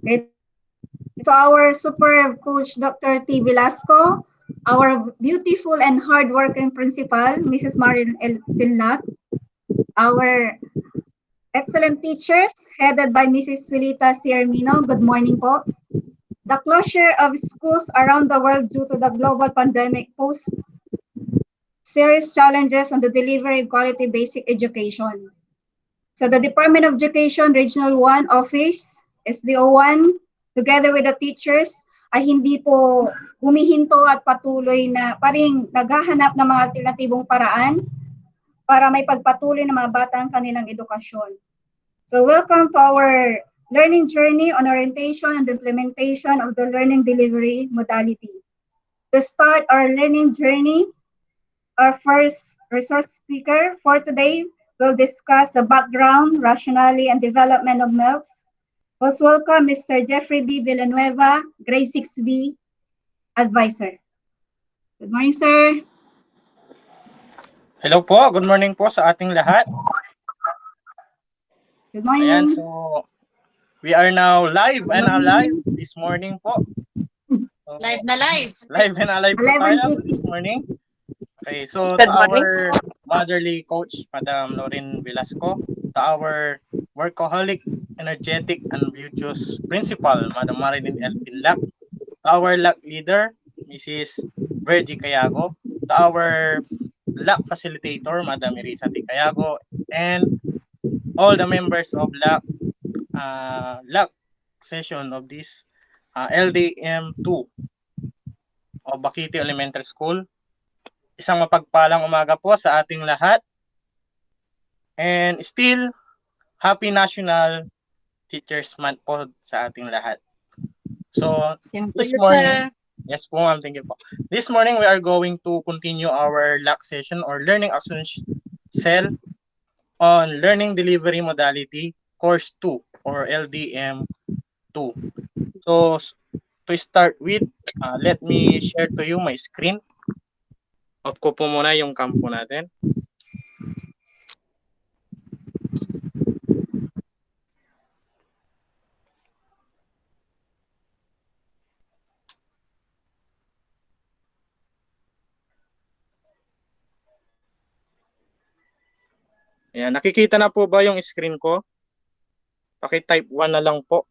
Okay, to our super coach, Dr. T. Velasco, our beautiful and hardworking principal, Mrs. Marin L. Pinlat, our excellent teachers, headed by Mrs. Sulita Ciermino. Good morning po. The closure of schools around the world due to the global pandemic pose serious challenges on the delivery of quality basic education. So the Department of Education Regional 1 Office, SDO1, together with the teachers, ay hindi po humihinto at patuloy na paring naghahanap ng mga alternatibong paraan para may pagpatuloy ng mga bata ang kanilang edukasyon. So welcome to our learning journey on orientation and implementation of the learning delivery modality. To start our learning journey, our first resource speaker for today will discuss the background, rationale, and development of MELCs. Let's welcome Mr. Jeffrey D. Villanueva, Grade 6B Advisor. Good morning, sir. Hello po, good morning po sa ating lahat. Good morning. Ayan, so we are now live and alive this morning po. So, Live na live. Live and alive po tayo this morning. Okay, so to our motherly coach, Madam Lauren Velasco, to our workaholic, energetic, and beauteous principal, Madam Marilyn L. Pinlac, to our LAC leader, Mrs. Virgie Cayago, to our LAC facilitator, Madam Irisa T. Cayago, and all the members of LAC session of this LDM2 of Bakiti Elementary School. Isang mapagpalang umaga po sa ating lahat. And still, Happy National Teachers Month po sa ating lahat. So, this morning, yes po ma'am, thank you po. This morning, we are going to continue our LAC session or Learning Action Cell on Learning Delivery Modality Course 2 or LDM2. So, to start with, let me share to you my screen. Off ko po muna yung campo natin. Ayan, nakikita na po ba yung screen ko? Paki-type 1 na lang po.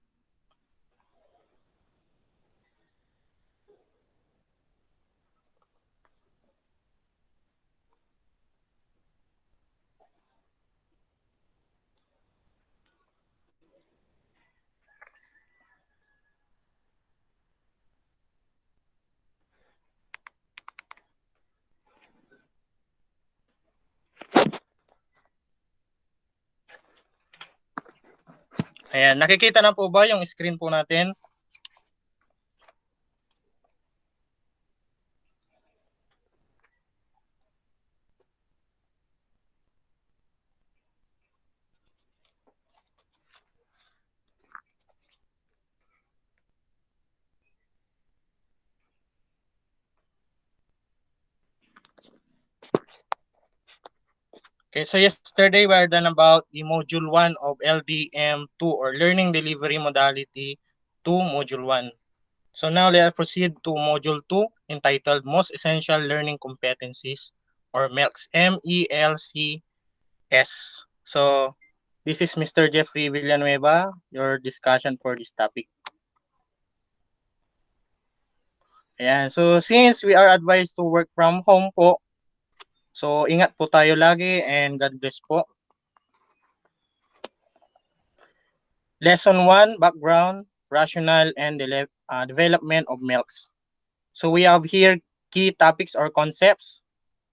Ayan, nakikita na po ba yung screen po natin? Okay, so yesterday we are done about the Module 1 of LDM2 or Learning Delivery Modality 2 Module 1. So now let's proceed to Module 2 entitled Most Essential Learning Competencies or MELCS, M-E-L-C-S. So this is Mr. Jeffrey Villanueva, your discussion for this topic. Ayan, so since we are advised to work from home po, so ingat po tayo lagi and God bless po. Lesson 1, Background, Rationale, and Development of MELCS. So we have here key topics or concepts.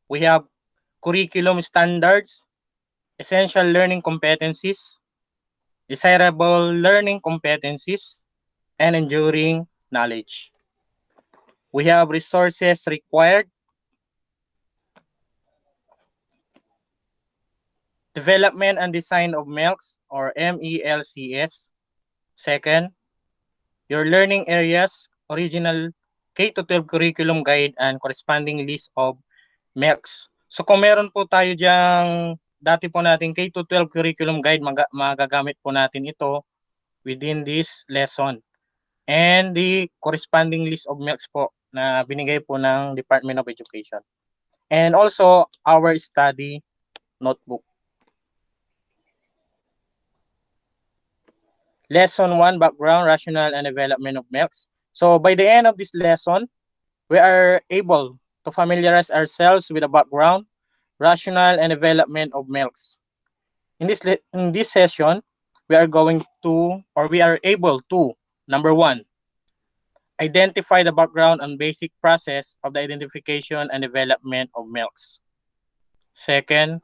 We have curriculum standards, essential learning competencies, desirable learning competencies, and enduring knowledge. We have resources required, development and design of MELCS or MELCS. Second, your learning areas, original K-12 curriculum guide and corresponding list of MELCS. So kung meron po tayo diyang dati po natin K-12 curriculum guide, magagamit po natin ito within this lesson. and the corresponding list of milks po na binigay po ng Department of Education. And also our study notebook. Lesson 1, background, rationale, and development of milks. So by the end of this lesson, we are able to familiarize ourselves with the background, rationale, and development of milks. In this session, we are able to, number 1, identify the background and basic process of the identification and development of milks. Second,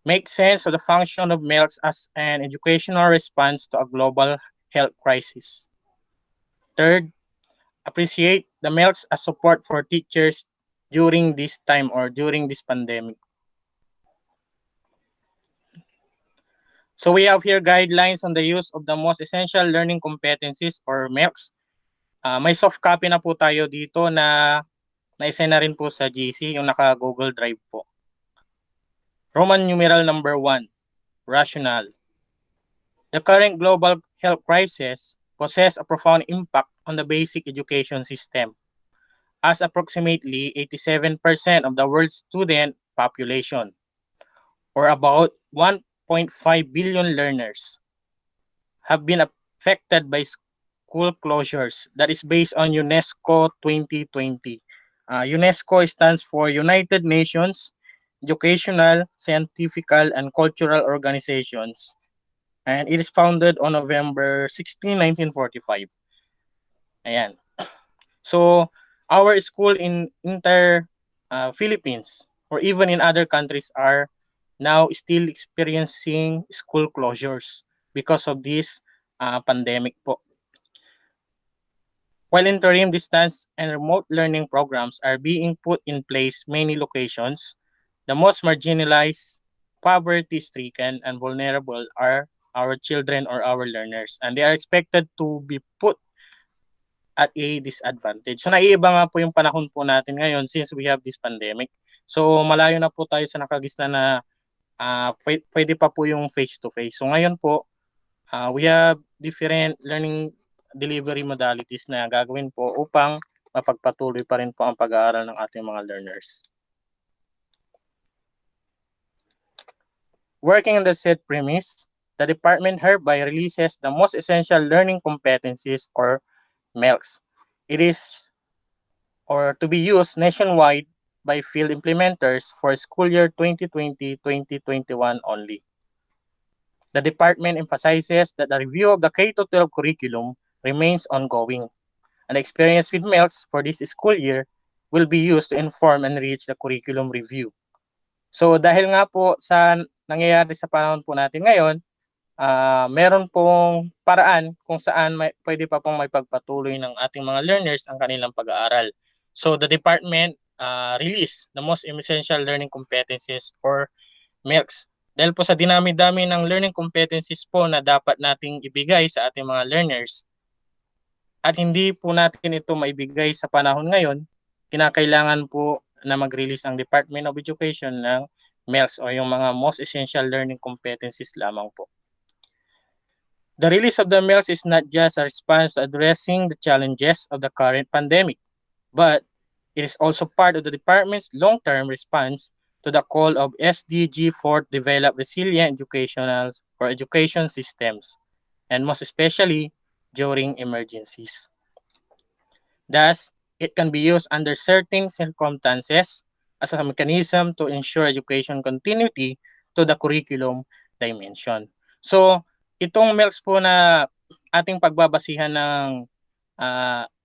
make sense of the function of milks as an educational response to a global health crisis. Third, appreciate the milks as support for teachers during this time or during this pandemic. So we have here guidelines on the use of the most essential learning competencies or MELCs. May soft copy na po tayo dito na na-send na rin po sa GC, yung naka-Google Drive po. Roman numeral number 1, rationale. The current global health crisis possesses a profound impact on the basic education system, as approximately 87% of the world's student population, or about 1.5 billion learners, have been affected by school closures. That is based on UNESCO 2020. UNESCO stands for United Nations Educational, Scientific, and Cultural Organizations, and it is founded on November 16, 1945. Ayan. So, our school in Philippines or even in other countries are now still experiencing school closures because of this pandemic po. While interim distance and remote learning programs are being put in place many locations, the most marginalized, poverty-stricken, and vulnerable are our children or our learners, and they are expected to be put at a disadvantage. So naiiba nga po yung panahon po natin ngayon since we have this pandemic. So malayo na po tayo sa nakagista na pwede pa po yung face-to-face. So ngayon po, we have different learning delivery modalities na gagawin po upang mapagpatuloy pa rin po ang pag-aaral ng ating mga learners. Working on the said premise, the department hereby releases the most essential learning competencies or MELCs. It is or to be used nationwide by field implementers for school year 2020-2021 only. The department emphasizes that the review of the K-12 curriculum remains ongoing, and experience with MELCs for this school year will be used to inform and enrich the curriculum review. So dahil nga po sa nangyayari sa panahon po natin ngayon, meron pong paraan kung saan pwede pa pong may pagpatuloy ng ating mga learners ang kanilang pag-aaral. So the department released the most essential learning competencies or MELCs. Dahil po sa dinami-dami ng learning competencies po na dapat nating ibigay sa ating mga learners, at hindi po natin ito maibigay sa panahon ngayon, kinakailangan po na mag-release ang Department of Education ng MELCs o yung mga most essential learning competencies lamang po. The release of the MELCs is not just a response to addressing the challenges of the current pandemic, but it is also part of the department's long-term response to the call of SDG 4 develop resilient educational or education systems, and most especially during emergencies. Thus, it can be used under certain circumstances as a mechanism to ensure education continuity to the curriculum dimension. So, itong MELCs po na ating pagbabasihan ng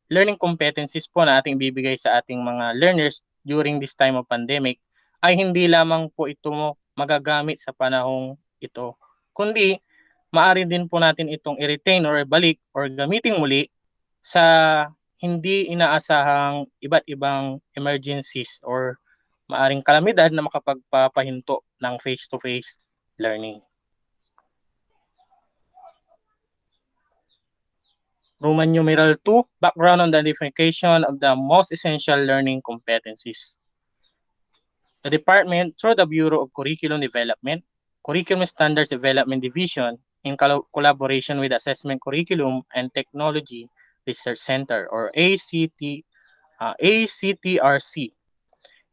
learning competencies po na ating bibigay sa ating mga learners during this time of pandemic ay hindi lamang po ito magagamit sa panahong ito, kundi maaari din po natin itong i-retain or ibalik or gamitin muli sa hindi inaasahang iba't ibang emergencies or maaring kalamidad na makapagpapahinto ng face-to-face learning. Roman numeral 2, background on the identification of the most essential learning competencies. The department, through the Bureau of Curriculum Development, Curriculum Standards Development Division, in collaboration with Assessment Curriculum and Technology Research Center or ACTRC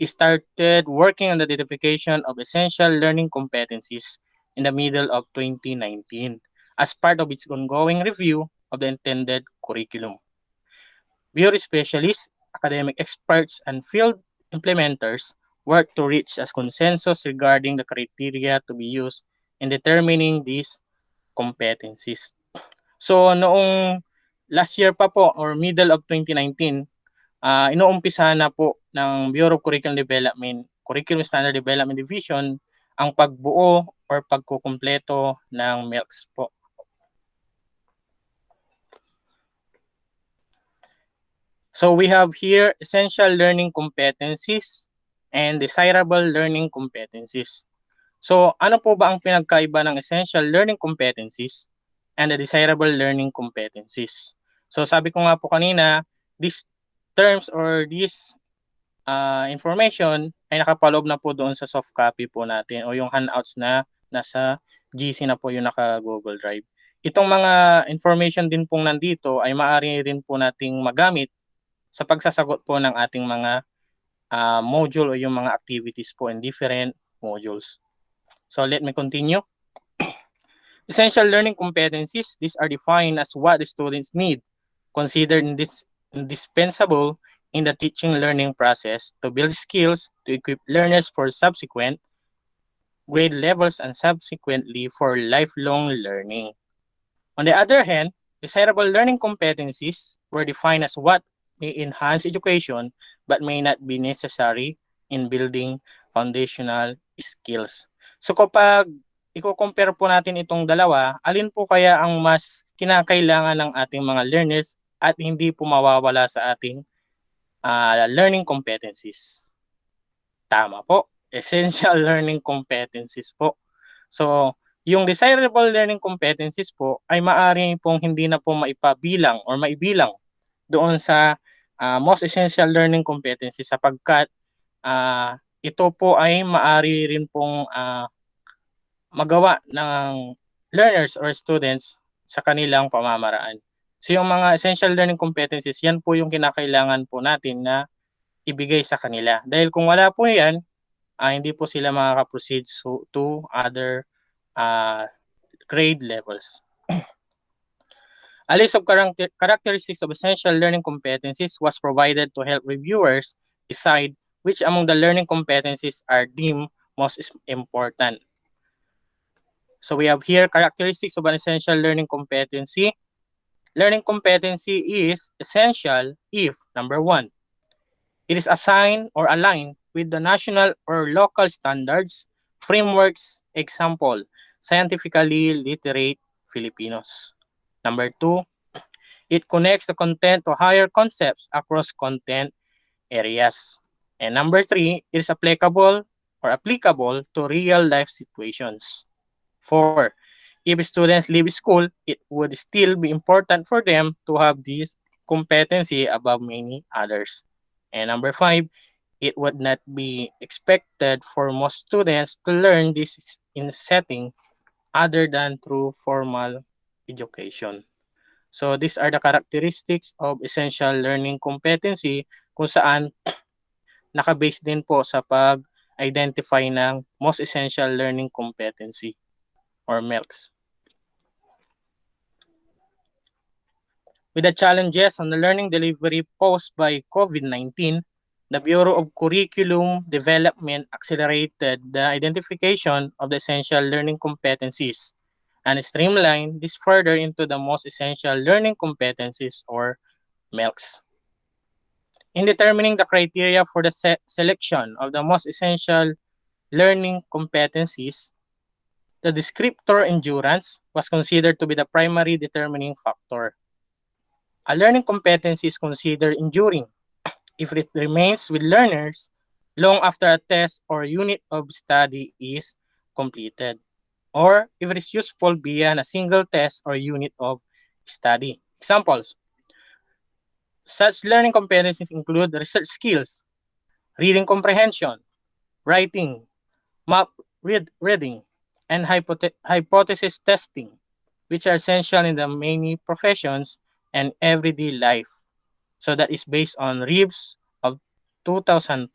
started working on the identification of essential learning competencies in the middle of 2019 as part of its ongoing review of the intended curriculum. Bureau specialists, academic experts, and field implementers work to reach a consensus regarding the criteria to be used in determining these competencies. So noong last year pa po or middle of 2019, inuumpisa na po ng Bureau of Curriculum Standard Development Division ang pagbuo or pagkukumpleto ng MELCS po. So we have here essential learning competencies and desirable learning competencies. So ano po ba ang pinagkaiba ng essential learning competencies and the desirable learning competencies? So sabi ko nga po kanina, these terms or this information ay nakapaloob na po doon sa soft copy po natin o yung handouts na nasa GC na po yung naka Google Drive. Itong mga information din pong nandito ay maaari rin po nating magamit sa pagsasagot po ng ating mga module o yung mga activities po in different modules. So let me continue. Essential learning competencies, these are defined as what the students need, considered indispensable in the teaching learning process to build skills to equip learners for subsequent grade levels and subsequently for lifelong learning. On the other hand, desirable learning competencies were defined as what may enhance education but may not be necessary in building foundational skills. So kapag i-compare po natin itong dalawa, alin po kaya ang mas kinakailangan ng ating mga learners at hindi po mawawala sa ating learning competencies? Tama po, essential learning competencies po. So, yung desirable learning competencies po ay maaari pong hindi na po maipabilang or maibilang doon sa most essential learning competencies sapagkat ito po ay maaari rin pong magawa ng learners or students sa kanilang pamamaraan. So yung mga essential learning competencies, yan po yung kinakailangan po natin na ibigay sa kanila. Dahil kung wala po yan, hindi po sila makaka-proceed to other grade levels. A list of characteristics of essential learning competencies was provided to help reviewers decide which among the learning competencies are deemed most important. So we have here characteristics of an essential learning competency. Learning competency is essential if, number one, it is assigned or aligned with the national or local standards, frameworks, example, scientifically literate Filipinos. Number two, it connects the content to higher concepts across content areas. And number three, it is applicable to real life situations. 4, if students leave school, it would still be important for them to have this competency above many others. And number 5, it would not be expected for most students to learn this in a setting other than through formal education. So these are the characteristics of essential learning competency kung saan nakabase din po sa pag-identify ng most essential learning competency or MELCs. With the challenges on the learning delivery posed by COVID-19, the Bureau of Curriculum Development accelerated the identification of the essential learning competencies and streamlined this further into the most essential learning competencies or MELCs. In determining the criteria for the selection of the most essential learning competencies, the descriptor endurance was considered to be the primary determining factor. A learning competency is considered enduring if it remains with learners long after a test or unit of study is completed, or if it is useful beyond a single test or unit of study. Examples. Such learning competencies include research skills, reading comprehension, writing, map reading, and hypothesis testing, which are essential in the many professions and Everyday Life. So that is based on Reeves of 2002,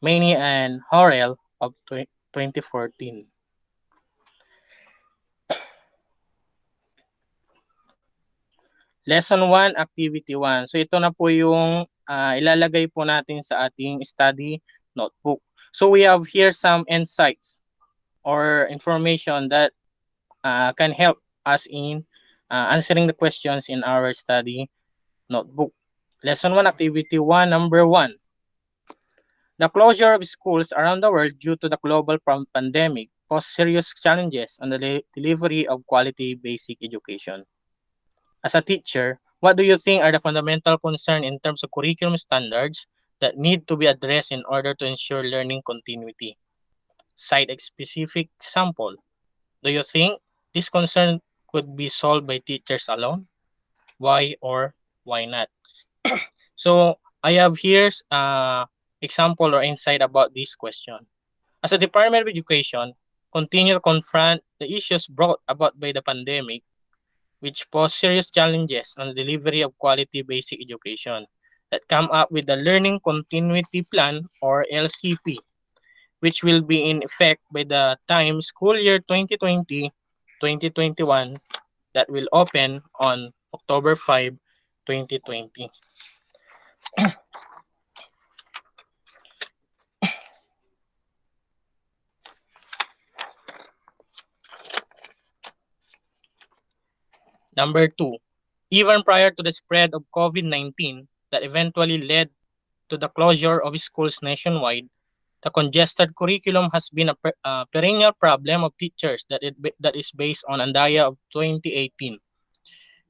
Maney and Horrell of 2014. Lesson 1, Activity 1. So ito na po yung ilalagay po natin sa ating study notebook. So we have here some insights or information that can help us in answering the questions in our study notebook. Lesson 1, Activity 1, number 1. The closure of schools around the world due to the global pandemic posed serious challenges on the delivery of quality basic education. As a teacher, what do you think are the fundamental concerns in terms of curriculum standards that need to be addressed in order to ensure learning continuity? Cite a specific example. Do you think this concern could be solved by teachers alone? Why or why not? So I have here's example or insight about this question. As a Department of Education, continue to confront the issues brought about by the pandemic, which pose serious challenges on the delivery of quality basic education, that come up with the Learning Continuity Plan or LCP, which will be in effect by the time school year 2020-2021 that will open on October 5, 2020. Number 2, even prior to the spread of COVID-19 that eventually led to the closure of schools nationwide, the congested curriculum has been a perennial problem of teachers that is based on Andaya of 2018.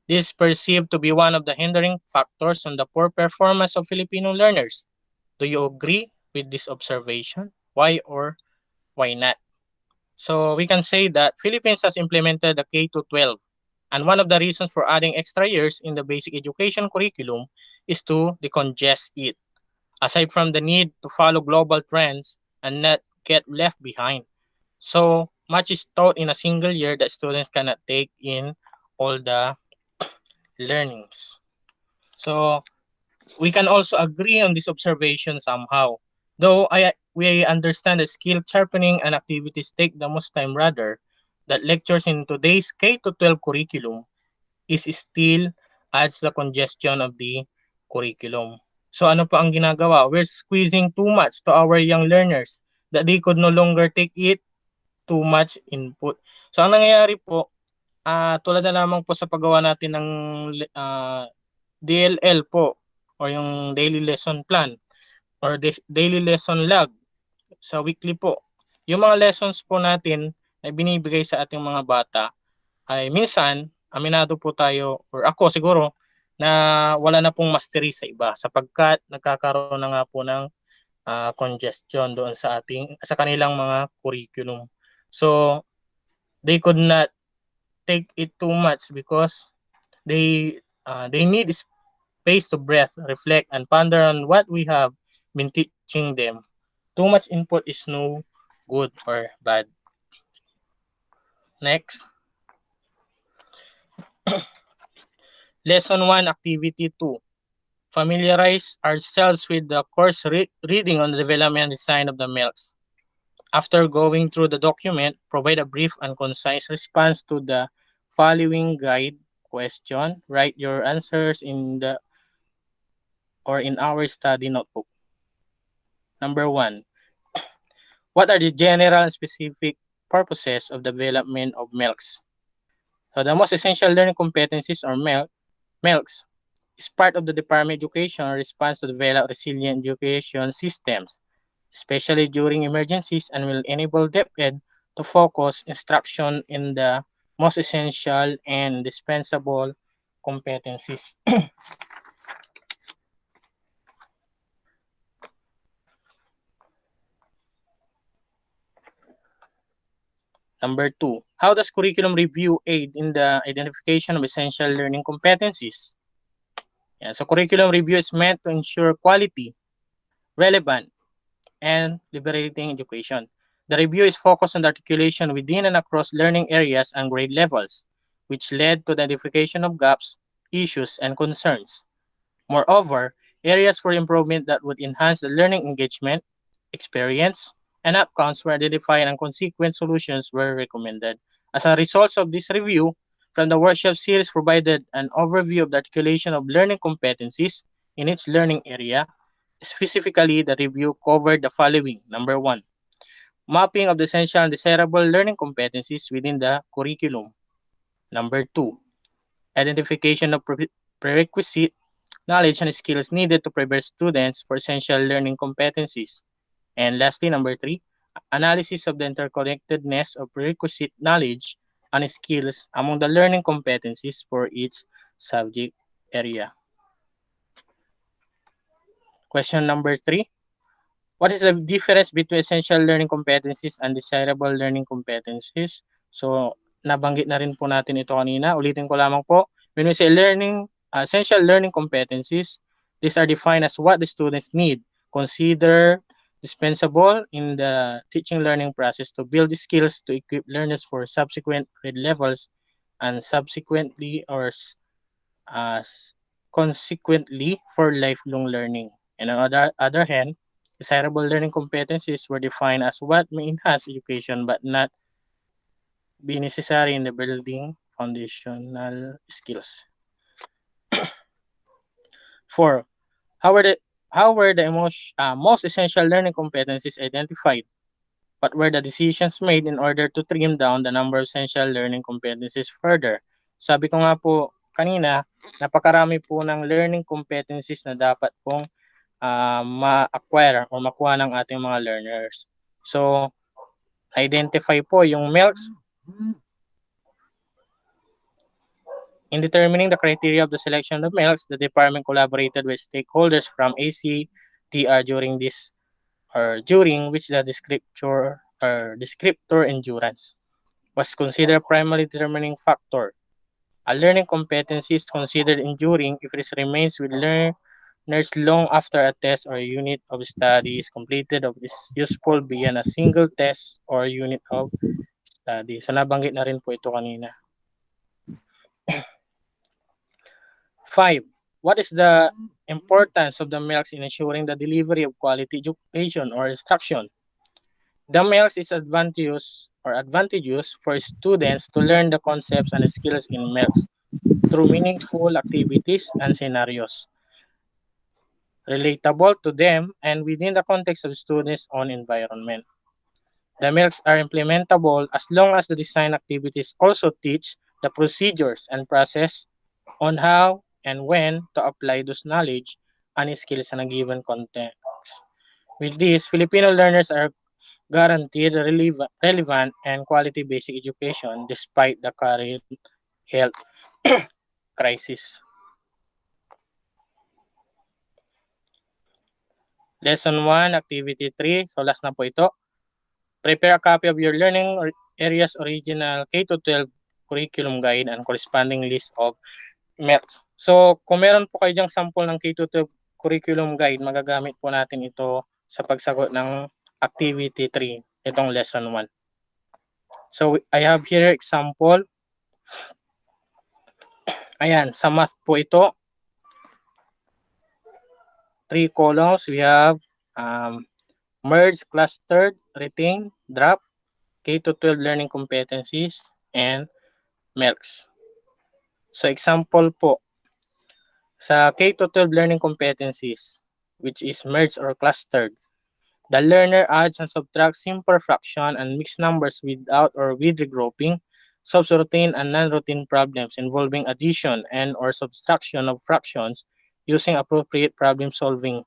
This is perceived to be one of the hindering factors on the poor performance of Filipino learners. Do you agree with this observation? Why or why not? So we can say that Philippines has implemented the K-12, and one of the reasons for adding extra years in the basic education curriculum is to decongest it, aside from the need to follow global trends and not get left behind. So much is taught in a single year that students cannot take in all the learnings. So we can also agree on this observation somehow. Though we understand that skill sharpening and activities take the most time, rather that lectures in today's K-12 curriculum is still adds the congestion of the curriculum. So ano pa ang ginagawa? We're squeezing too much to our young learners that they could no longer take it too much input. So ang nangyayari po, tulad na lamang po sa paggawa natin ng DLL po or yung daily lesson plan or daily lesson log sa weekly po. Yung mga lessons po natin na binibigay sa ating mga bata ay minsan, aminado po tayo or ako siguro na wala na pong mastery sa iba sapagkat nagkakaroon na nga po ng congestion doon sa kanilang mga curriculum. So they could not take it too much because they need space to breathe, reflect, and ponder on what we have been teaching them. Too much input is no good or bad. Next. Lesson 1, Activity 2. Familiarize ourselves with the course reading on the development and design of the MELCs. After going through the document, provide a brief and concise response to the following guide question. Write your answers in our study notebook. Number 1. What are the general and specific purposes of the development of MELCs? So the most essential learning competencies or MELCs is part of the Department of Education response to develop resilient education systems, especially during emergencies, and will enable DepEd to focus instruction in the most essential and indispensable competencies. Number 2, how does curriculum review aid in the identification of essential learning competencies? Yeah, so curriculum review is meant to ensure quality, relevant, and liberating education. The review is focused on the articulation within and across learning areas and grade levels, which led to the identification of gaps issues, and concerns. Moreover, areas for improvement that would enhance the learning engagement, experience, and outcomes were identified and consequent solutions were recommended. As a result of this review, from the workshop series provided an overview of the articulation of learning competencies in each learning area. Specifically, the review covered the following. Number one, mapping of the essential and desirable learning competencies within the curriculum. Number two, identification of prerequisite knowledge and skills needed to prepare students for essential learning competencies. And lastly, number three, analysis of the interconnectedness of prerequisite knowledge and skills among the learning competencies for each subject area. Question number three, what is the difference between essential learning competencies and desirable learning competencies? So, nabanggit na rin po natin ito kanina. Ulitin ko lamang po. When we say essential learning competencies, these are defined as what the students need, consider dispensable in the teaching learning process to build the skills to equip learners for subsequent grade levels and subsequently or consequently for lifelong learning. And on the other hand, desirable learning competencies were defined as what may enhance education but not be necessary in the building foundational skills. 4. How were the most essential learning competencies identified? What were the decisions made in order to trim down the number of essential learning competencies further? Sabi ko nga po kanina, napakarami po ng learning competencies na dapat pong ma-acquire o makuha ng ating mga learners. So, identify po yung MELCs. In determining the criteria of the selection of MELCs, the department collaborated with stakeholders from ACTR during which the descriptor endurance was considered primary determining factor. A learning competency is considered enduring if it remains with learners long after a test or unit of study is completed or is useful beyond a single test or unit of study. So nabanggit na rin po ito kanina. 5. What is the importance of the MELCs in ensuring the delivery of quality education or instruction? The MELCs is advantageous for students to learn the concepts and skills in MELCs through meaningful activities and scenarios relatable to them and within the context of students' own environment. The MELCs are implementable as long as the design activities also teach the procedures and process on how and when to apply those knowledge and skills in a given context. With this, Filipino learners are guaranteed relevant and quality basic education despite the current health crisis. Lesson 1, Activity 3. So last na po ito. Prepare a copy of your learning areas original K-12 curriculum guide and corresponding list of MELCs. So kung meron po kayo dyang sample ng K-12 curriculum guide, magagamit po natin ito sa pagsagot ng Activity 3, itong Lesson 1. So I have here example. Ayan, sa math po ito. 3 columns. We have merge, clustered, retain, drop, K-12 learning competencies, and MELCs. So example po, sa K-12 learning competencies, which is merged or clustered, the learner adds and subtracts simple fraction and mixed numbers without or with regrouping, solves routine and non-routine problems involving addition and or subtraction of fractions using appropriate problem-solving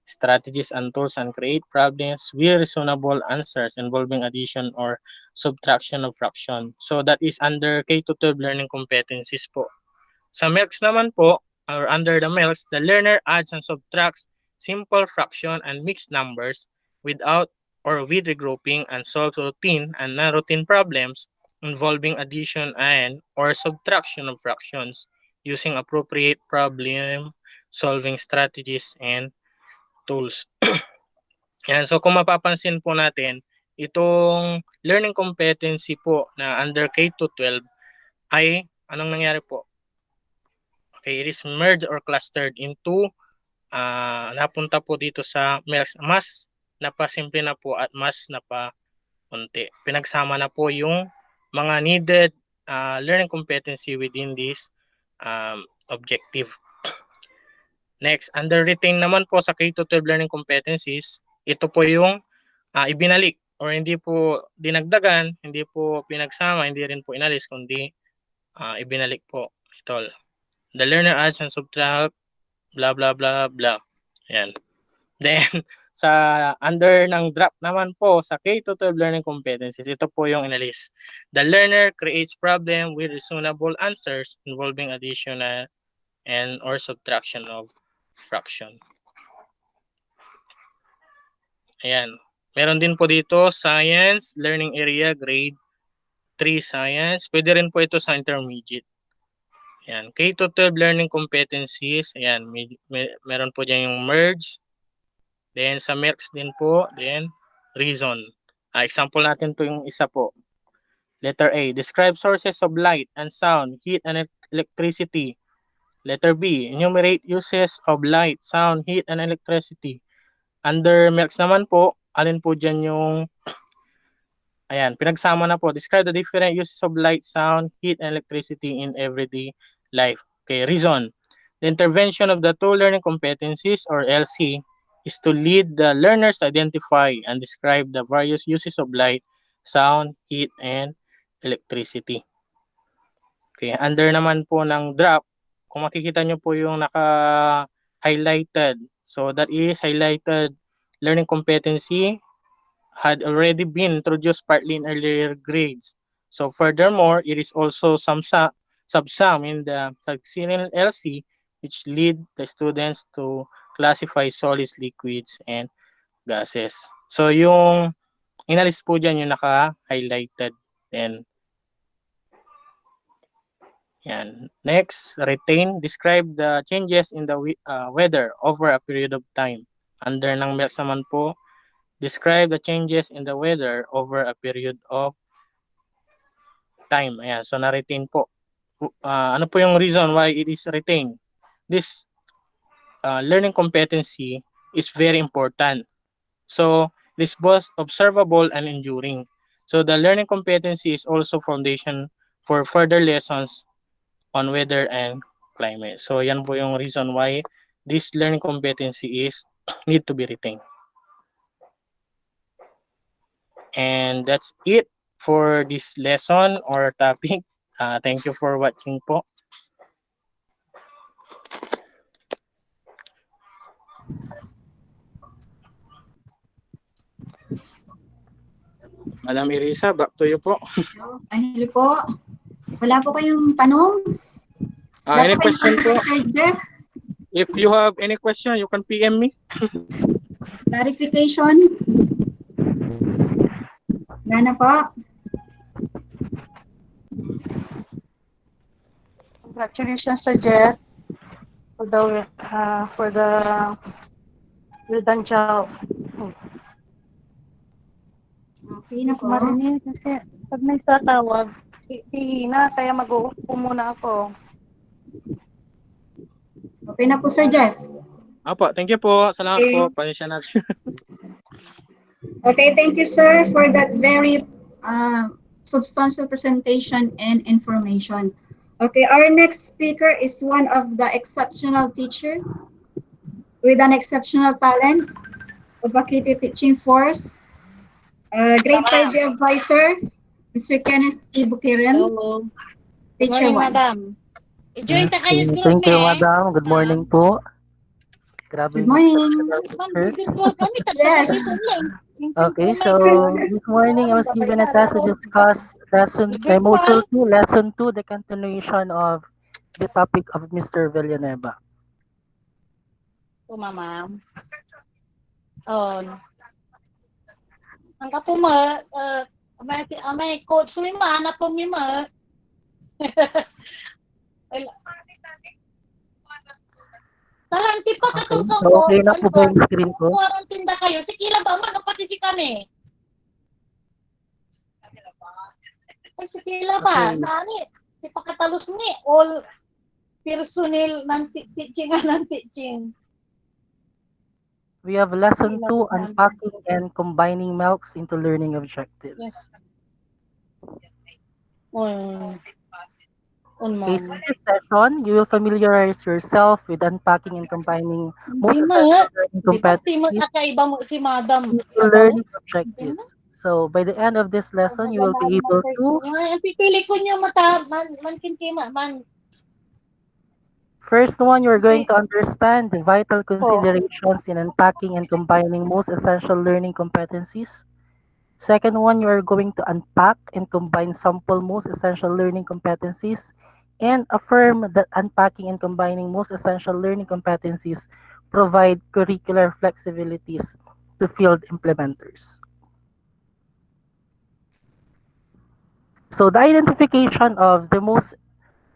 strategies and tools and create problems with reasonable answers involving addition or subtraction of fraction. So that is under K-12 learning competencies po. Sa MELCs naman po, or under the MELCs, the learner adds and subtracts simple fraction and mixed numbers without or with regrouping and solves routine and non-routine problems involving addition and or subtraction of fractions using appropriate problem solving strategies and tools. Yan, so kung mapapansin po natin, itong learning competency po na under K-12 ay anong nangyari po? Okay, it is merged or clustered into napunta po dito sa mas napasimple na po at mas napaunti. Pinagsama na po yung mga needed learning competency within this objective. Next, under retain naman po sa K-12 learning competencies, ito po yung ibinalik or hindi po dinagdagan, hindi po pinagsama, hindi rin po inalis, kundi ibinalik po. Ito, the learner adds and subtract, blah, blah, blah, blah. Ayan. Then, sa under ng drop naman po sa K-12 learning competencies, ito po yung inalis. The learner creates problem with reasonable answers involving addition and or subtraction of fraction. Ayan. Meron din po dito, science, learning area, grade 3 science. Pwede rin po ito sa intermediate. Ayan. K-12 learning competencies. Ayan. Meron po dyan yung merge. Then sa MERX din po. Then reason. Example natin po yung isa po. Letter A. Describe sources of light and sound, heat and electricity. Letter B. Enumerate uses of light, sound, heat, and electricity. Under MERX naman po, alin po dyan yung, ayan, pinagsama na po. Describe the different uses of light, sound, heat, and electricity in everyday life. Okay, reason. The intervention of the two learning competencies, or LC, is to lead the learners to identify and describe the various uses of light, sound, heat, and electricity. Okay, under naman po ng drop, kung makikita nyo po yung naka-highlighted. So that is highlighted learning competency had already been introduced partly in earlier grades. So furthermore, it is also subsum in the succeeding LC which lead the students to classify solids, liquids, and gases. So yung inalis po dyan yung naka-highlighted. Then yan. Next, retain. Describe the changes in the weather over a period of time. Under ng MERX naman po, describe the changes in the weather over a period of time. Ayan, so na-retain po. Ano po yung reason why it is retained? This learning competency is very important. So, it is both observable and enduring. So, the learning competency is also foundation for further lessons on weather and climate. So, yan po yung reason why this learning competency is need to be retained. And that's it for this lesson or topic. Thank you for watching po. Madam Irisa, back to you po. Hello po. Wala po kayong tanong? Any question po? Sir Jeff? If you have any question, you can PM me. Clarification? Wala na po. Congratulations, Sir Jeff, for the well done job. Okay na po. Marinig kasi pag may tatawag, si Hina, kaya mag-uupo muna ako. Okay na po, Sir Jeff. Apo, thank you po. Salamat Okay. po. Pasensya na. Okay, thank you, sir, for that very substantial presentation and information. Okay, our next speaker is one of the exceptional teacher with an exceptional talent, advocative teaching force, grade 5 advisor, Mr. Kenneth E. Bukirin, Hello. Good teacher morning, 1. madam. I-join ta kayo group Thank you, madam. Good morning po. Grabe. Good morning. Yes. Okay, so this morning I was given a task to discuss module 2, lesson 2, the continuation of the topic of Mr. Villanueva. Ma'am. Ang kapuma, may coach mo hanap po mo. Talanti pa Okay, katulog so okay na po ba yung screen ko? Kuwarantinda kayo. Sikila ba? Magpati si kami. Ay, sikila ba? Okay. Nani? Si pakatalos ni. All personnel ng teaching ng teaching. We have lesson 2, unpacking and combining MELCs into learning objectives. Yes. Okay, so in this session, you will familiarize yourself with unpacking and combining most essential learning competencies kakaiba mo si madam. into learning objectives. So by the end of this lesson, you will be able to Ang pipili ko niya mata man kinkima man. first one, you're going to understand the vital considerations in unpacking and combining most essential learning competencies. Second one, you are going to unpack and combine sample most essential learning competencies and affirm that unpacking and combining most essential learning competencies provide curricular flexibilities to field implementers. So the identification of the most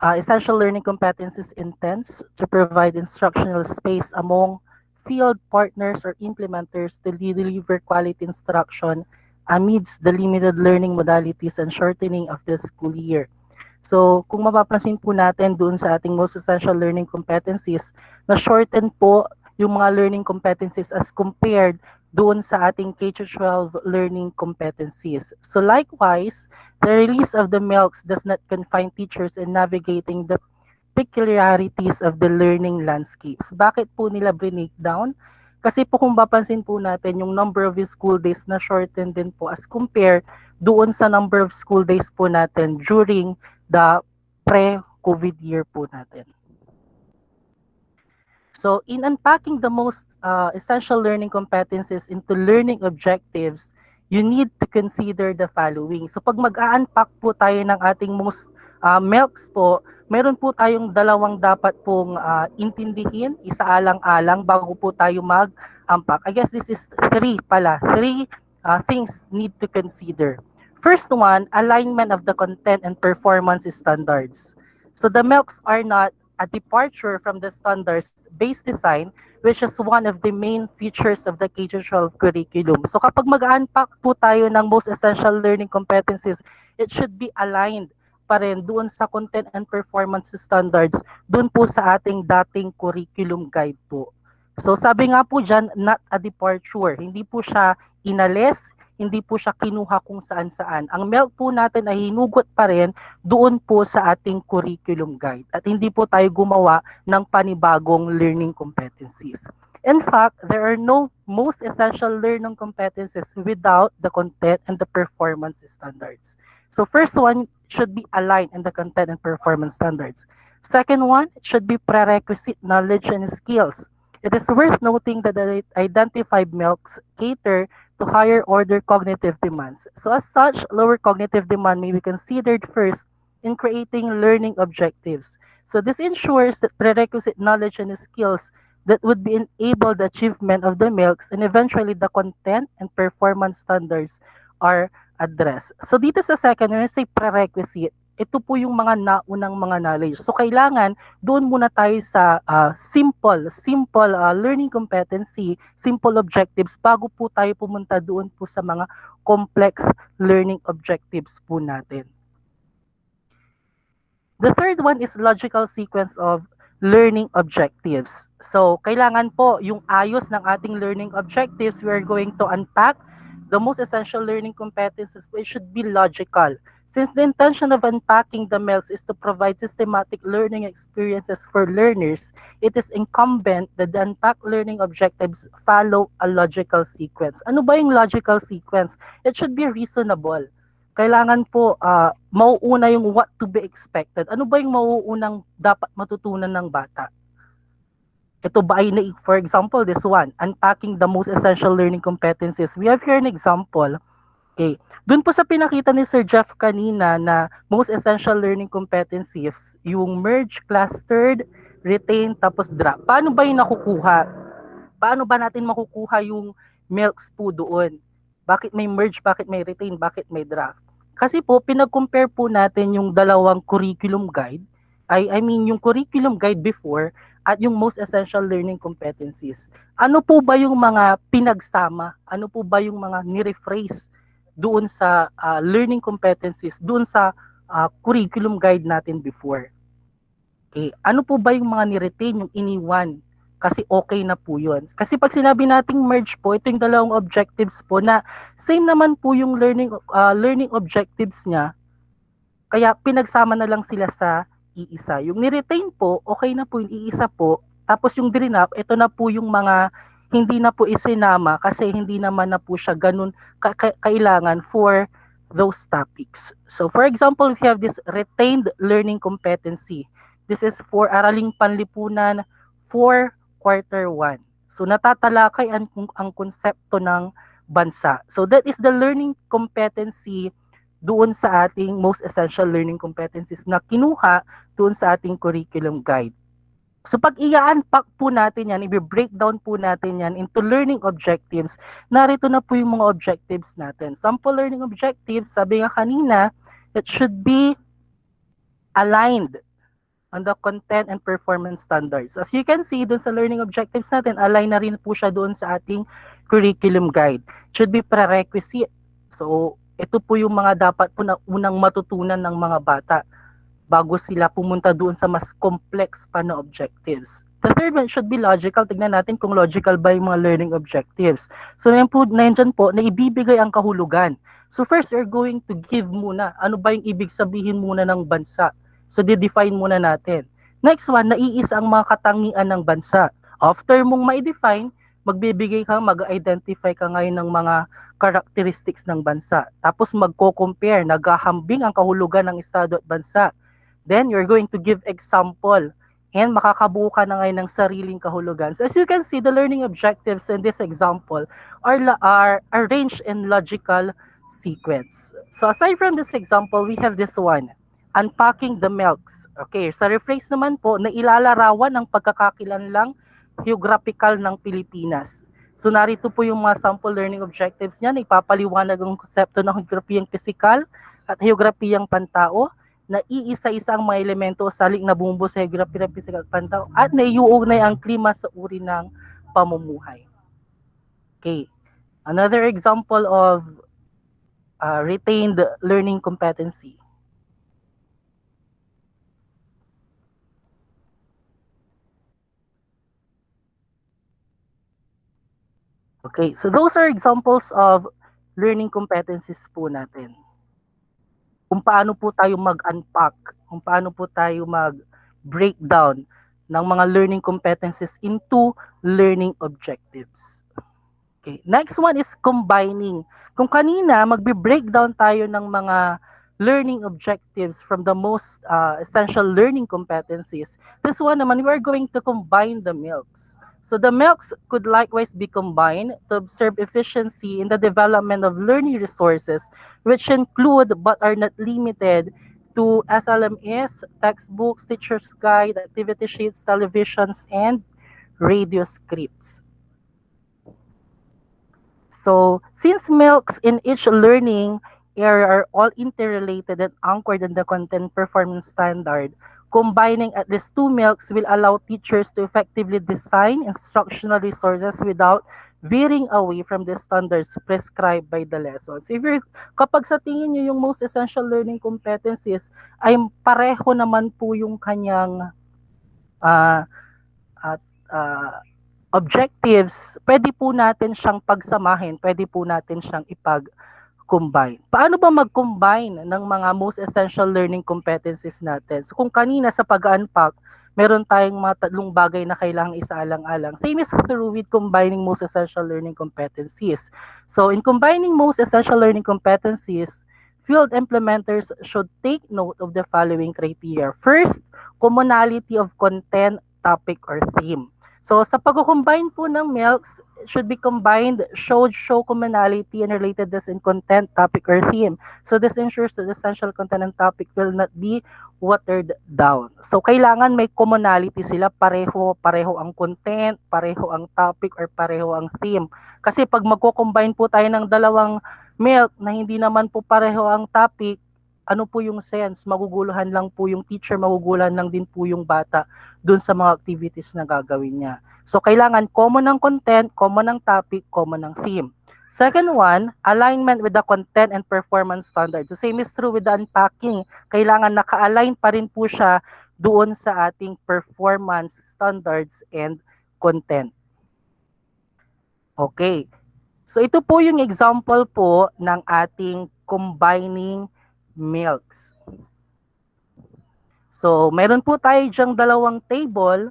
essential learning competencies intends to provide instructional space among field partners or implementers to deliver quality instruction amidst the limited learning modalities and shortening of the school year. So, kung mapapansin po natin doon sa ating most essential learning competencies, na-shorten po yung mga learning competencies as compared doon sa ating K-12 learning competencies. So likewise, the release of the MELCs does not confine teachers in navigating the peculiarities of the learning landscapes. Bakit po nila break down? Kasi po kung mapapansin po natin, yung number of school days na shorten din po as compared doon sa number of school days po natin during the pre-COVID year po natin. So in unpacking the most essential learning competencies into learning objectives, you need to consider the following. So pag mag-a-unpack po tayo ng ating most MELCs po, meron po tayong dalawang dapat pong intindihin, isaalang-alang bago po tayo mag-unpack. I guess this is three things need to consider. First one, alignment of the content and performance standards. So the MELCs are not a departure from the standards-based design, which is one of the main features of the K-12 curriculum. So kapag mag-unpack po tayo ng most essential learning competencies, it should be aligned pa rin doon sa content and performance standards, doon po sa ating dating curriculum guide po. So sabi nga po dyan, not a departure. Hindi po siya inalis, hindi po siya kinuha kung saan-saan. Ang MELC po natin ay hinugot pa rin doon po sa ating curriculum guide. At hindi po tayo gumawa ng panibagong learning competencies. In fact, there are no most essential learning competencies without the content and the performance standards. So first one should be aligned in the content and performance standards. Second one, it should be prerequisite knowledge and skills. It is worth noting that the identified MELCs cater to higher order cognitive demands. So as such, lower cognitive demand may be considered first in creating learning objectives. So this ensures that prerequisite knowledge and skills that would be enable the achievement of the MELCs and eventually the content and performance standards are addressed. So dito sa second, when I say prerequisite, ito po yung mga naunang mga knowledge. So kailangan doon muna tayo sa simple learning competency, simple objectives bago po tayo pumunta doon po sa mga complex learning objectives po natin. The third one is logical sequence of learning objectives. So kailangan po yung ayos ng ating learning objectives, we are going to unpack the most essential learning competencies. It should be logical. Since the intention of unpacking the MELCs is to provide systematic learning experiences for learners, it is incumbent that the unpacked learning objectives follow a logical sequence. Ano ba yung logical sequence? It should be reasonable. Kailangan po mauuna yung what to be expected. Ano ba yung mauunang dapat matutunan ng bata? Ito ba ay, for example, this one, unpacking the most essential learning competencies. We have here an example. Okay. Doon po sa pinakita ni Sir Jeff kanina na most essential learning competencies, yung merge, clustered, retain, tapos drop. Paano ba yung nakukuha? Paano ba natin makukuha yung MELCs po doon? Bakit may merge, bakit may retain, bakit may drop? Kasi po, pinag-compare po natin yung dalawang curriculum guide, yung curriculum guide before at yung most essential learning competencies. Ano po ba yung mga pinagsama? Ano po ba yung mga nirephrase doon sa learning competencies, doon sa curriculum guide natin before? Okay, ano po ba yung mga ni-retain, yung iniwan? Kasi okay na po yun. Kasi pag sinabi nating merge po, ito yung dalawang objectives po na same naman po yung learning objectives niya, kaya pinagsama na lang sila sa iisa. Yung ni-retain po, okay na po yung iisa po. Tapos yung drinap, ito na po yung mga hindi na po isinama kasi hindi naman na po siya ganun kailangan for those topics. So for example, we have this retained learning competency. This is for Araling Panlipunan for quarter 1. So natatalakay ang konsepto ng bansa. So that is the learning competency doon sa ating most essential learning competencies na kinuha doon sa ating curriculum guide. So pag i-unpack po natin yan, i-breakdown po natin yan into learning objectives, narito na po yung mga objectives natin. Sample learning objectives, sabi nga kanina, it should be aligned on the content and performance standards. As you can see, doon sa learning objectives natin, align na rin po siya doon sa ating curriculum guide. It should be prerequisite. So, ito po yung mga dapat po na unang matutunan ng mga bata bago sila pumunta doon sa mas complex pa na objectives. The third one should be logical. Tignan natin kung logical ba yung mga learning objectives. So, nandiyan po na ibibigay ang kahulugan. So, first, you're going to give muna. Ano ba yung ibig sabihin muna ng bansa? So, define muna natin. Next one, naiisa ang mga katangian ng bansa. After mong ma-define, magbibigay ka, mag-identify ka ngayon ng mga characteristics ng bansa. Tapos magko-compare, naghahambing ang kahulugan ng estado at bansa. Then you're going to give example and makakabuo ka na ngayon ng sariling kahulugan. So as you can see, the learning objectives in this example are arranged in logical sequence. So aside from this example, we have this one, unpacking the milks. Okay, sa rephrase naman po, na ilalarawan ng pagkakakilanlang geographical ng Pilipinas. So narito po yung mga sample learning objectives niya, ipapaliwanag ang konsepto ng geograpiyang pisikal at geograpiyang pantao, na iisa-isa ang mga elemento o salik na bumubuo sa geograpiyang pisikal at pantao, at naiuugnay ang klima sa uri ng pamumuhay. Okay, another example of retained learning competency. Okay, so those are examples of learning competencies po natin. Kung paano po tayo mag-unpack, kung paano po tayo mag-breakdown ng mga learning competencies into learning objectives. Okay, next one is combining. Kung kanina, magbe-breakdown tayo ng mga learning objectives from the most essential learning competencies. This one naman, we are going to combine the milks. So the milks could likewise be combined to observe efficiency in the development of learning resources, which include but are not limited to SLMS, textbooks, teacher's guide, activity sheets, televisions, and radio scripts. So since milks in each learning area are all interrelated and anchored in the content performance standard, combining at least 2 milks will allow teachers to effectively design instructional resources without veering away from the standards prescribed by the lessons. Kapag sa tingin nyo yung most essential learning competencies ay pareho naman po yung kanyang objectives, pwede po natin siyang pagsamahin, pwede po natin siyang combine. Paano ba mag-combine ng mga most essential learning competencies natin? So kung kanina sa pag-unpack, meron tayong mga 3 bagay na kailangang isaalang-alang. Same is true with combining most essential learning competencies. So in combining most essential learning competencies, field implementers should take note of the following criteria. First, commonality of content, topic, or theme. So sa pag-combine po ng milks, should be combined, show commonality and relatedness in content, topic, or theme. So this ensures that the essential content and topic will not be watered down. So kailangan may commonality sila, pareho ang content, pareho ang topic, or pareho ang theme. Kasi pag magko-combine po tayo ng dalawang milk na hindi naman po pareho ang topic, ano po yung sense? Maguguluhan lang po yung teacher, maguguluhan lang din po yung bata dun sa mga activities na gagawin niya. So, kailangan common ang content, common ang topic, common ang theme. Second one, alignment with the content and performance standards. The same is true with the unpacking. Kailangan naka-align pa rin po siya doon sa ating performance standards and content. Okay. So ito po yung example po ng ating combining milks. So meron po tayo dyang dalawang table.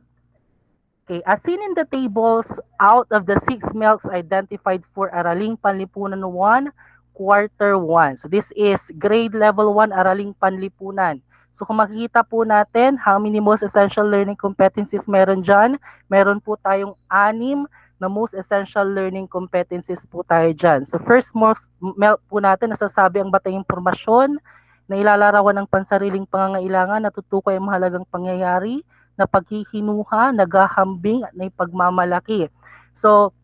Okay, as seen in the tables, out of the 6 milks identified for Araling Panlipunan 1, Quarter 1. So this is grade level 1 Araling Panlipunan. So kung makikita po natin, how many most essential learning competencies meron dyan? Meron po tayong 6 na most essential learning competencies po tayo dyan. So first most milk po natin, nasasabi ang batang impormasyon na ilalarawan ng pansariling pangangailangan, natutukoy ang mahalagang pangyayari, na paghihinuha, naghahambing at naipagmamalaki. So,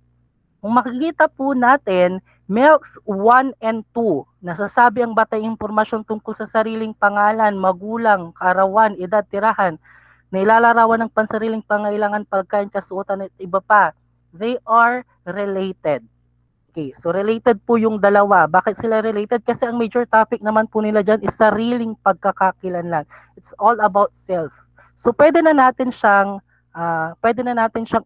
kung makikita po natin, milks 1 and 2, nasasabi ang batang impormasyon tungkol sa sariling pangalan, magulang, kaarawan, edad, tirahan, na ilalarawan ng pansariling pangailangan, pagkain, kasuotan at iba pa. They are related. Okay, so related po yung dalawa. Bakit sila related? Kasi ang major topic naman po nila dyan is sariling pagkakakilanlan. It's all about self. So pwede na natin siyang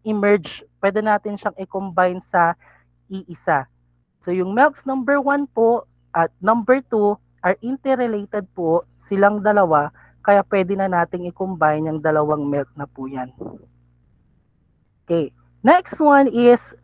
i-merge, pwede natin siyang i-combine sa iisa. So yung milks number 1 po at number 2 are interrelated po silang dalawa, kaya pwede na nating i-combine yung dalawang milk na po yan. Okay, next one is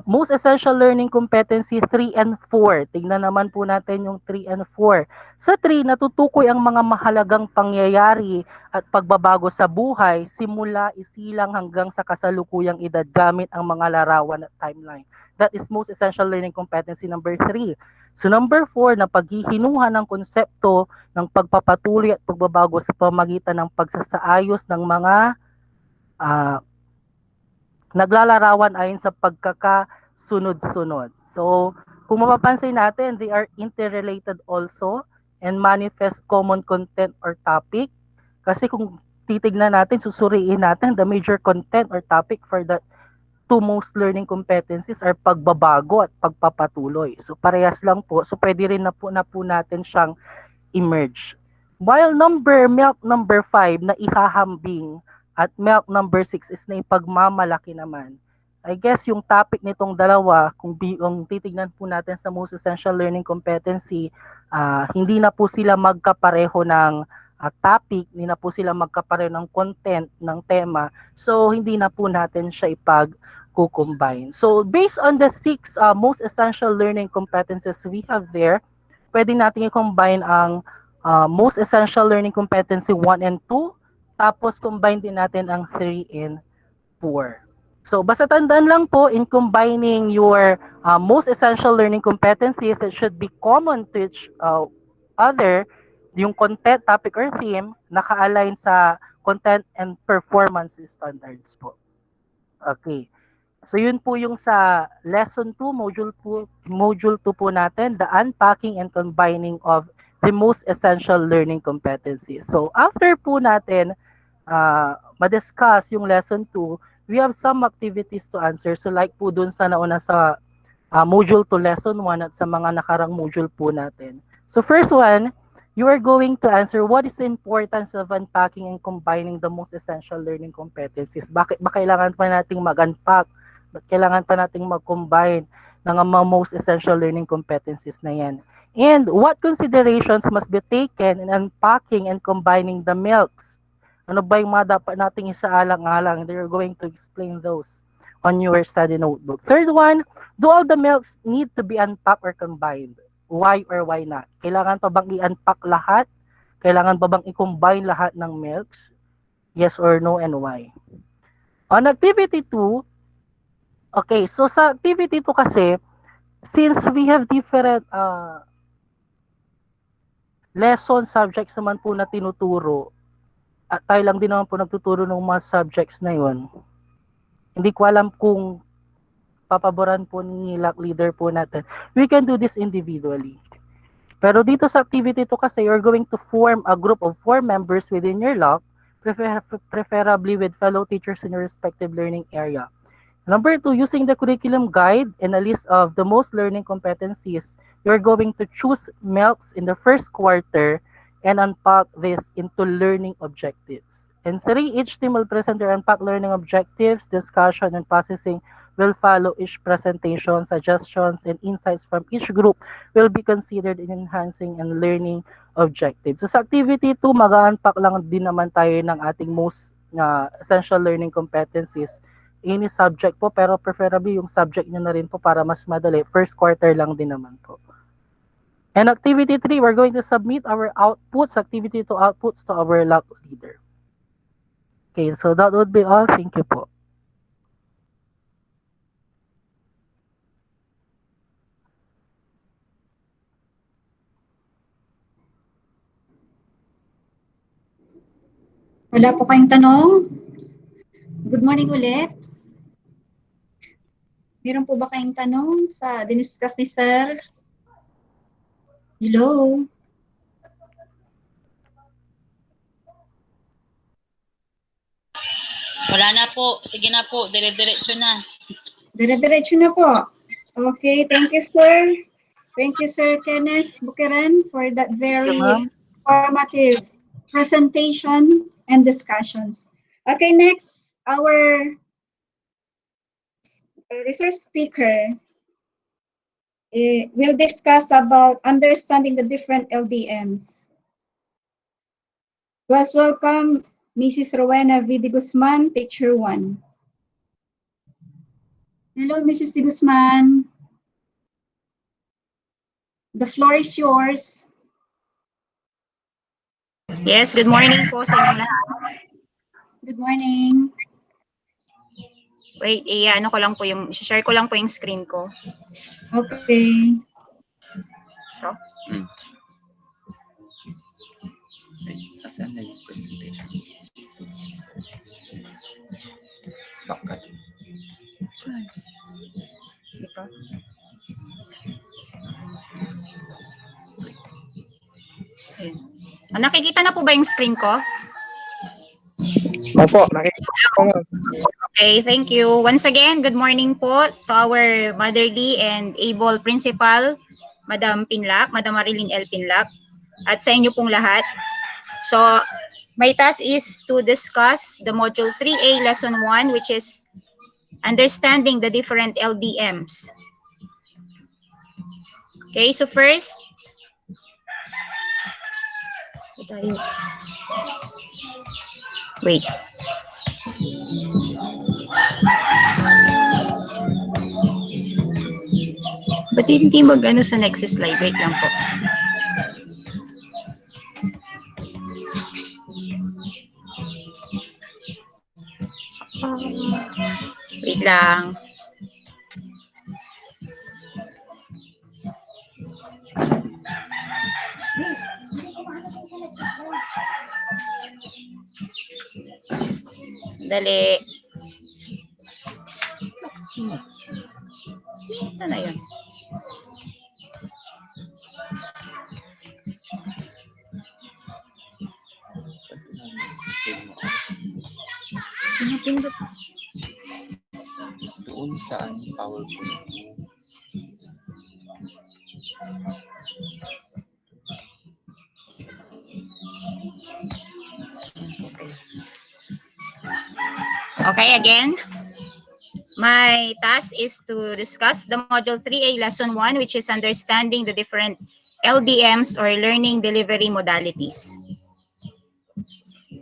most essential learning competency 3 and 4. Tingnan naman po natin yung 3 and 4. Sa 3, natutukoy ang mga mahalagang pangyayari at pagbabago sa buhay simula isilang hanggang sa kasalukuyang edad gamit ang mga larawan at timeline. That is most essential learning competency number 3. So number 4, na paghihinuha ng konsepto ng pagpapatuloy at pagbabago sa pamamagitan ng pagsasaayos ng mga naglalarawan ayon sa pagkakasunod-sunod. So, kung mapapansin natin, they are interrelated also and manifest common content or topic. Kasi kung titignan natin, susuriin natin, the major content or topic for the 2 most learning competencies are pagbabago at pagpapatuloy. So, parehas lang po. So, pwede rin na po natin siyang emerge. While milk number 5 na ihahambing, at milk number 6 is na ipagmamalaki naman. I guess yung topic nitong dalawa, kung titignan po natin sa most essential learning competency, hindi na po sila magkapareho ng topic, hindi na po sila magkapareho ng content, ng tema. So, hindi na po natin siya ipag-combine. So, based on the 6 most essential learning competencies we have there, pwede natin i-combine ang most essential learning competency 1 and 2, tapos combine din natin ang 3 and 4. So basta tandaan lang po, in combining your most essential learning competencies that should be common to each other, yung content, topic, or theme, naka-align sa content and performance standards po. Okay. So yun po yung sa lesson 2, module 2 po natin, the unpacking and combining of the most essential learning competencies. So after po natin ma-discuss yung lesson 2, we have some activities to answer. So like po dun sa nauna sa module 2 lesson 1 at sa mga nakarang module po natin. So first one, you are going to answer what is the importance of unpacking and combining the most essential learning competencies. Bakit ba kailangan pa nating mag-unpack? Bakit kailangan pa nating mag-combine ng mga most essential learning competencies na yan? And what considerations must be taken in unpacking and combining the milks? Ano ba yung mga dapat nating isaalang-alang? They're going to explain those on your study notebook. Third one, do all the milks need to be unpacked or combined? Why or why not? Kailangan pa bang i-unpack lahat? Kailangan pa bang i-combine lahat ng milks? Yes or no, and why? On activity 2, okay, so sa activity 2 kasi, since we have different lesson subjects naman po na tinuturo, at tayo lang din naman po nagtuturo ng mga subjects na yun. Hindi ko alam kung papaboran po ni LAC leader po natin. We can do this individually. Pero dito sa activity to kasi, you're going to form a group of 4 members within your LAC, preferably with fellow teachers in your respective learning area. Number 2, using the curriculum guide and a list of the most learning competencies, you're going to choose milks in the first quarter and unpack this into learning objectives. And 3, each team will present their unpacked learning objectives. Discussion and processing will follow each presentation. Suggestions and insights from each group will be considered in enhancing and learning objectives. So sa activity 2, mag-unpack lang din naman tayo ng ating most essential learning competencies. Any subject po, pero preferably yung subject nyo na rin po para mas madali. First quarter lang din naman po. And activity 3, we're going to submit our outputs, activity to outputs to our lab leader. Okay, so that would be all. Thank you po. Wala po kayong tanong? Good morning ulit. Meron po ba kayong tanong sa diniscuss ni Sir? Hello? Wala na po. Sige na po. Dire-diretso na. Dire-diretso na po. Okay, thank you, sir. Thank you, Sir Kenneth Bukiran, for that very informative presentation and discussions. Okay, next, our research speaker will discuss about understanding the different LDMs. Let's welcome Mrs. Rowena V. De Guzman, Teacher 1. Hello, Mrs. De Guzman. The floor is yours. Yes, good morning po sa inyo lahat. Good morning. Wait, ano ko lang po yung, share ko lang po yung screen ko. Okay. Ito. Asan na yung presentation? Bakit? Ito. Ayun. Nakikita na po ba yung screen ko? Opo, nakikita ko. Okay, thank you. Once again, good morning po to our motherly and able principal, Madam Pinlac, Madam Marilyn L. Pinlac, at sa inyo pong lahat. So, my task is to discuss the Module 3A Lesson 1, which is understanding the different LDMs. Okay, so first, wait. Ba't hindi mag-ano sa next slide? Wait lang po. Wait lang. Sandali. Ito na yun. Pinapindot. Doon sa PowerPoint. Okay, again. My task is to discuss the Module 3A Lesson 1, which is understanding the different LDMs or learning delivery modalities.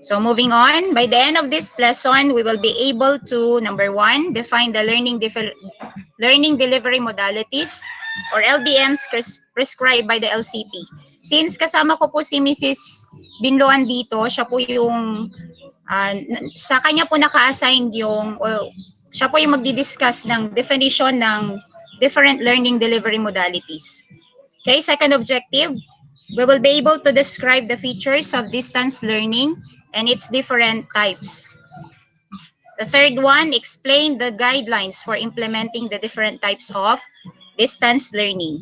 So moving on, by the end of this lesson, we will be able to, number 1, define the learning delivery modalities or LDMs prescribed by the LCP. Since kasama ko po si Mrs. Binloan dito, siya po yung, sa kanya po naka-assign yung, siya po yung magdi-discuss ng definition ng different learning delivery modalities. Okay, second objective, we will be able to describe the features of distance learning and its different types. The third one, explain the guidelines for implementing the different types of distance learning.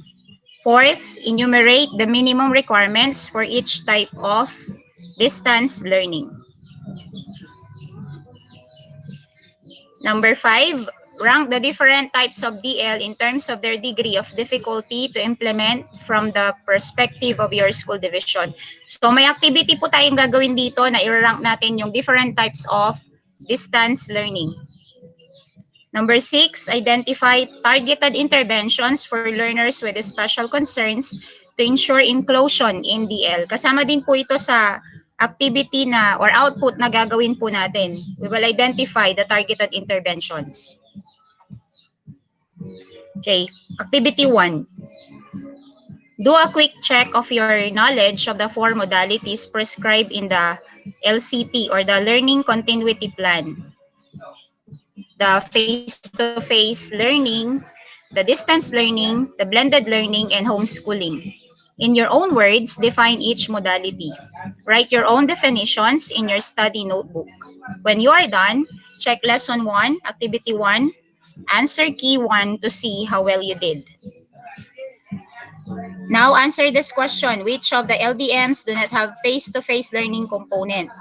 Fourth, enumerate the minimum requirements for each type of distance learning. Number 5, rank the different types of DL in terms of their degree of difficulty to implement from the perspective of your school division. So may activity po tayong gagawin dito na i-rank natin yung different types of distance learning. Number 6, identify targeted interventions for learners with special concerns to ensure inclusion in DL. Kasama din po ito sa activity na or output na gagawin po natin. We will identify the targeted interventions. Okay, activity 1. Do a quick check of your knowledge of the 4 modalities prescribed in the LCP or the Learning Continuity Plan. The face-to-face learning, the distance learning, the blended learning, and homeschooling. In your own words, define each modality. Write your own definitions in your study notebook. When you are done, check lesson 1, activity 1, answer key 1 to see how well you did. Now answer this question. Which of the LDMs do not have face-to-face learning component?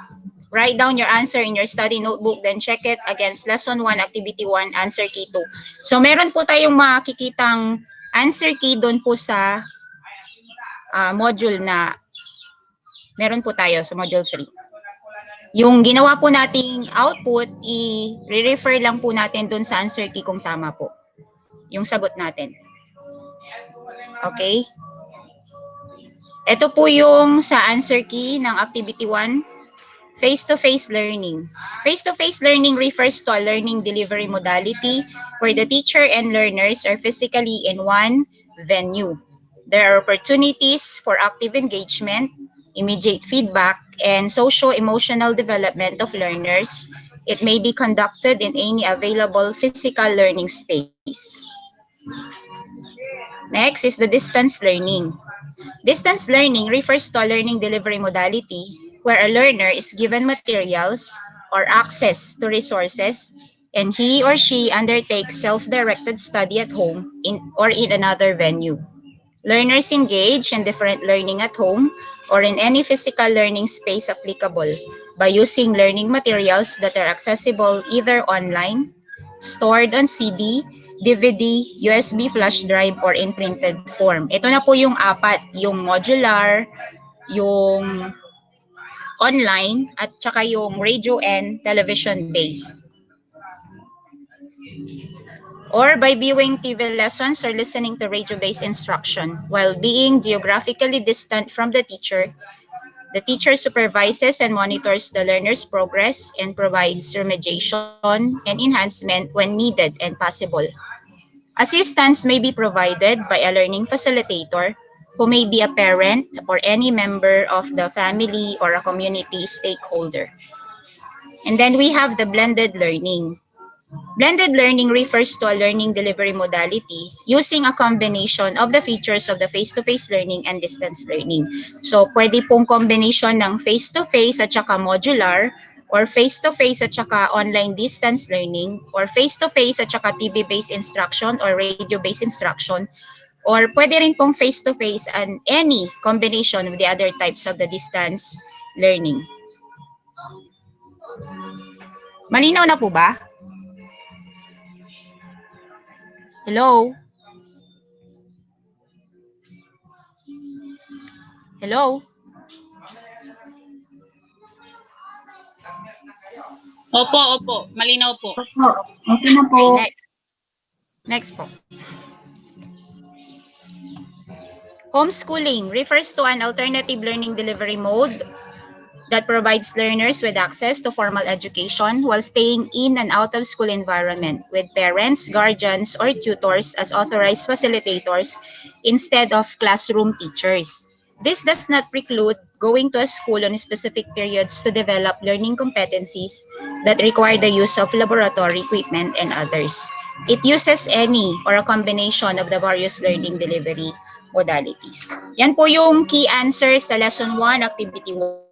Write down your answer in your study notebook, then check it against lesson 1, activity 1, answer key 2. So meron po tayong makikitang answer key doon po sa module na meron po tayo sa module 3. Yung ginawa po nating output, i-refer lang po natin doon sa answer key kung tama po yung sagot natin. Okay? Ito po yung sa answer key ng activity 1. Face-to-face learning. Face-to-face learning refers to a learning delivery modality where the teacher and learners are physically in one venue. There are opportunities for active engagement, immediate feedback, and socio-emotional development of learners. It may be conducted in any available physical learning space. Next is the distance learning. Distance learning refers to a learning delivery modality where a learner is given materials or access to resources and he or she undertakes self-directed study at home or in another venue. Learners engage in different learning at home or in any physical learning space applicable by using learning materials that are accessible either online, stored on CD, DVD, USB flash drive, or in printed form. Ito na po yung 4, yung modular, yung online, at saka yung radio and television based. Or by viewing TV lessons or listening to radio-based instruction. While being geographically distant from the teacher supervises and monitors the learner's progress and provides remediation and enhancement when needed and possible. Assistance may be provided by a learning facilitator who may be a parent or any member of the family or a community stakeholder. And then we have the blended learning. Blended learning refers to a learning delivery modality using a combination of the features of the face-to-face learning and distance learning. So, pwede pong combination ng face-to-face at saka modular, or face-to-face at saka online distance learning, or face-to-face at saka TV-based instruction or radio-based instruction, or pwede rin pong face-to-face and any combination of the other types of the distance learning. Malinaw na po ba? Hello? Hello? Opo. Malinaw po. Okay na po. Next po. Homeschooling refers to an alternative learning delivery mode that provides learners with access to formal education while staying in an out-of-school environment with parents, guardians, or tutors as authorized facilitators instead of classroom teachers. This does not preclude going to a school on specific periods to develop learning competencies that require the use of laboratory equipment and others. It uses any or a combination of the various learning delivery modalities. Yan po yung key answers sa Lesson 1, Activity 1.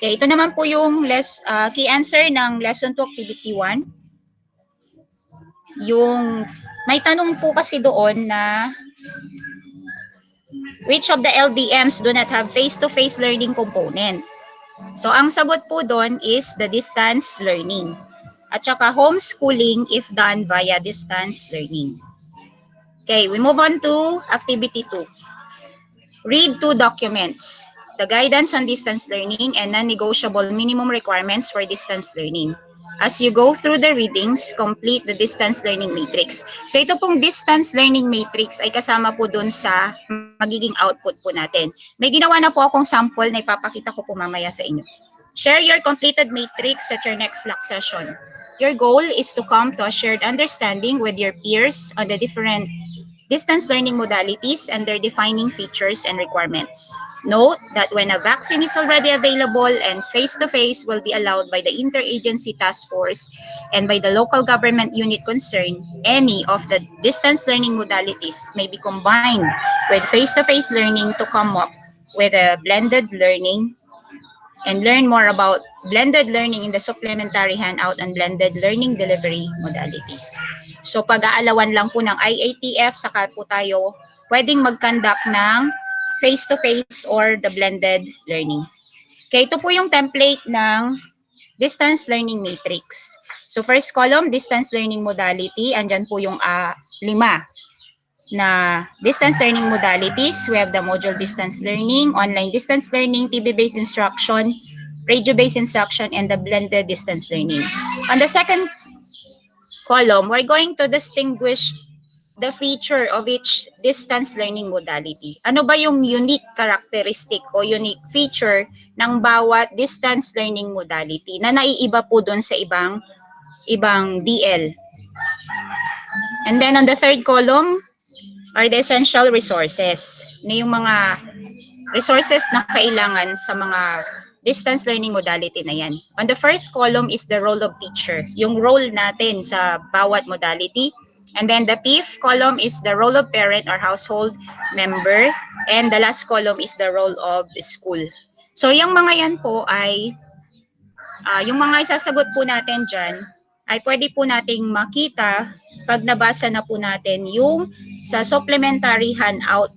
Okay, ito naman po yung key answer ng Lesson 2, Activity 1. Yung may tanong po kasi doon na which of the LDMs do not have face-to-face learning component? So, ang sagot po doon is the distance learning. at saka homeschooling if done via distance learning. Okay, we move on to activity 2. Read 2 documents, the guidance on distance learning and non-negotiable minimum requirements for distance learning. As you go through the readings, complete the distance learning matrix. So ito pong distance learning matrix ay kasama po dun sa magiging output po natin. May ginawa na po akong sample na ipapakita ko po mamaya sa inyo. Share your completed matrix at your next LAC session. Your goal is to come to a shared understanding with your peers on the different distance learning modalities and their defining features and requirements. Note that when a vaccine is already available and face-to-face will be allowed by the interagency task force and by the local government unit concerned, any of the distance learning modalities may be combined with face-to-face learning to come up with a blended learning and learn more about blended learning in the supplementary handout and blended learning delivery modalities. So pag-aalawan lang po ng IATF, saka po tayo pwedeng mag-conduct ng face-to-face or the blended learning. Okay, ito po yung template ng distance learning matrix. So first column, distance learning modality. Andyan po yung 5 na distance learning modalities. We have the module distance learning, online distance learning, TV-based instruction, radio-based instruction, and the blended distance learning. On the second column, we're going to distinguish the feature of each distance learning modality. Ano ba yung unique characteristic o unique feature ng bawat distance learning modality na naiiba po doon sa ibang DL. And then on the third column are the essential resources. Ano yung mga resources na kailangan sa mga distance learning modality na yan. On the first column is the role of teacher, yung role natin sa bawat modality. And then the fifth column is the role of parent or household member. And the last column is the role of school. So yung mga yan po ay, yung mga isasagot po natin dyan, ay pwede po nating makita pag nabasa na po natin yung sa supplementary handout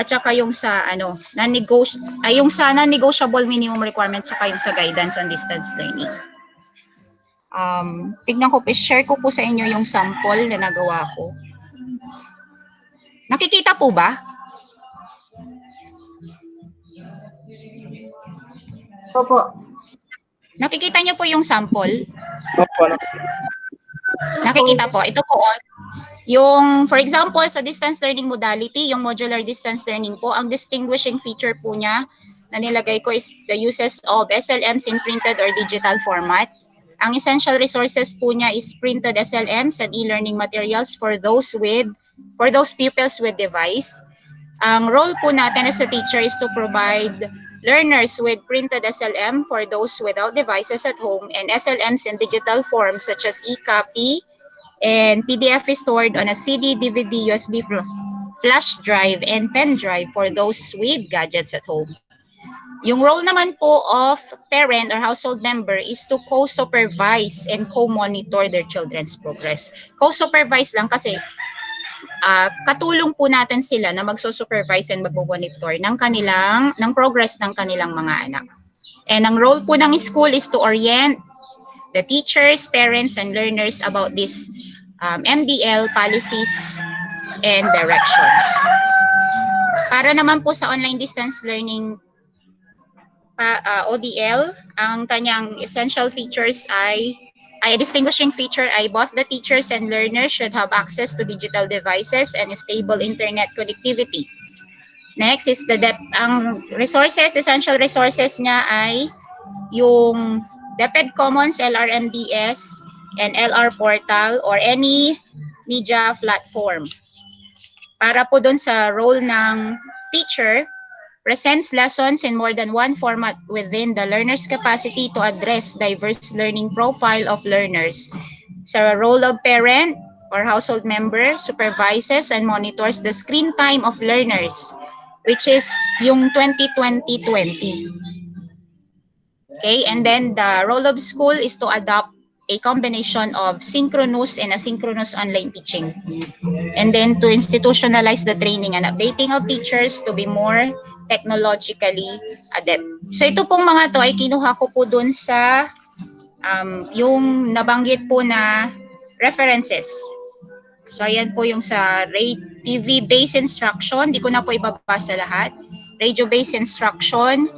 at saka yung sa yung sa non-negotiable minimum requirements saka yung sa guidance on distance learning. Tignan ko, share ko po sa inyo yung sample na nagawa ko. Nakikita po ba? Opo. Nakikita niyo po yung sample? Opo. Nakikita po. Ito po, yung, for example, sa distance learning modality, yung modular distance learning po, ang distinguishing feature po niya na nilagay ko is the uses of SLMs in printed or digital format. Ang essential resources po niya is printed SLMs and e-learning materials for those pupils with device. Ang role po natin as a teacher is to provide learners with printed SLM for those without devices at home and SLMs in digital forms such as e-copy, and PDF is stored on a CD, DVD, USB flash drive, and pen drive for those with gadgets at home. Yung role naman po of parent or household member is to co-supervise and co-monitor their children's progress. Co-supervise lang kasi katulong po natin sila na magso-supervise and magmo-monitor ng progress ng kanilang mga anak. And ang role po ng school is to orient the teachers, parents, and learners about these MDL policies and directions. Para naman po sa online distance learning ODL, ang kanyang essential features ay a distinguishing feature ay both the teachers and learners should have access to digital devices and stable internet connectivity. Next is ang resources, essential resources niya ay yung DepEd Commons, LRMDS, and LR Portal or any media platform. Para po dun sa role ng teacher, presents lessons in more than one format within the learner's capacity to address diverse learning profile of learners. Sa role of parent or household member, supervises and monitors the screen time of learners, which is yung 20-20-20. Okay, and then the role of school is to adopt a combination of synchronous and asynchronous online teaching. And then to institutionalize the training and updating of teachers to be more technologically adept. So ito pong mga to ay kinuha ko po dun sa yung nabanggit po na references. So, ayan po yung sa TV-based instruction. Di ko na po ibabasa lahat. Radio-based instruction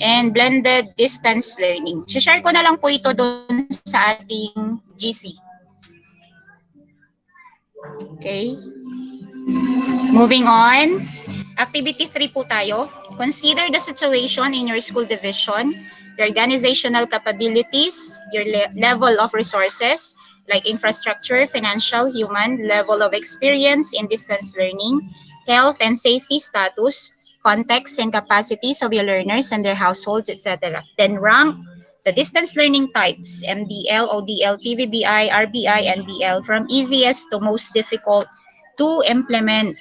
and blended distance learning. Share ko na lang po ito doon sa ating GC. Okay. Moving on. Activity 3 po tayo. Consider the situation in your school division, your organizational capabilities, your level of resources, like infrastructure, financial, human, level of experience in distance learning, health and safety status, context and capacities of your learners and their households, etc. Then rank the distance learning types, MDL, ODL, TVBI, RBI, and BL, from easiest to most difficult to implement.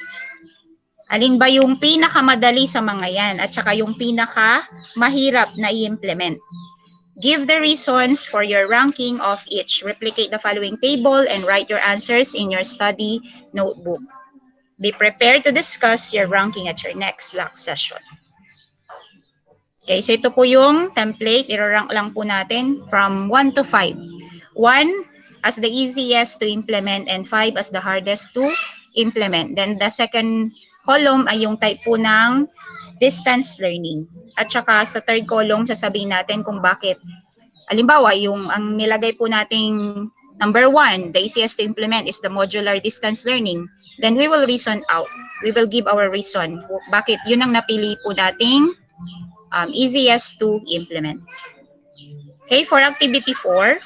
Alin ba yung pinakamadali sa mga yan at saka yung pinakamahirap na i-implement? Give the reasons for your ranking of each. Replicate the following table and write your answers in your study notebook. Be prepared to discuss your ranking at your next LAC session. Okay, so ito po yung template. I-rank lang po natin from 1 to 5. 1 as the easiest to implement and 5 as the hardest to implement. Then the second column ay yung type po ng distance learning. At saka sa third column, sasabihin natin kung bakit. Halimbawa, yung ang nilagay po nating number 1, the easiest to implement is the modular distance learning. Then we will reason out. We will give our reason. Bakit yun ang napili po nating easiest to implement. Okay, for activity 4,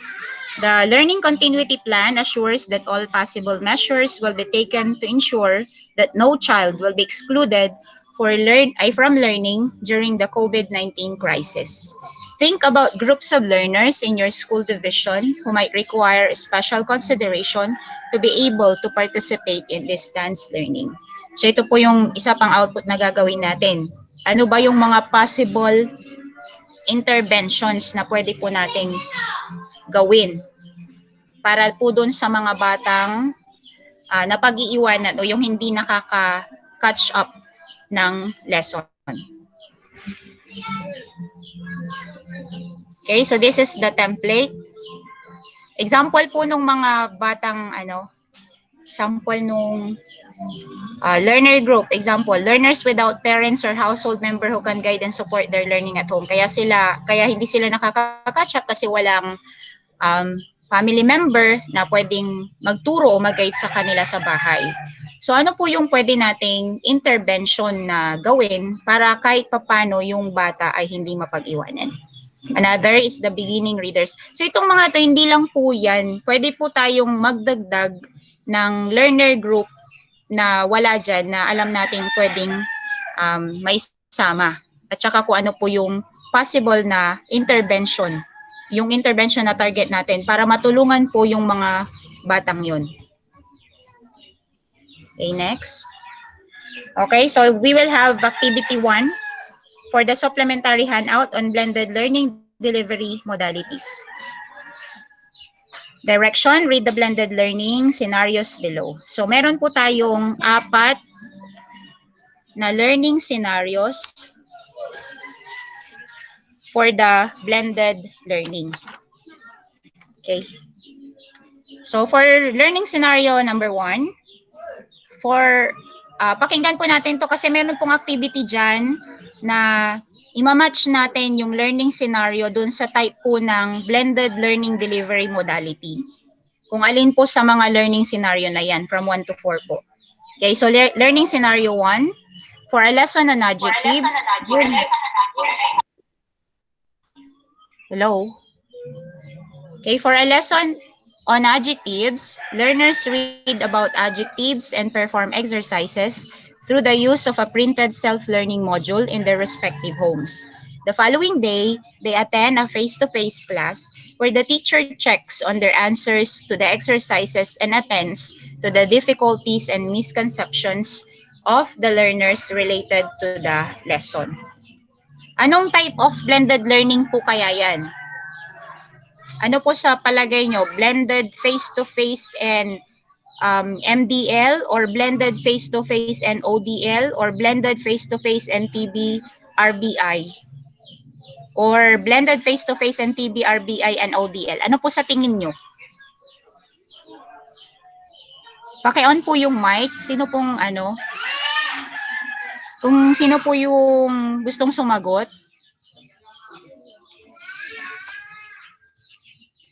the learning continuity plan assures that all possible measures will be taken to ensure that no child will be excluded from learning during the COVID-19 crisis. Think about groups of learners in your school division who might require special consideration to be able to participate in distance learning. So ito po yung isa pang output na gagawin natin. Ano ba yung mga possible interventions na pwede po nating gawin para po doon sa mga batang napag-iiwanan o yung hindi nakaka-catch up ng lesson. Okay, so this is the template. Example po nung mga batang sample nung learner group. Example, learners without parents or household member who can guide and support their learning at home. Kaya hindi sila nakaka-catch up kasi walang family member na pwedeng magturo o mag-guide sa kanila sa bahay. So ano po yung pwede nating intervention na gawin para kahit papano yung bata ay hindi mapag-iwanan? Another is the beginning readers. So itong mga to, hindi lang po yan. Pwede po tayong magdagdag ng learner group na wala dyan na alam natin pwedeng may sama. At saka kung ano po yung possible na intervention. Yung intervention na target natin para matulungan po yung mga batang yun. Okay, next. Okay, so we will have activity 1 for the supplementary handout on blended learning delivery modalities. Direction, read the blended learning scenarios below. So meron po tayong 4 na learning scenarios for the blended learning. Okay. So for learning scenario number 1, pakinggan po natin to kasi meron pong activity dyan na imamatch natin yung learning scenario dun sa type po ng blended learning delivery modality. Kung alin po sa mga learning scenario na yan from 1 to 4 po. Okay, so learning scenario 1, for a lesson on adjectives. Hello? Okay, for a lesson on adjectives, learners read about adjectives and perform exercises through the use of a printed self-learning module in their respective homes. The following day, they attend a face-to-face class where the teacher checks on their answers to the exercises and attends to the difficulties and misconceptions of the learners related to the lesson. Anong type of blended learning po kaya yan? Ano po sa palagay nyo? Blended face-to-face and MDL, or blended face-to-face and ODL, or blended face-to-face and TB RBI? or blended face-to-face and TBRBI and ODL? Ano po sa tingin nyo? Paki-on po yung mic. Sino pong ano? Kung sino po yung gustong sumagot?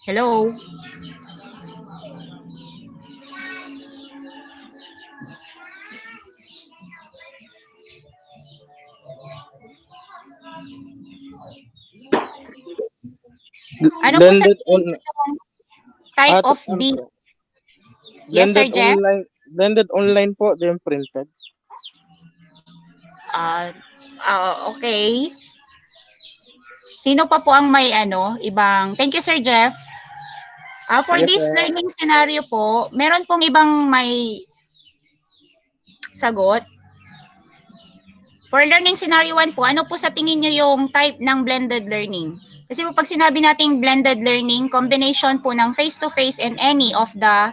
Hello? Ano po sa Blended on type of ano B? po? Yes, Sir Blended Jeff? online, blended online po, then printed. Okay. Sino pa po ang may ano, ibang... Thank you, Sir Jeff. For Yes, this learning scenario po, meron pong ibang may sagot. For learning scenario 1 po, ano po sa tingin nyo yung type ng blended learning? Kasi po pag sinabi nating blended learning, combination po ng face-to-face and any of the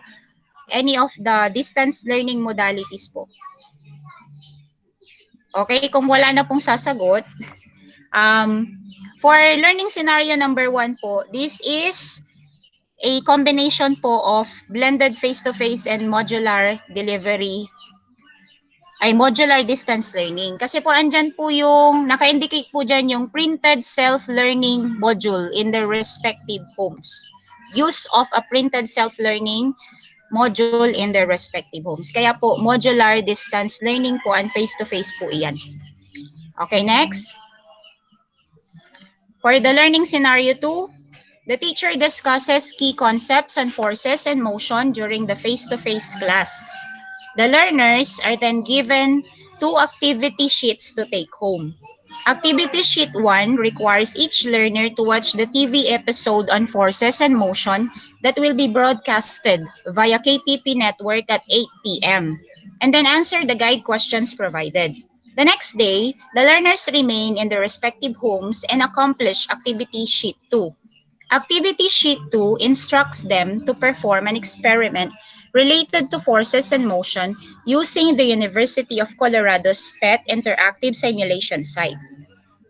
distance learning modalities po. Okay, kung wala na pong sasagot, for learning scenario number 1 po, this is a combination po of blended face-to-face and modular delivery ay modular distance learning. Kasi po andyan po yung, naka-indicate po dyan yung printed self-learning module in their respective homes. Use of a printed self-learning module in their respective homes. Kaya po, modular distance learning po and face-to-face po iyan. Okay, next. For the learning scenario 2, the teacher discusses key concepts and forces and motion during the face-to-face class. The learners are then given 2 activity sheets to take home. Activity sheet 1 requires each learner to watch the TV episode on forces and motion that will be broadcasted via KPP network at 8 p.m. and then answer the guide questions provided. The next day, the learners remain in their respective homes and accomplish activity sheet 2. Activity sheet 2 instructs them to perform an experiment related to forces and motion using the University of Colorado's PET interactive simulation site.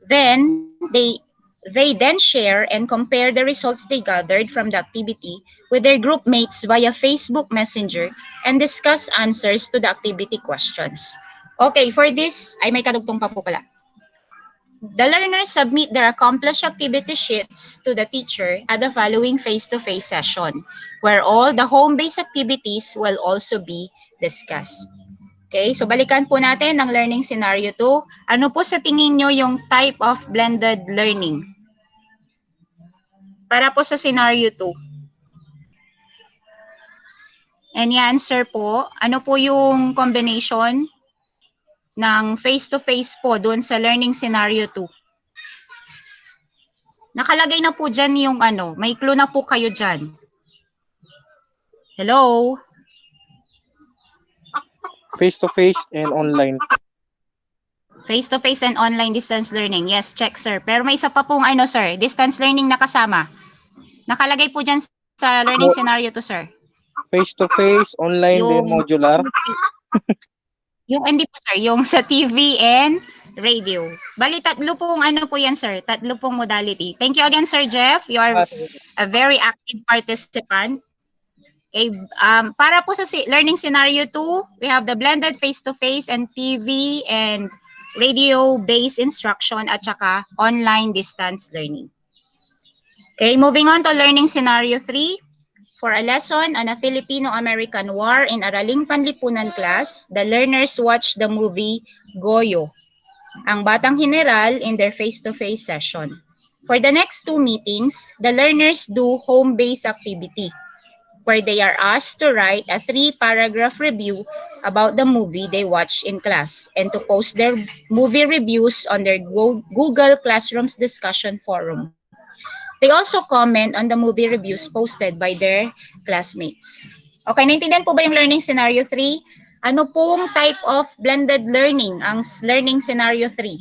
Then, they then share and compare the results they gathered from the activity with their group mates via Facebook Messenger and discuss answers to the activity questions. Okay, for this, ay may kadugtong pa po pala. The learners submit their accomplished activity sheets to the teacher at the following face-to-face session, where all the home-based activities will also be discussed. Okay, so balikan po natin ang learning scenario 2. Ano po sa tingin nyo yung type of blended learning? Para po sa scenario 2. Any answer po? Ano po yung combination ng face-to-face po doon sa learning scenario 2? Nakalagay na po dyan yung ano, may clue na po kayo dyan. Hello? Face-to-face and online. Face-to-face and online distance learning. Yes, check sir. Pero may isa pa pong ano sir, distance learning nakasama. Nakalagay po dyan sa learning scenario to sir. Face-to-face, online, then modular. Yung hindi po sir, yung sa TV and radio. Bali, tatlo pong ano po yan, sir. Tatlo pong modality. Thank you again, Sir Jeff. You are a very active participant. Okay, para po sa learning scenario 2, we have the blended face-to-face and TV and radio-based instruction at saka online distance learning. Okay, moving on to learning scenario 3. For a lesson on a Filipino-American War in Araling Panlipunan class, the learners watch the movie Goyo, ang Batang General in their face-to-face session. For the next 2 meetings, the learners do home-based activity, where they are asked to write a 3-paragraph review about the movie they watch in class and to post their movie reviews on their Google Classroom's discussion forum. They also comment on the movie reviews posted by their classmates. Okay, naintindihan po ba yung learning scenario 3? Ano pong type of blended learning ang learning scenario 3?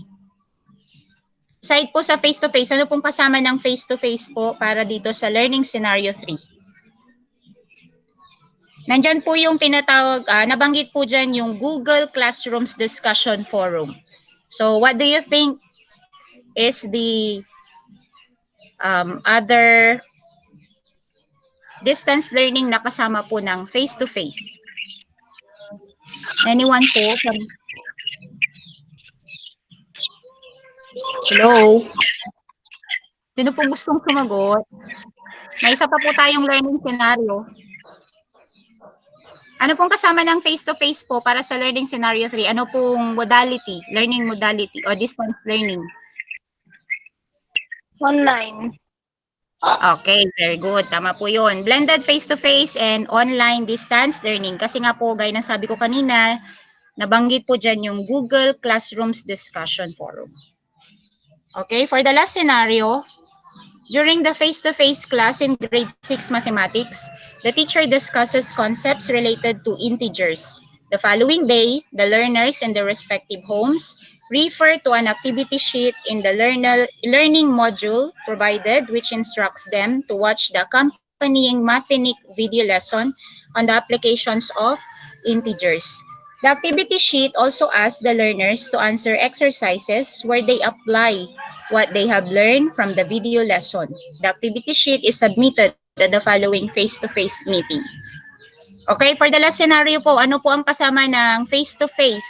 Aside po sa face-to-face, ano pong kasama ng face-to-face po para dito sa learning scenario 3? Nandyan po yung tinatawag, nabanggit po dyan yung Google Classroom's discussion forum. So what do you think is the other distance learning na kasama po ng face-to-face? Anyone po? Hello? Sino po gustong sumagot? May isa pa po tayong learning scenario. Ano pong kasama ng face-to-face po para sa learning scenario 3? Ano pong modality, learning modality o distance learning? Online. Okay, very good. Tama po yun. Blended face-to-face and online distance learning. Kasi nga po, gaya ng sabi ko kanina, nabanggit po dyan yung Google Classrooms Discussion Forum. Okay, for the last scenario, during the face-to-face class in grade 6 mathematics, the teacher discusses concepts related to integers. The following day, the learners in their respective homes refer to an activity sheet in the learning module provided, which instructs them to watch the accompanying Mathenic video lesson on the applications of integers. The activity sheet also asks the learners to answer exercises where they apply what they have learned from the video lesson. The activity sheet is submitted at the following face-to-face meeting. Okay, for the last scenario po, ano po ang kasama ng face-to-face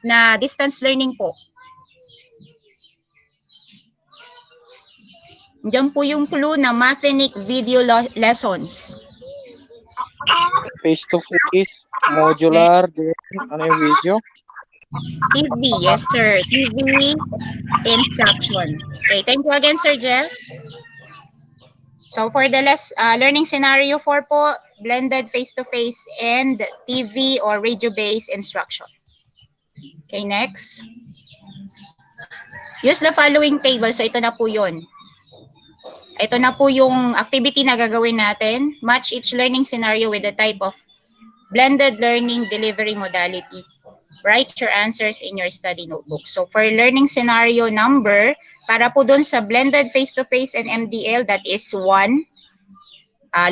na distance learning po? Diyan po yung clue na Mathenic video lessons. Face-to-face, modular, then ano yung video? TV, yes sir. TV instruction. Okay, thank you again, Sir Jeff. So for the last learning scenario 4 po, blended face-to-face and TV or radio-based instruction. Okay, next. Use the following table. So ito na po yun. Ito na po yung activity na gagawin natin. Match each learning scenario with the type of blended learning delivery modalities. Write your answers in your study notebook. So for learning scenario number, para po dun sa blended face-to-face and MDL, that is 1.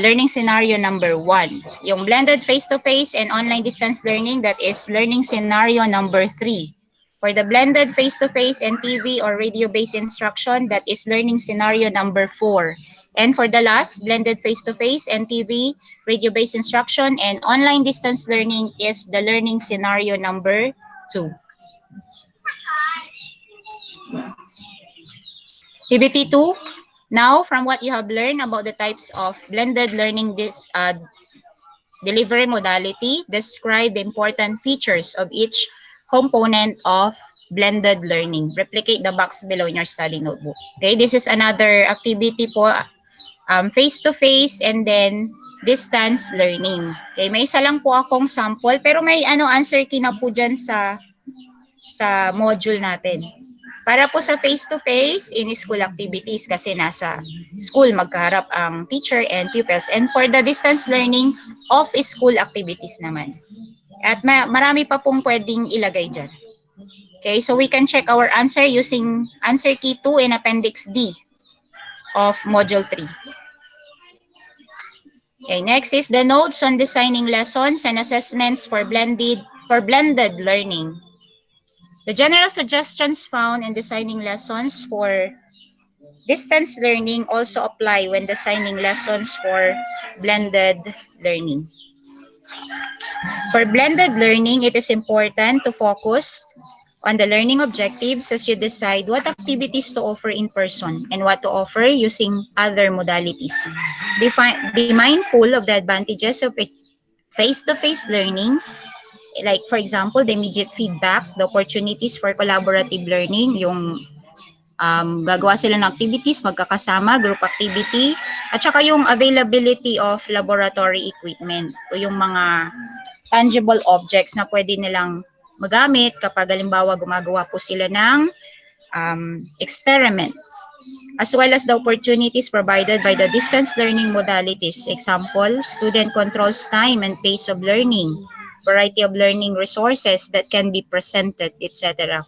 Learning scenario number 1. Yung blended face-to-face and online distance learning, that is learning scenario number 3. For the blended face-to-face and TV or radio-based instruction, that is learning scenario number 4. And for the last, blended face-to-face and TV, radio-based instruction, and online distance learning is the learning scenario number 2. Activity 2. Now, from what you have learned about the types of blended learning delivery modality, describe the important features of each component of blended learning. Replicate the box below in your study notebook. Okay, this is another activity po, face-to-face and then distance learning. Okay, may isa lang po akong sample, pero may answer key na po dyan sa module natin. Para po sa face-to-face, in school activities, kasi nasa school magkaharap ang teacher and pupils. And for the distance learning, off-school activities naman. At marami pa pong pwedeng ilagay dyan. Okay, so we can check our answer using answer key 2 in appendix D of module 3. Okay, next is the notes on designing lessons and assessments for blended learning. The general suggestions found in designing lessons for distance learning also apply when designing lessons for blended learning. For blended learning, it is important to focus on the learning objectives as you decide what activities to offer in person and what to offer using other modalities. Be mindful of the advantages of face-to-face learning, like for example, the immediate feedback, the opportunities for collaborative learning, yung gagawa sila ng activities, magkakasama, group activity, at saka yung availability of laboratory equipment o yung mga tangible objects na pwede nilang magamit kapag halimbawa gumagawa po sila ng experiments, as well as the opportunities provided by the distance learning modalities. Example, student controls time and pace of learning, variety of learning resources that can be presented, etc.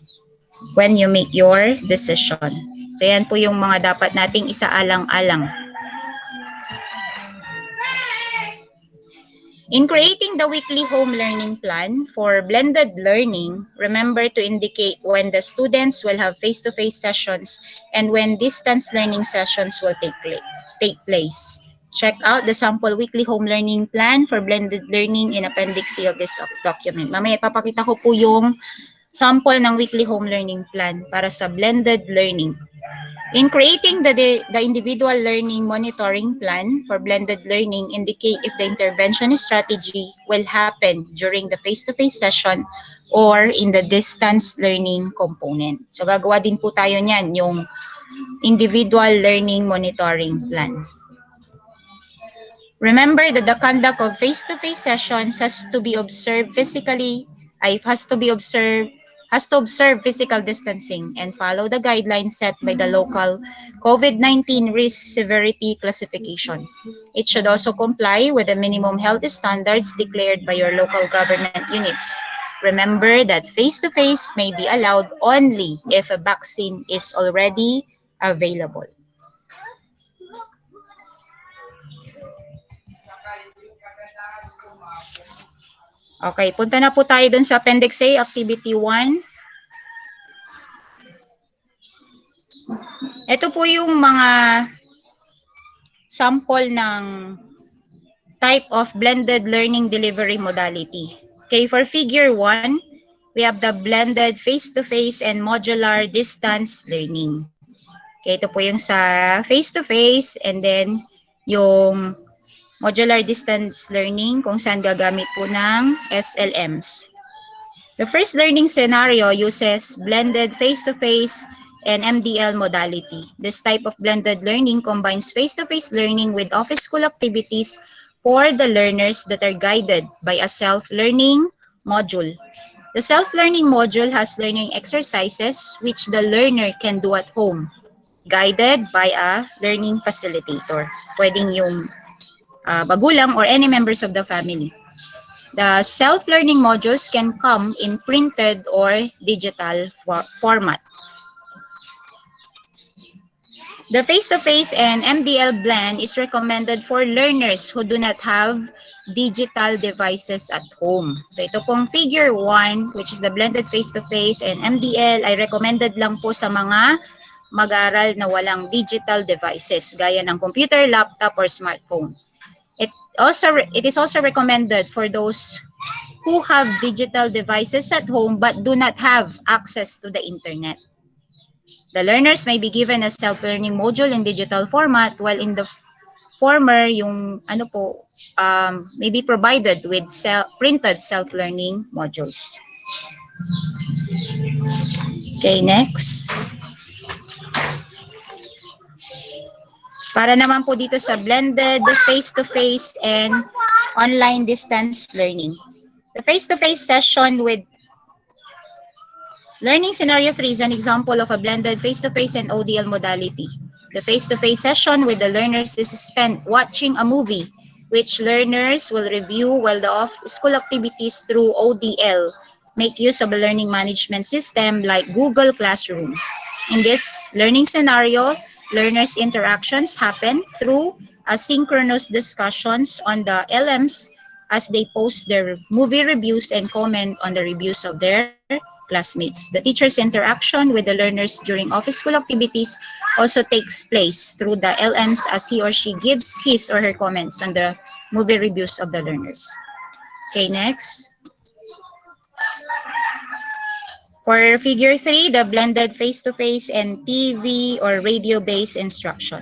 when you make your decision. So yan po yung mga dapat nating isaalang-alang. In creating the weekly home learning plan for blended learning, remember to indicate when the students will have face-to-face sessions and when distance learning sessions will take place. Check out the sample weekly home learning plan for blended learning in Appendix C of this document. Mamaya ipapakita ko po yung sample ng weekly home learning plan para sa blended learning. In creating the individual learning monitoring plan for blended learning, indicate if the intervention strategy will happen during the face-to-face session or in the distance learning component. So gagawa din po tayo niyan, yung individual learning monitoring plan. Remember that the conduct of face-to-face sessions has to observe physical distancing and follow the guidelines set by the local COVID-19 risk severity classification. It should also comply with the minimum health standards declared by your local government units. Remember that face-to-face may be allowed only if a vaccine is already available. Okay, punta na po tayo dun sa Appendix A, Activity 1. Ito po yung mga sample ng type of blended learning delivery modality. Okay, for Figure 1, we have the blended face-to-face and modular distance learning. Okay, ito po yung sa face-to-face and then yung modular distance learning kung saan gagamit po ng SLMs. The first learning scenario uses blended face-to-face and MDL modality. This type of blended learning combines face-to-face learning with office school activities for the learners that are guided by a self-learning module. The self-learning module has learning exercises which the learner can do at home, guided by a learning facilitator. Pwedeng yung magulang or any members of the family. The self-learning modules can come in printed or digital format. The face-to-face and MDL blend is recommended for learners who do not have digital devices at home. So ito pong Figure 1, which is the blended face-to-face and MDL, ay recommended lang po sa mga mag-aaral na walang digital devices, gaya ng computer, laptop, or smartphone. It is also recommended for those who have digital devices at home but do not have access to the internet. The learners may be given a self-learning module in digital format, while in the former, yung may be provided with printed self-learning modules. Okay, next. Para naman po dito sa blended face-to-face and online distance learning. The face-to-face session with learning scenario 3 is an example of a blended face-to-face and ODL modality. The face-to-face session with the learners is spent watching a movie, which learners will review, while the off-school activities through ODL make use of a learning management system like Google Classroom. In this learning scenario, learners' interactions happen through asynchronous discussions on the LMs as they post their movie reviews and comment on the reviews of their classmates. The teacher's interaction with the learners during office school activities also takes place through the LMs as he or she gives his or her comments on the movie reviews of the learners. Okay, next. For Figure 3, the blended face-to-face and TV or radio-based instruction.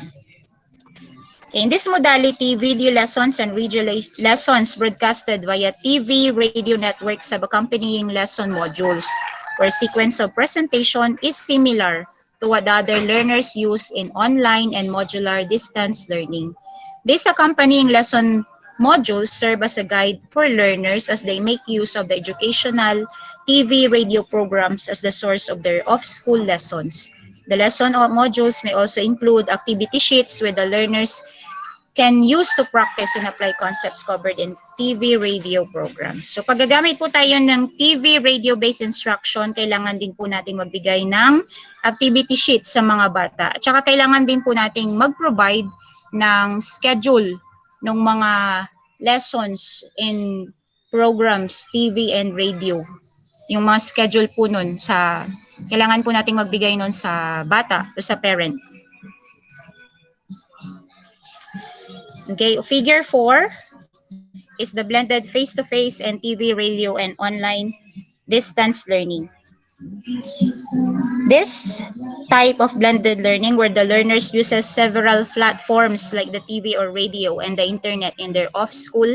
In this modality, video lessons and radio lessons broadcasted via TV, radio networks have accompanying lesson modules, where sequence of presentation is similar to what other learners use in online and modular distance learning. These accompanying lesson modules serve as a guide for learners as they make use of the educational TV, radio programs as the source of their off-school lessons. The lesson modules may also include activity sheets where the learners can use to practice and apply concepts covered in TV, radio programs. So pag gagamit po tayo ng TV, radio-based instruction, kailangan din po natin magbigay ng activity sheets sa mga bata. At saka kailangan din po natin mag-provide ng schedule ng mga lessons in programs, TV and radio. Yung mga schedule po nun kailangan po nating magbigay nun sa bata o sa parent. Okay, figure 4 is the blended face-to-face and TV, radio, and online distance learning. This type of blended learning where the learners uses several platforms like the TV or radio and the internet in their off-school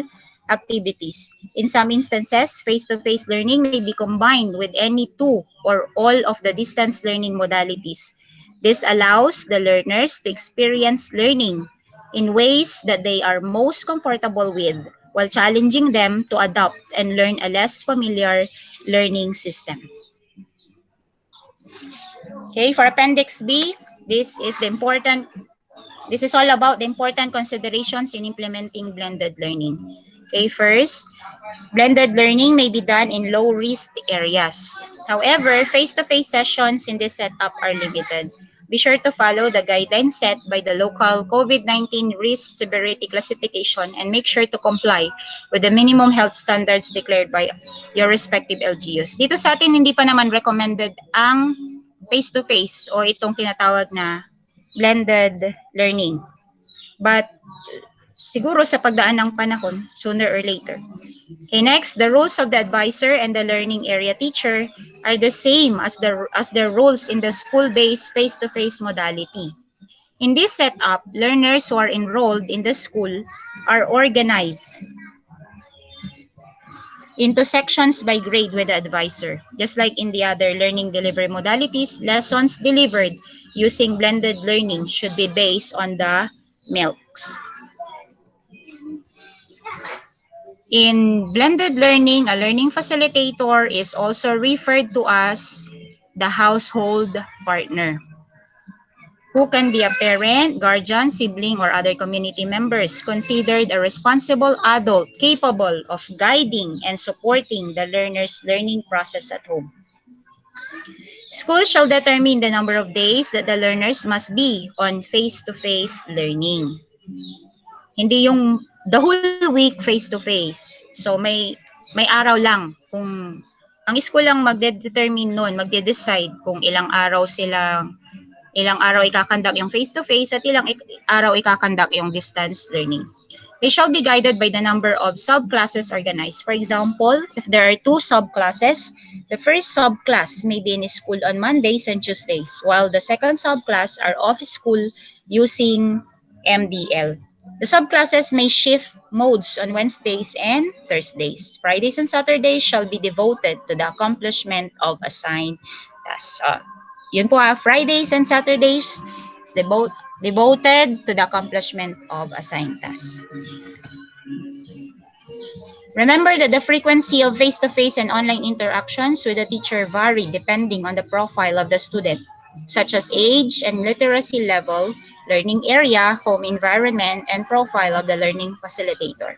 activities. In some instances, face-to-face learning may be combined with any two or all of the distance learning modalities. This allows the learners to experience learning in ways that they are most comfortable with, while challenging them to adopt and learn a less familiar learning system. Okay, for Appendix B, this is all about the important considerations in implementing blended learning. Okay, first, blended learning may be done in low-risk areas. However, face-to-face sessions in this setup are limited. Be sure to follow the guidelines set by the local COVID-19 risk severity classification and make sure to comply with the minimum health standards declared by your respective LGUs. Dito sa atin, hindi pa naman recommended ang face-to-face o itong tinatawag na blended learning. But siguro sa pagdaan ng panahon, sooner or later. Okay, next, the roles of the advisor and the learning area teacher are the same as the roles in the school-based face-to-face modality. In this setup, learners who are enrolled in the school are organized into sections by grade with the advisor. Just like in the other learning delivery modalities, lessons delivered using blended learning should be based on the MELCs. In blended learning, a learning facilitator is also referred to as the household partner, who can be a parent, guardian, sibling, or other community members, considered a responsible adult capable of guiding and supporting the learner's learning process at home. School shall determine the number of days that the learners must be on face-to-face learning. Hindi yung the whole week face-to-face. So may araw lang kung ang school lang magde-determine noon, magde-decide kung ilang araw ikakandak yung face-to-face at ilang araw ikakandak yung distance learning. They shall be guided by the number of subclasses organized. For example, if there are 2 subclasses, the first subclass may be in school on Mondays and Tuesdays, while the second subclass are off school using MDL. The subclasses may shift modes on Wednesdays and Thursdays. Fridays and Saturdays shall be devoted to the accomplishment of assigned tasks. Yun po Fridays and Saturdays is devoted to the accomplishment of assigned tasks. Remember that the frequency of face-to-face and online interactions with the teacher vary depending on the profile of the student, such as age and literacy level, learning area, home environment, and profile of the learning facilitator.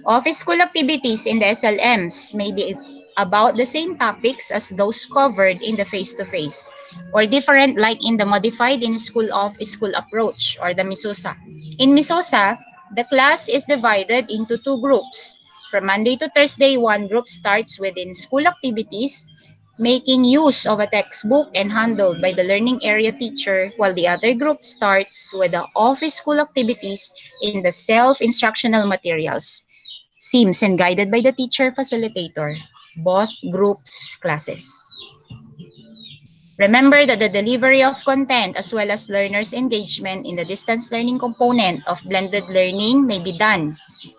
Office school activities in the SLMs may be about the same topics as those covered in the face-to-face, or different like in the modified in-school off-school approach, or the MISOSA. In MISOSA, the class is divided into 2 groups. From Monday to Thursday, one group starts within school activities, making use of a textbook and handled by the learning area teacher, while the other group starts with the office school activities in the self-instructional materials, SIMS, and guided by the teacher facilitator, both groups classes. Remember that the delivery of content as well as learners' engagement in the distance learning component of blended learning may be done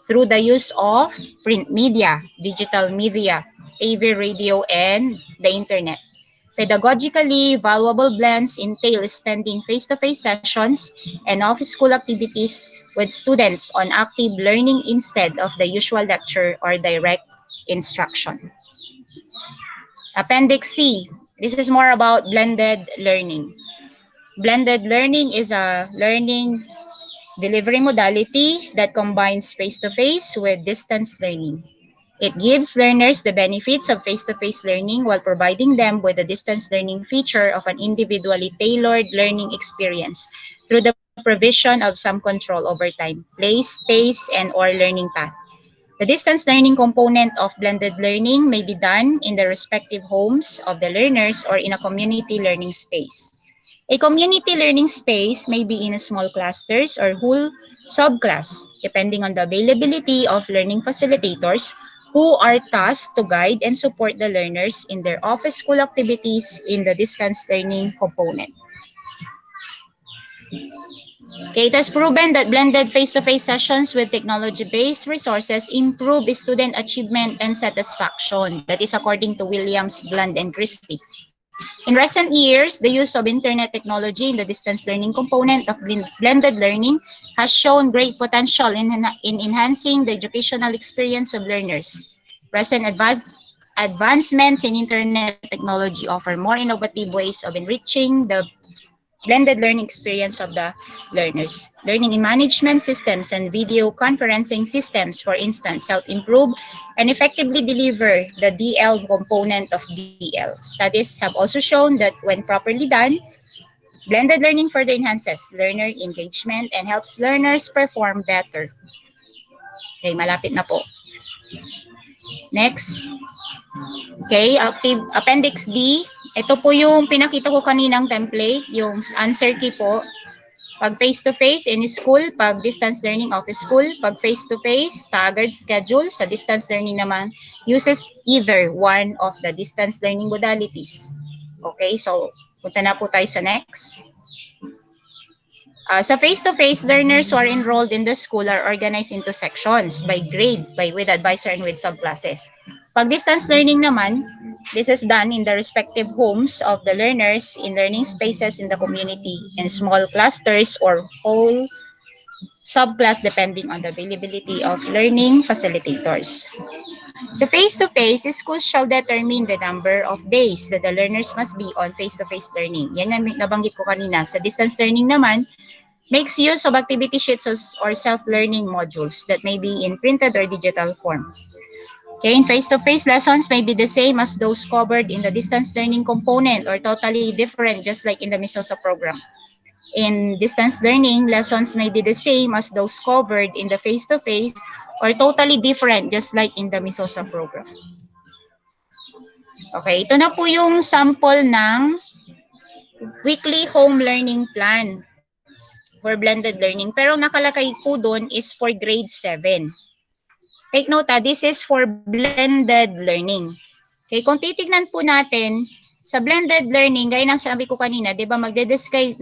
through the use of print media, digital media, AV radio, and the internet. Pedagogically valuable blends entail spending face-to-face sessions and off-school activities with students on active learning instead of the usual lecture or direct instruction. Appendix C. This is more about blended learning. Blended learning is a learning delivery modality that combines face-to-face with distance learning. It gives learners the benefits of face-to-face learning while providing them with the distance learning feature of an individually tailored learning experience through the provision of some control over time, place, pace, and or learning path. The distance learning component of blended learning may be done in the respective homes of the learners or in a community learning space. A community learning space may be in small clusters or whole subclass, depending on the availability of learning facilitators who are tasked to guide and support the learners in their office school activities in the distance learning component. Okay, it has proven that blended face-to-face sessions with technology-based resources improve student achievement and satisfaction. That is according to Williams, Bland, and Christie. In recent years, the use of internet technology in the distance learning component of blended learning has shown great potential in enhancing the educational experience of learners. Recent advancements in internet technology offer more innovative ways of enriching the blended learning experience of the learners. Learning in management systems and video conferencing systems, for instance, help improve and effectively deliver the DL component of DL. Studies have also shown that when properly done, blended learning further enhances learner engagement and helps learners perform better. Okay, malapit na po. Next. Okay, Appendix D. Ito po yung pinakita ko kaninang template, yung answer key po. Pag face-to-face in school, pag distance learning office school, pag face-to-face, staggered schedule. Sa distance learning naman, uses either one of the distance learning modalities. Okay, so punta na po tayo sa next. Sa face-to-face, learners who are enrolled in the school are organized into sections by grade, with advisor and with subclasses. Pag distance learning naman, this is done in the respective homes of the learners in learning spaces in the community in small clusters or whole subclass depending on the availability of learning facilitators. So face-to-face, schools shall determine the number of days that the learners must be on face-to-face learning. Yan ang nabanggit ko kanina. Sa distance learning naman, makes use of activity sheets or self-learning modules that may be in printed or digital form. Okay, in face-to-face lessons may be the same as those covered in the distance learning component or totally different, just like in the MISOSA program. In distance learning, lessons may be the same as those covered in the face-to-face or totally different, just like in the MISOSA program. Okay, ito na po yung sample ng weekly home learning plan for blended learning. Pero nakalagay po doon is for grade 7. Take note, this is for blended learning. Okay, kung titignan po natin, sa blended learning, gaya ng sabi ko kanina, di ba, magde-decide,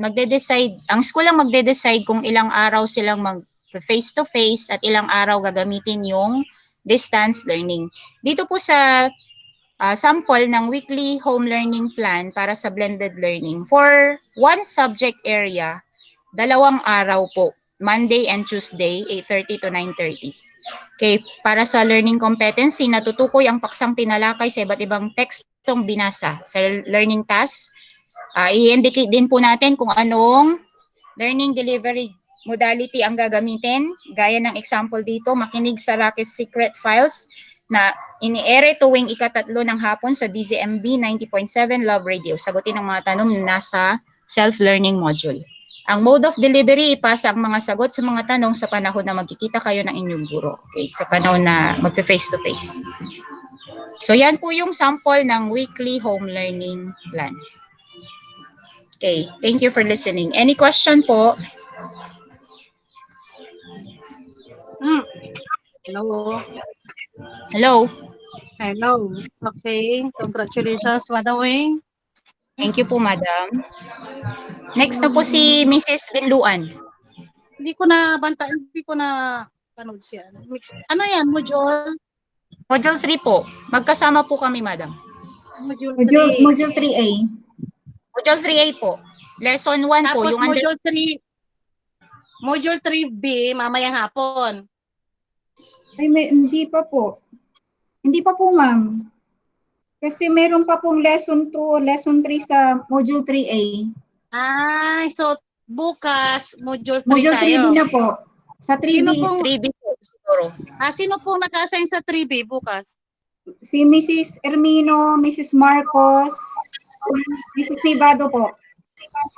ang school lang magde-decide kung ilang araw silang mag-face-to-face at ilang araw gagamitin yung distance learning. Dito po sa sample ng weekly home learning plan para sa blended learning, for one subject area, 2 araw po, Monday and Tuesday, 8:30 to 9:30. Okay, para sa learning competency, natutukoy ang paksang tinalakay sa iba't ibang tekstong binasa. Sa learning task, i-indicate din po natin kung anong learning delivery modality ang gagamitin. Gaya ng example dito, makinig sa Rocky's Secret Files na ini-ere tuwing ika-3 ng hapon sa DZMB 90.7 Love Radio. Sagutin ang mga tanong na nasa self-learning module. Ang mode of delivery, ipasa ang mga sagot sa mga tanong sa panahon na magkikita kayo ng inyong guro. Okay, sa panahon na mag-face-to-face. So yan po yung sample ng weekly home learning plan. Okay, thank you for listening. Any question po? Hello. Hello? Hello. Okay. Congratulations, Madam Wing. Thank you po, madam. Next na po si Mrs. Binluan. Hindi ko na panood siya. Ano yan? Module? Module 3 po. Magkasama po kami, madam. Module 3. Module 3A. Module 3A po. Lesson 1 po. Tapos Yung module 3. Module 3B, mamayang hapon. Ay, hindi pa po. Hindi pa po, ma'am. Kasi meron pa pong lesson 2, lesson 3 sa module 3A. Ay, so bukas, module 3 Module tayo. 3B na po. Sa 3B, 3B po siguro. Sino pong naka-assign sa 3B bukas? si Mrs. Ermino, Mrs. Marcos, Mrs. Nibado po.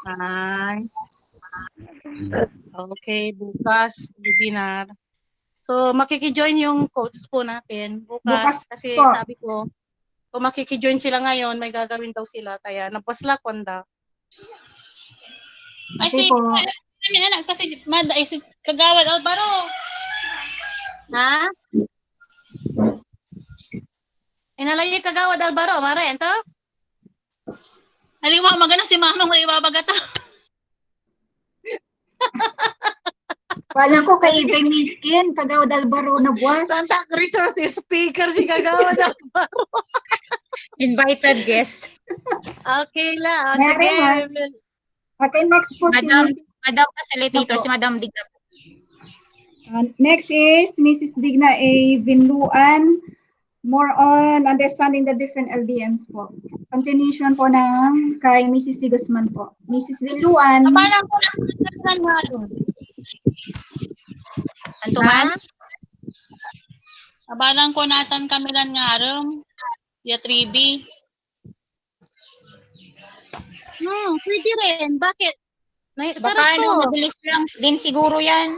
Ay. Okay, bukas, webinar. So, makikijoin yung coach po natin Bukas bukas kasi po. sabi ko, kung makikijoin sila ngayon, may gagawin daw sila. Kaya, napaslakon daw. Ay, Okay si, po. kami anak kasi, ay, si Kagawad Alvaro. Ha? Inalay yung kagawad Alvaro, mare, ito? Halimbawa, magano si Manong may ibabaga to. Wala ko kay Ibay Miskin, Kagawad Alvaro na buwas. Santa Resource speaker si kagawad Alvaro. Invited guest. Okay la. O, Mare, sige. Okay, next po si Madam Facilitator, si Madam Digna. Next is Mrs. Digna A. Vinluan. More on understanding the different LDMs po. Continuation po ng kay Mrs. D. Guzman po. Mrs. Vinluan. Kapalang ko lang nga doon. Antuman? Kabalang ko natan kamilan nga rum. Ya 3B. Pwede rin. Bakit? Baka Sarap to. mabilis lang din siguro yan.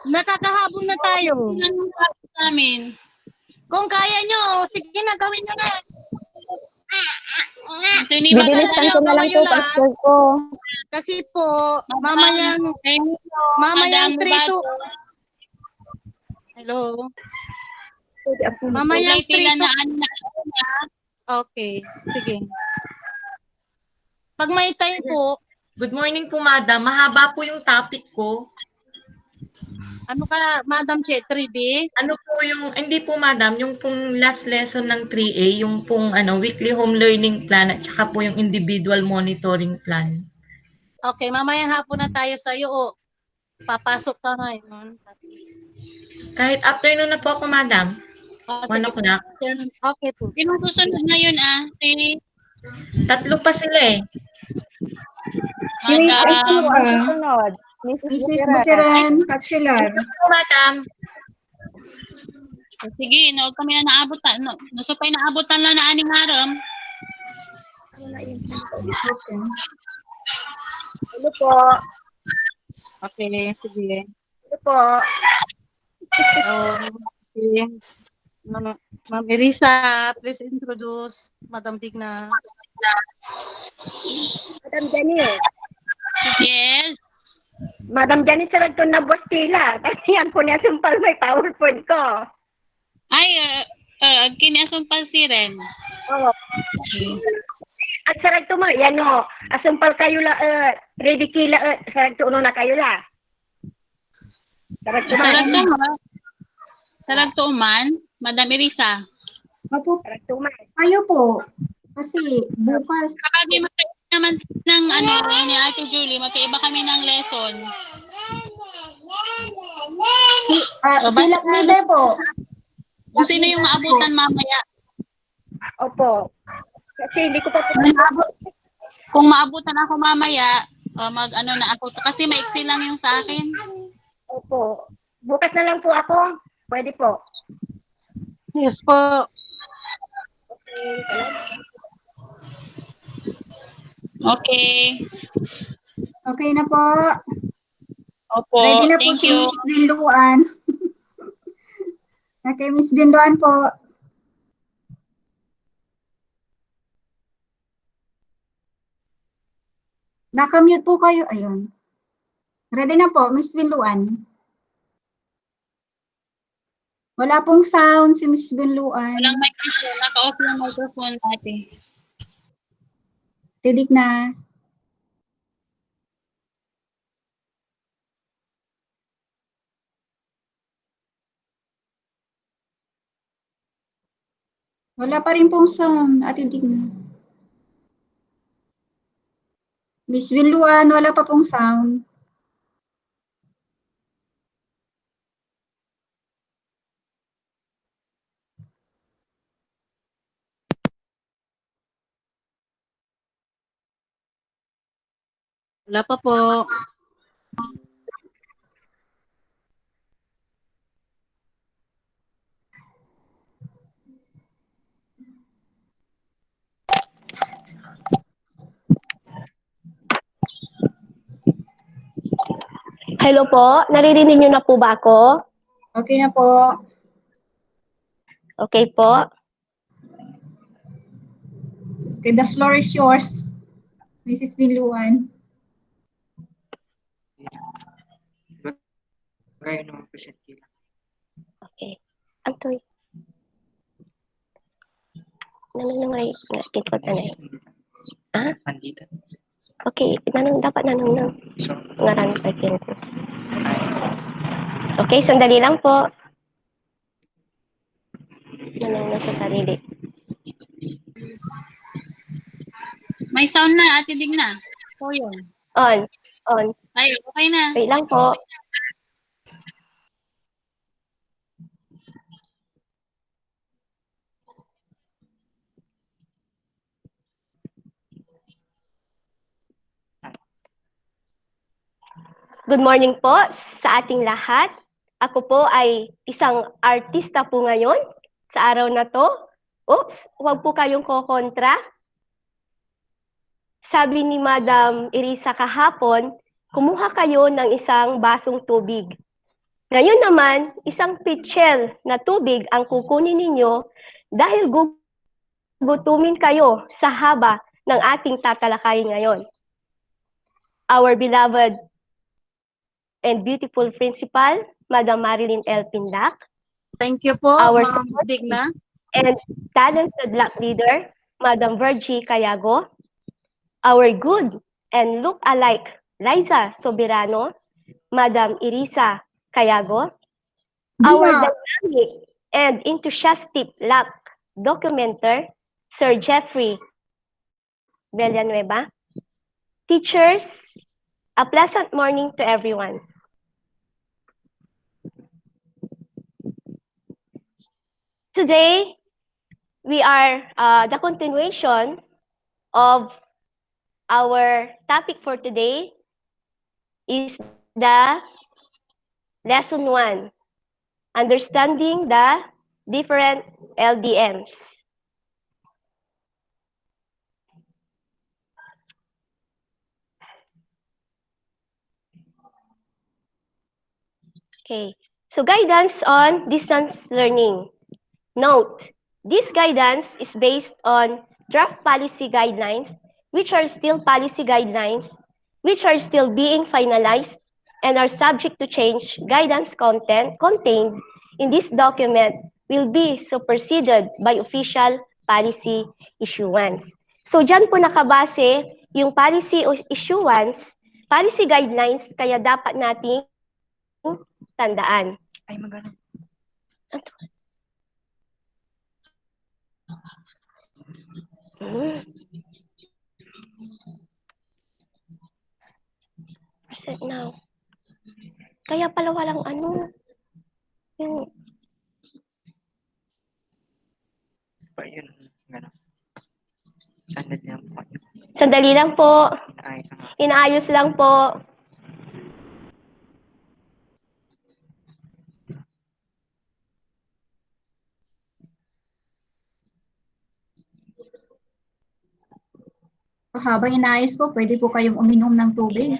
Nakakahabol na tayo. Yan ang tapos namin. Kung kaya nyo, sige na, gawin nyo na. Bidilisan ko na lang po, pastor ko. Kasi po, mamayang 3 to... Hello? Mamayang 3 to... Okay, sige. Pag may time po, Good morning po, madam. Mahaba po yung topic ko. ano ka, Madam Che, 3B? Ano po yung, hindi po madam, yung pong last lesson ng 3A, yung pong weekly home learning plan at saka po yung individual monitoring plan. Okay, mamayang hapon na tayo sa'yo. O, papasok ka ngayon. Kahit afternoon na po ako, madam. Ah, 1 sige. o'clock. Okay po. Sino susunod ngayon si 3 pa sila eh. Miss Madam. Sunod. Mrs. Bukiran Kachilar. Thank you po, madam. Sige, no kami na naabutan. No, supay naabutan lang na aning haram. Okay. Ano po? Okay, sige. Ano po? Okay. Ma'am Erisa, please introduce Madam Digna. Madam Janice. Yes. Madam Janice, sarag to na boss tila. Kasi yan po niya sumpal may PowerPoint ko. Ay, kinasumpal si Ren. Oo. At sarag to mo, yan o. Asumpal kayo la, ready kila, sarag to uno na kayo la. Sarag to Sarag to man, Madam Erisa. Opo, Sarag to man. kayo po. Kasi bukas. Kapag magkaiba naman ng ni Ate Julie, magkaiba kami ng lesson. Silap leader po. Kung sino yung maabutan mamaya. Opo. Kasi hindi ko pa po. Kung maabutan ako mamaya, na ako. Kasi maiksi lang yung sa akin. Opo. Bukas na lang po ako. Pwede po. Yes po. Okay. Okay na po. Opo. Ready na po Thank si you. Miss Binluan. Okay, Miss Binluan po. Nakamute po kayo. Ayun. Ready na po, Miss Binluan. Wala pong sound si Miss Binluan. Walang microphone. Naka-off yung microphone natin. Tidig na. Wala pa rin pong sound. At tidig na. Miss Binluan, wala pa pong sound. Wala pa po. Hello po, naririnig niyo na po ba ako? Okay na po. Okay po. Okay, the floor is yours, Mrs. Binluan. Kaya naman present nila. Okay. Antoy. Nanong nakit ko tanay. Ah? Andito. Okay, dapat nanong So, ngaran pa ko. Okay, sandali lang po. Nanong sa sarili. May sound na, Ate Digna. So yun. On. Ay, okay na. Wait lang po. Good morning po sa ating lahat. Ako po ay isang artista po ngayon sa araw na to. Oops, huwag po kayong kokontra. Sabi ni Madam Irisa kahapon, kumuha kayo ng isang basong tubig. Ngayon naman, isang pitchel na tubig ang kukunin ninyo dahil gugutumin kayo sa haba ng ating tatalakayin ngayon. Our beloved and beautiful principal, Madam Marilyn L. Pindac. Thank you po, Our Ma'am Digna. and talented lab leader, Madam Virgie Cayago. Our good and look-alike Liza Soberano, Madam Irisa Cayago. Our dynamic and enthusiastic lab documenter, Sir Jeffrey Villanueva. Teachers, a pleasant morning to everyone. Today, we are the continuation of our topic for today is the lesson 1, understanding the different LDMs. Okay, so guidance on distance learning. Note, this guidance is based on draft policy guidelines, which are still policy guidelines, which are still being finalized and are subject to change. Guidance content contained in this document will be superseded by official policy issuance. So dyan po nakabase yung policy issuance, policy guidelines, kaya dapat nating tandaan. ay magana. Present now. Kaya pala walang ano. Yung Pa yun, gano'n. Sandali lang po. sandali lang po. Ay, sa Inaayos lang po. Habang inaayos po, pwede po kayong uminom ng tubig.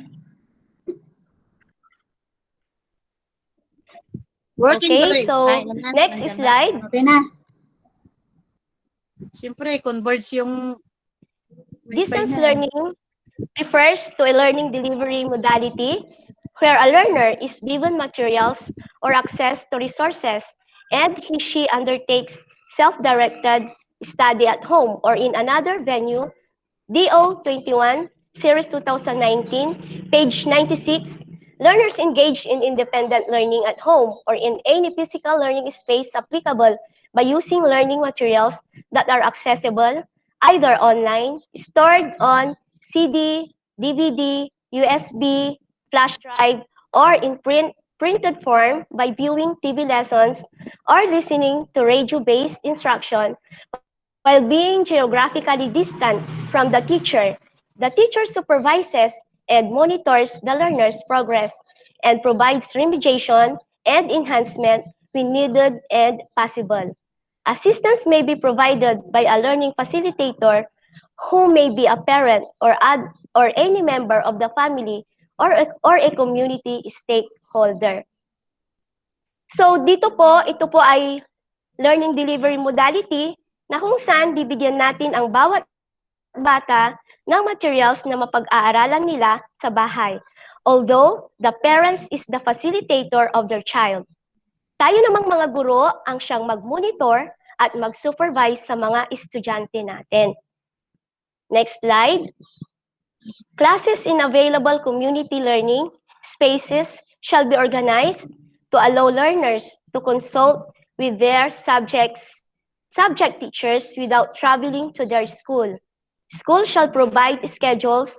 Working Okay, break. so Ay, nandiyan next na. slide. Okay na. Siyempre, converge yung Distance Wifi na. learning refers to a learning delivery modality where a learner is given materials or access to resources and he/she undertakes self-directed study at home or in another venue. DO 21, Series 2019, page 96. Learners engage in independent learning at home or in any physical learning space applicable by using learning materials that are accessible either online, stored on CD, DVD, USB, flash drive, or in printed form by viewing TV lessons or listening to radio-based instruction while being geographically distant from the teacher. The teacher supervises and monitors the learner's progress and provides remediation and enhancement when needed and possible. Assistance may be provided by a learning facilitator who may be a parent or any member of the family or a community stakeholder. So dito po, ito po ay learning delivery modality na kung saan bibigyan natin ang bawat bata ng materials na mapag-aaralan nila sa bahay. Although the parents is the facilitator of their child. Tayo namang mga guro ang siyang mag-monitor at mag-supervise sa mga estudyante natin. Next slide. Classes in available community learning spaces shall be organized to allow learners to consult with their subject teachers without traveling to their school. School shall provide schedules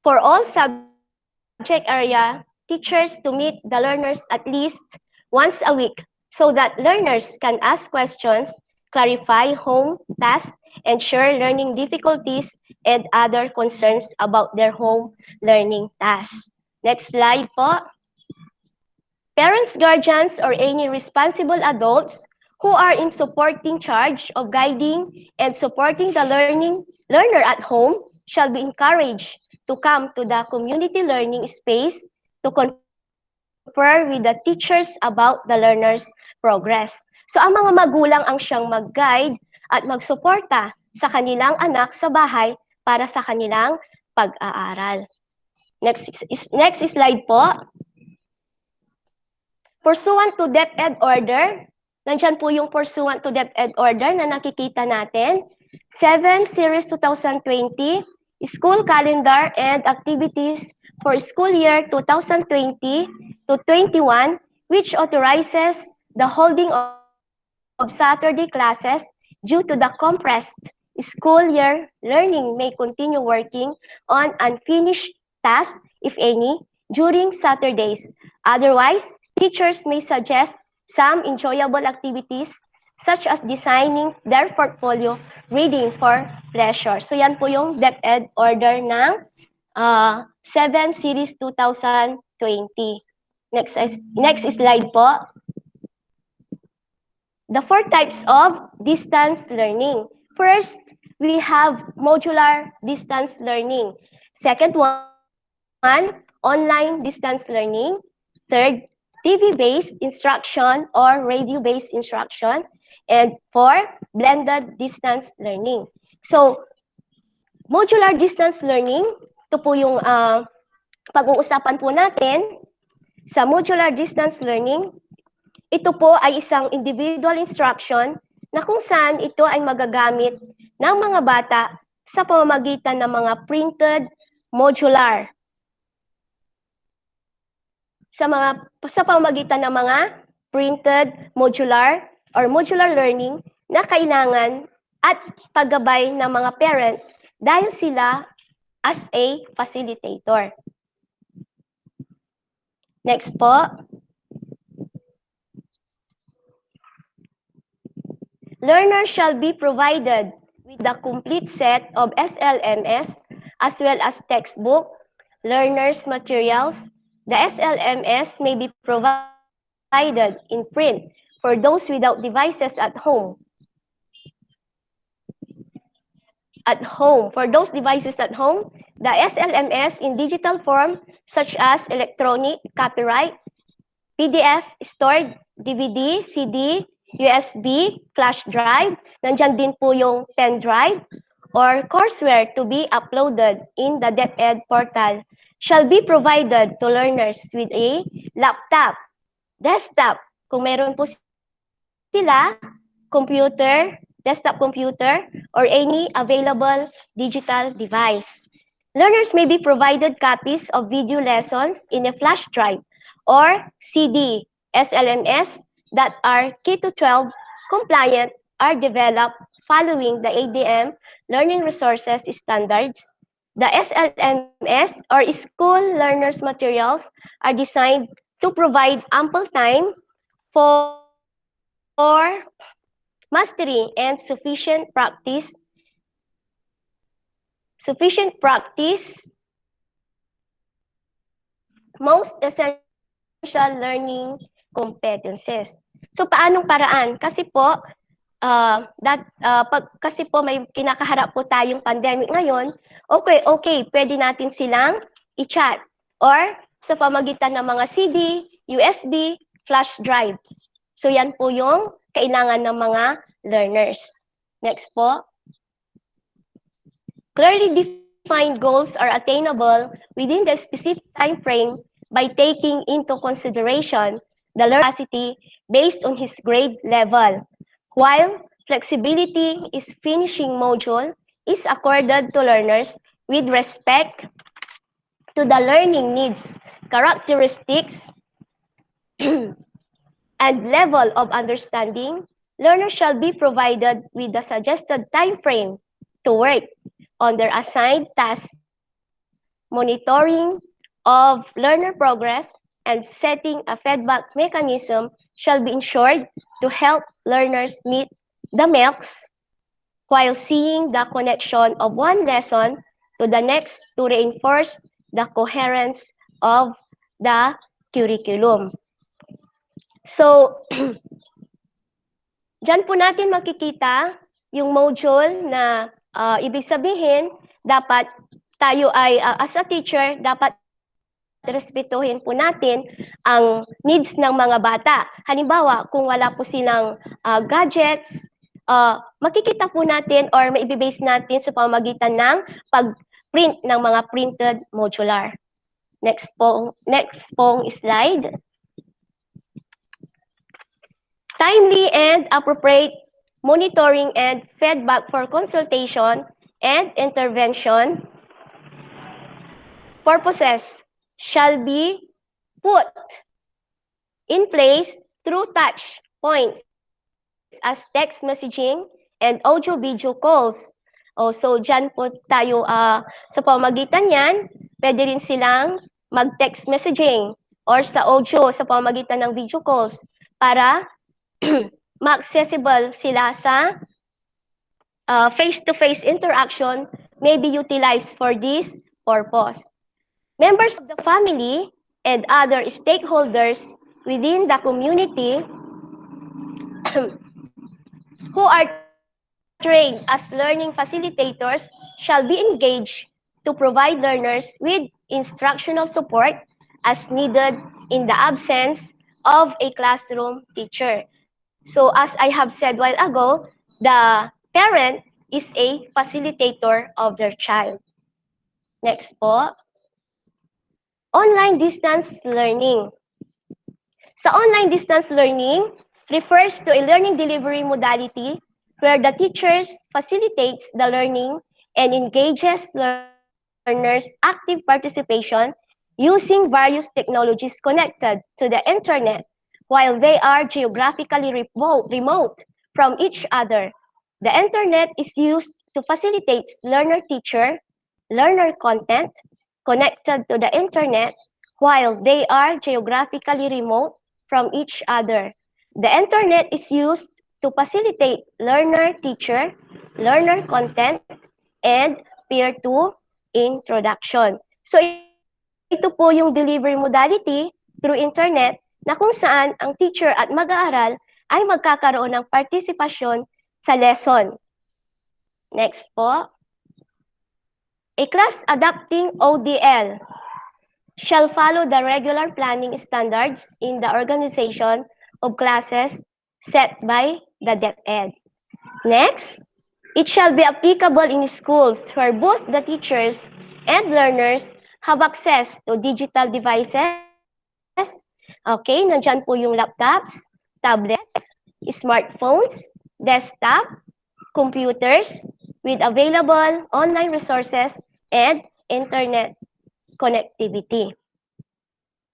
for all subject area teachers to meet the learners at least once a week so that learners can ask questions, clarify home tasks, and share learning difficulties and other concerns about their home learning tasks. Next slide po. Parents, guardians, or any responsible adults who are in supporting charge of guiding and supporting the learner at home shall be encouraged to come to the community learning space to confer with the teachers about the learner's progress. So ang mga magulang ang siyang mag-guide at magsuporta sa kanilang anak sa bahay para sa kanilang pag-aaral. Next slide po. Pursuant to DepEd order, nandyan po yung pursuant to DepEd order na nakikita natin. 7 Series 2020, School Calendar and Activities for School Year 2020 to 21, which authorizes the holding of Saturday classes due to the compressed school year. Learning may continue working on unfinished tasks, if any, during Saturdays. Otherwise, teachers may suggest some enjoyable activities such as designing their portfolio, reading for pleasure. So yan po yung DepEd order ng 7 Series 2020. Next slide po. The 4 types of distance learning. First, we have modular distance learning. Second one, online distance learning. Third, TV-based instruction or radio-based instruction. And 4, blended distance learning. So, modular distance learning, ito po yung pag-uusapan po natin. Sa modular distance learning, ito po ay isang individual instruction na kung saan ito ay magagamit ng mga bata sa pamamagitan ng mga printed modular. Sa pamamagitan ng mga printed modular or modular learning na kailangan at paggabay ng mga parent dahil sila as a facilitator. Next po. Learners shall be provided with the complete set of SLMS as well as textbook, learners' materials. The SLMS may be provided in print for those without devices at home. For those devices at home, the SLMS in digital form such as electronic, copyright, PDF, stored, DVD, CD, USB, flash drive, nandyan din po yung pen drive, or courseware to be uploaded in the DepEd portal shall be provided to learners with a laptop, desktop, kung meron po sila, computer, desktop computer, or any available digital device. Learners may be provided copies of video lessons in a flash drive or CD, SLMS that are K-12 compliant are developed following the ADM learning resources standards. The SLMS or school learners materials are designed to provide ample time for mastery and sufficient practice most essential learning competencies. So paanong paraan? Kasi po kasi po may kinakaharap po tayong pandemic ngayon, okay, pwede natin silang i-chat or sa pamagitan ng mga CD, USB, flash drive. So yan po yung kailangan ng mga learners. Next po. Clearly defined goals are attainable within the specific time frame by taking into consideration the learner's capacity based on his grade level, while flexibility is finishing module is accorded to learners with respect to the learning needs, characteristics, and level of understanding. Learners shall be provided with the suggested time frame to work on their assigned tasks, monitoring of learner progress, and setting a feedback mechanism shall be ensured to help learners meet the MELCs while seeing the connection of one lesson to the next to reinforce the coherence of the curriculum. So, dyan po natin makikita yung module na ibig sabihin, dapat tayo ay, as a teacher, dapat respetuhin po natin ang needs ng mga bata. Halimbawa, kung wala po silang gadgets, makikita po natin or maibibase natin sa pamamagitan ng pag-print ng mga printed modular. Next pong slide. Timely and appropriate monitoring and feedback for consultation and intervention purposes shall be put in place through touch points as text messaging and audio-video calls. So, dyan po tayo sa pamamagitan yan, pwede rin silang mag-text messaging or sa audio sa pamamagitan ng video calls para ma-accessible sila sa face-to-face interaction may be utilized for this purpose. Members of the family and other stakeholders within the community who are trained as learning facilitators shall be engaged to provide learners with instructional support as needed in the absence of a classroom teacher. So as I have said a while ago, the parent is a facilitator of their child. Next po. Online distance learning. Sa online distance learning refers to a learning delivery modality where the teachers facilitates the learning and engages learners' active participation using various technologies connected to the internet while they are geographically remote from each other. The internet is used to facilitate learner content connected to the internet while they are geographically remote from each other. The internet is used to facilitate learner-teacher, learner content, and peer-to introduction. So ito po yung delivery modality through internet na kung saan ang teacher at mag-aaral ay magkakaroon ng partisipasyon sa lesson. Next po. A class adopting ODL shall follow the regular planning standards in the organization of classes set by the DepEd. Next, it shall be applicable in schools where both the teachers and learners have access to digital devices. Okay, nandyan po yung laptops, tablets, smartphones, desktop, computers, with available online resources and internet connectivity.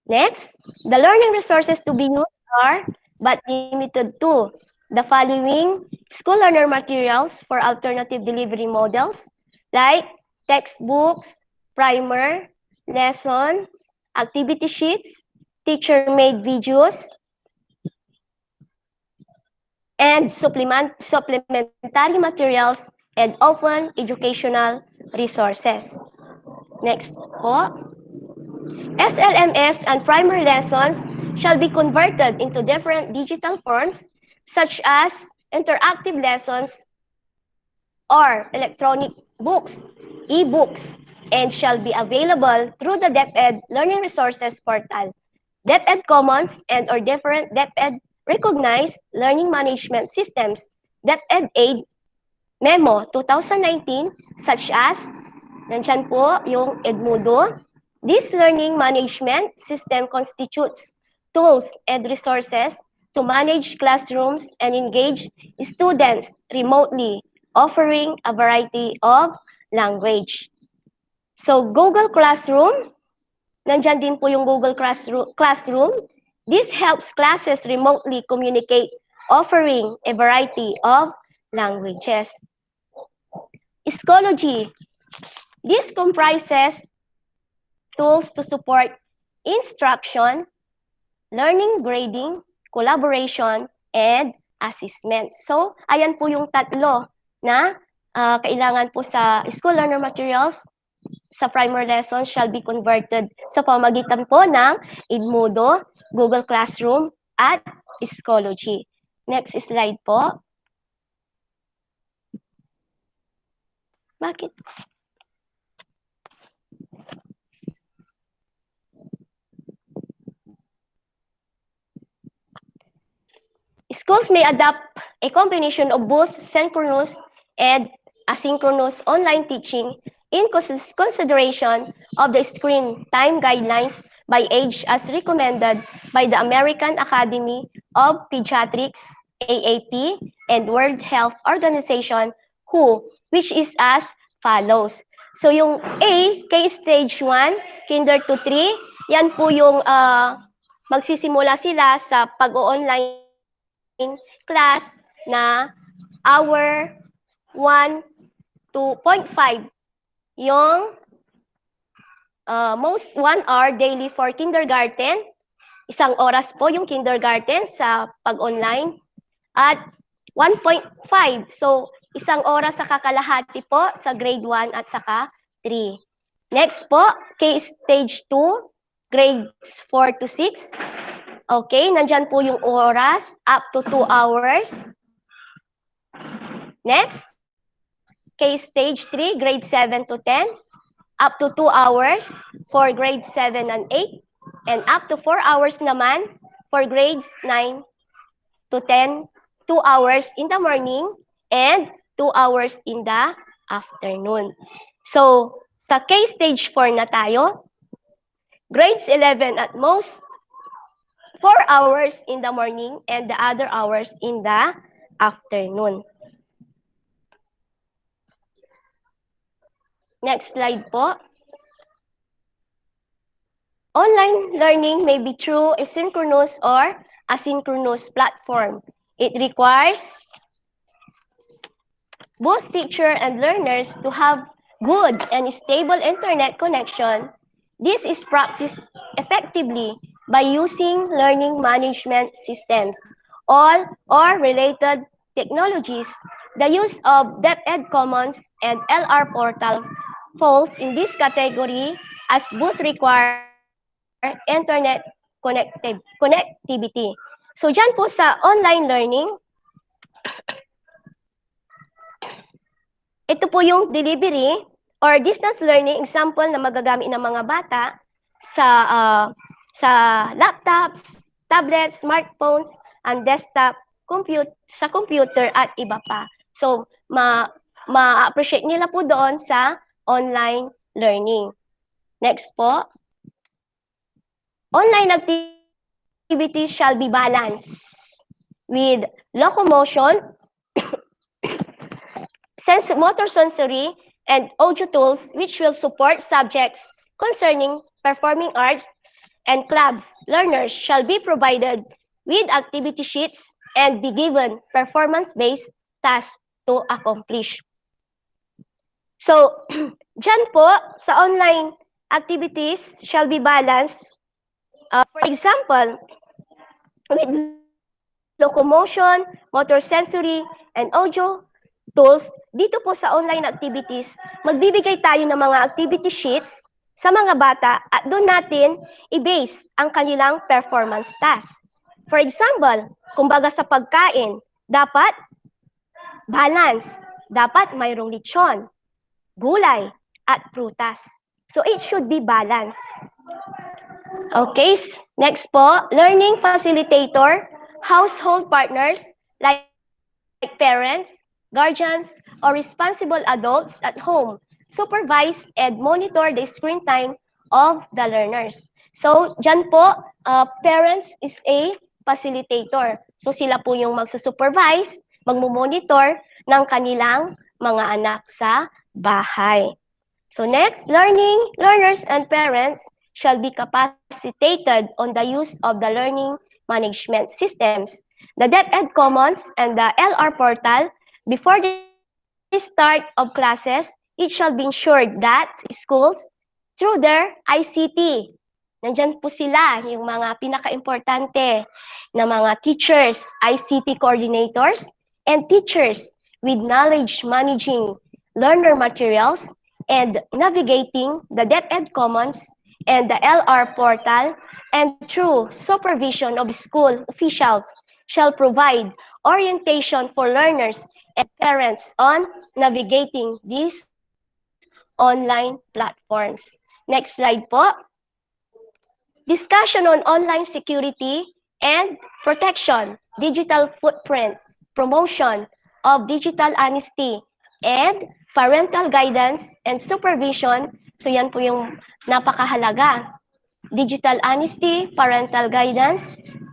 Next, the learning resources to be used are but limited to the following school learner materials for alternative delivery models like textbooks, primer, lessons, activity sheets, teacher-made videos, and supplementary materials and open educational resources. Next po. SLMS and primer lessons shall be converted into different digital forms such as interactive lessons or electronic books, e-books, and shall be available through the DepEd Learning Resources portal. DepEd Commons and or different DepEd recognized learning management systems, DepEd Aid Memo 2019, such as, nandyan po yung Edmodo. This learning management system constitutes tools and resources to manage classrooms and engage students remotely, offering a variety of language. So, Google Classroom, nandyan din po yung Google Classroom. This helps classes remotely communicate, offering a variety of languages. Schoology. This comprises tools to support instruction, learning, grading, collaboration, and assessment. So, ayan po yung tatlo na kailangan po sa school learner materials sa primary lessons shall be converted sa pamagitan po ng Edmodo, Google Classroom, at Schoology. Next slide po. Bakit? Schools may adopt a combination of both synchronous and asynchronous online teaching in consideration of the screen time guidelines by age as recommended by the American Academy of Pediatrics, AAP, and World Health Organization, WHO, which is as follows. So yung A, K-Stage 1, Kinder to 3, yan po yung magsisimula sila sa pag-online class na hour 1 to 0.5. Yung most 1 hour daily for kindergarten, 1 oras po yung kindergarten sa pag-online, at 1.5. So, 1 oras sa kakalahati po sa grade 1 at saka 3. Next po, K-Stage 2, grades 4 to 6. Okay, nandyan po yung oras, up to 2 hours. Next, K-Stage 3, grade 7 to 10, up to 2 hours for grades 7 and 8, and up to 4 hours naman for grades 9 to 10, 2 hours in the morning and 2 hours in the afternoon. So, sa K-Stage 4 na tayo, grades 11 at most 4 hours in the morning and the other hours in the afternoon. Next slide po. Online learning may be through a synchronous or asynchronous platform. It requires both teacher and learners to have good and stable internet connection. This is practiced effectively by using learning management systems, all or related technologies. The use of DepEd Commons and LR Portal falls in this category as both require internet connectivity. So dyan po sa online learning, ito po yung delivery or distance learning example na magagamit ng mga bata sa laptops, tablets, smartphones, and desktop sa computer at iba pa. So ma-appreciate nila po doon sa online learning. Next po. Online activities shall be balanced with locomotion, motor sensory, and audio tools which will support subjects concerning performing arts and clubs. Learners shall be provided with activity sheets and be given performance-based tasks to accomplish. So, dyan po, sa online activities shall be balanced. For example, with locomotion, motor sensory, and audio tools, dito po sa online activities, magbibigay tayo ng mga activity sheets sa mga bata at doon natin i-base ang kanilang performance task. For example, kumbaga sa pagkain, dapat balance, dapat mayroong lechon, gulay, at prutas. So it should be balanced. Okay, next po, learning facilitator, household partners like parents, guardians, or responsible adults at home supervise and monitor the screen time of the learners. So, dyan po, parents is a facilitator. So, sila po yung magsusupervise, magmumonitor ng kanilang mga anak sa bahay. So, next, learners and parents shall be capacitated on the use of the learning management systems, the DepEd Commons, and the LR portal. Before the start of classes, it shall be ensured that schools, through their ICT, nandyan po sila, yung mga pinaka-importante na mga teachers, ICT coordinators, and teachers with knowledge managing learner materials and navigating the DepEd Commons and the LR portal, and through supervision of school officials shall provide orientation for learners and parents on navigating these online platforms. Next slide po. Discussion on online security and protection, digital footprint, promotion of digital honesty, and parental guidance and supervision. So yan po yung napakahalaga. Digital honesty, parental guidance,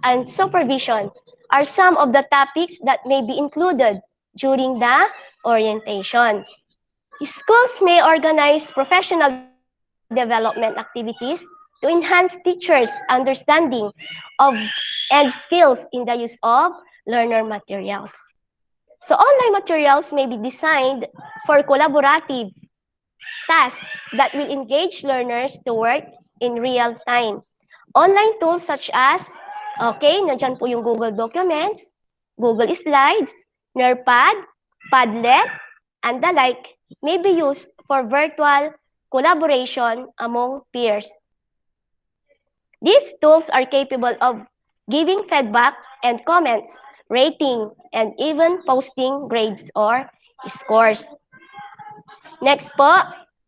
and supervision are some of the topics that may be included during the orientation. Schools may organize professional development activities to enhance teachers' understanding of and skills in the use of learner materials. So online materials may be designed for collaborative tasks that will engage learners to work in real time. Online tools such as, nandyan po yung Google Documents, Google Slides, Nearpad, Padlet, and the like may be used for virtual collaboration among peers. These tools are capable of giving feedback and comments, rating, and even posting grades or scores. Next po,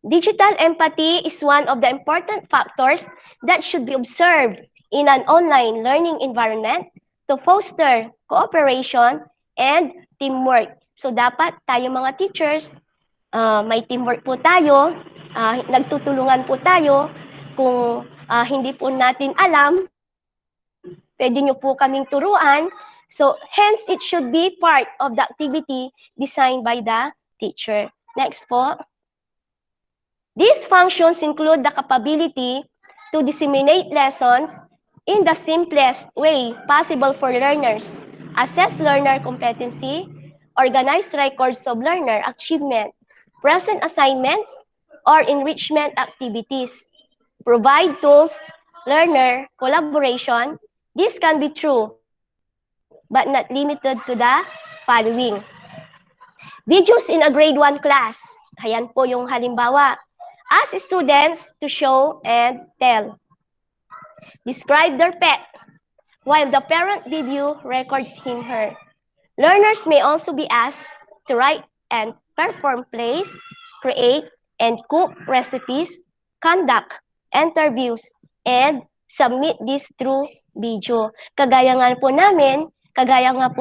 digital empathy is one of the important factors that should be observed in an online learning environment to foster cooperation and teamwork. So dapat tayo mga teachers, may teamwork po tayo, nagtutulungan po tayo. Kung hindi po natin alam, pwede nyo po kaming turuan. So hence, it should be part of the activity designed by the teacher. Next po. These functions include the capability to disseminate lessons in the simplest way possible for learners, assess learner competency, organize records of learner achievement, present assignments, or enrichment activities, provide tools, learner collaboration. This can be true, but not limited to the following. Videos in a grade 1 class. Ayan po yung halimbawa. Ask students to show and tell. Describe their pet, while the parent video records him/her. Learners may also be asked to write and perform plays, create and cook recipes, conduct interviews, and submit this through video. Kagaya nga po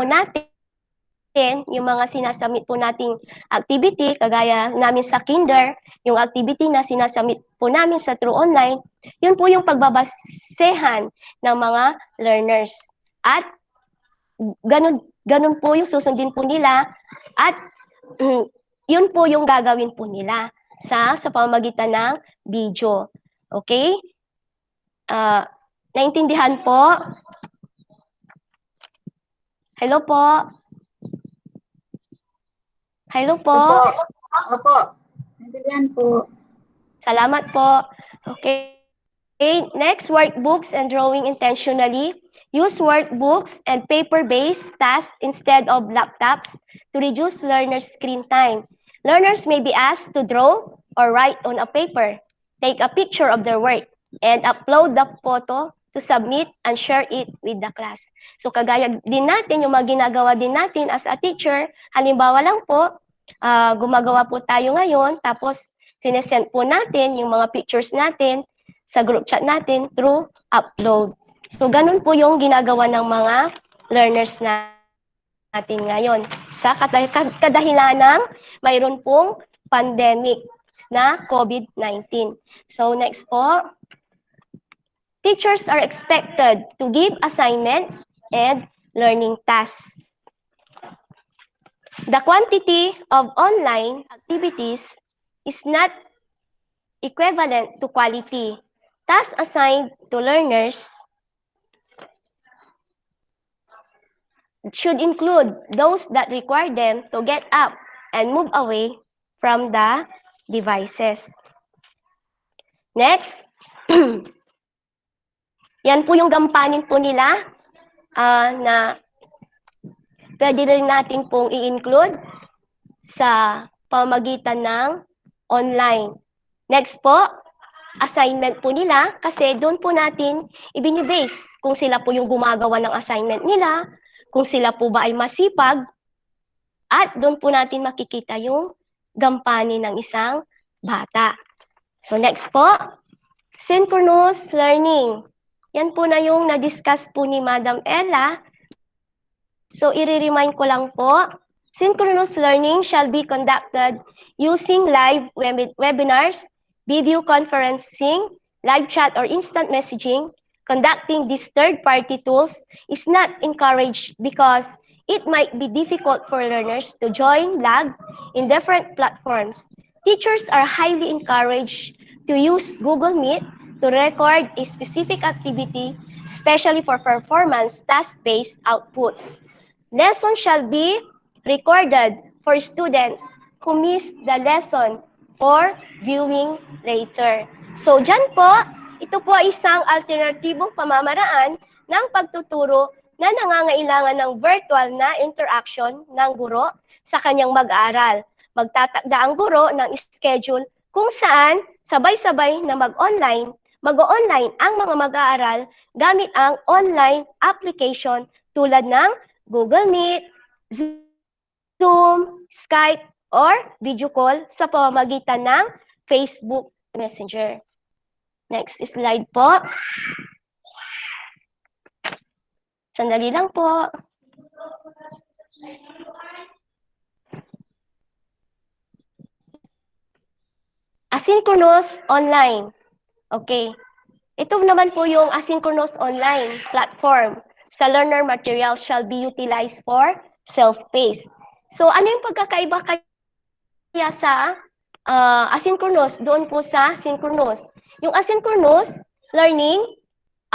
natin, yung mga sinasubmit po nating activity, kagaya namin sa kinder, yung activity na sinasubmit po namin sa True Online, yun po yung pagbabasehan ng mga learners. At ganun po yung susundin po nila at yun po yung gagawin po nila sa pamamagitan ng video. Okay? Naintindihan po? Hello po? Hello po? Opo. Naintindihan po. Salamat po. Okay. Next, workbooks and drawing intentionally. Use workbooks and paper-based tasks instead of laptops to reduce learners' screen time. Learners may be asked to draw or write on a paper, take a picture of their work, and upload the photo to submit and share it with the class. So kagaya din natin, yung mga ginagawa din natin as a teacher, halimbawa lang po, gumagawa po tayo ngayon, tapos sinesend po natin yung mga pictures natin sa group chat natin through upload. So, ganun po yung ginagawa ng mga learners natin ngayon. Sa kadahilan ng mayroon pong pandemic na COVID-19. So, next po. Teachers are expected to give assignments and learning tasks. The quantity of online activities is not equivalent to quality. Tasks assigned to learners should include those that require them to get up and move away from the devices. Next, yan po yung gampanin po nila na pwede rin natin pong i-include sa pamamagitan ng online. Next po, assignment po nila kasi doon po natin ibinibase kung sila po yung gumagawa ng assignment nila, kung sila po ba ay masipag, at doon po natin makikita yung gampanin ng isang bata. So next po, synchronous learning. Yan po na yung na-discuss po ni Madam Ella. So, i-remind ko lang po, synchronous learning shall be conducted using live webinars, video conferencing, live chat, or instant messaging. Conducting these third-party tools is not encouraged because it might be difficult for learners to join lag in different platforms. Teachers are highly encouraged to use Google Meet to record a specific activity, especially for performance task-based outputs. Lesson shall be recorded for students who missed the lesson for viewing later. So, dyan po, ito po ay isang alternatibong pamamaraan ng pagtuturo na nangangailangan ng virtual na interaction ng guro sa kanyang mag-aaral. Magtatakda ang guro ng schedule kung saan sabay-sabay na mag-online ang mga mag-aaral gamit ang online application tulad ng Google Meet, Zoom, Skype, or video call sa pamamagitan ng Facebook Messenger. Next slide po. Sandali lang po. Asynchronous online. Okay. Ito naman po yung asynchronous online platform. Sa learner materials shall be utilized for self-paced. So, ano yung pagkakaiba kaya sa asynchronous doon po sa synchronous? Yung asynchronous learning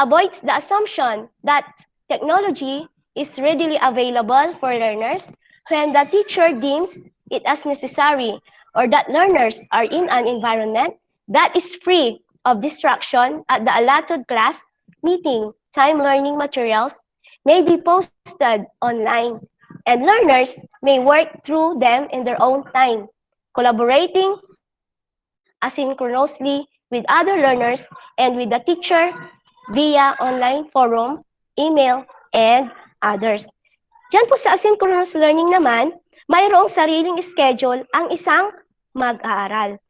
avoids the assumption that technology is readily available for learners when the teacher deems it as necessary or that learners are in an environment that is free of distraction at the allotted class meeting. Time learning materials may be posted online, and learners may work through them in their own time, collaborating asynchronously with other learners and with the teacher via online forum, email, and others. Diyan po sa asynchronous learning naman, mayroong sariling schedule ang isang mag-aaral.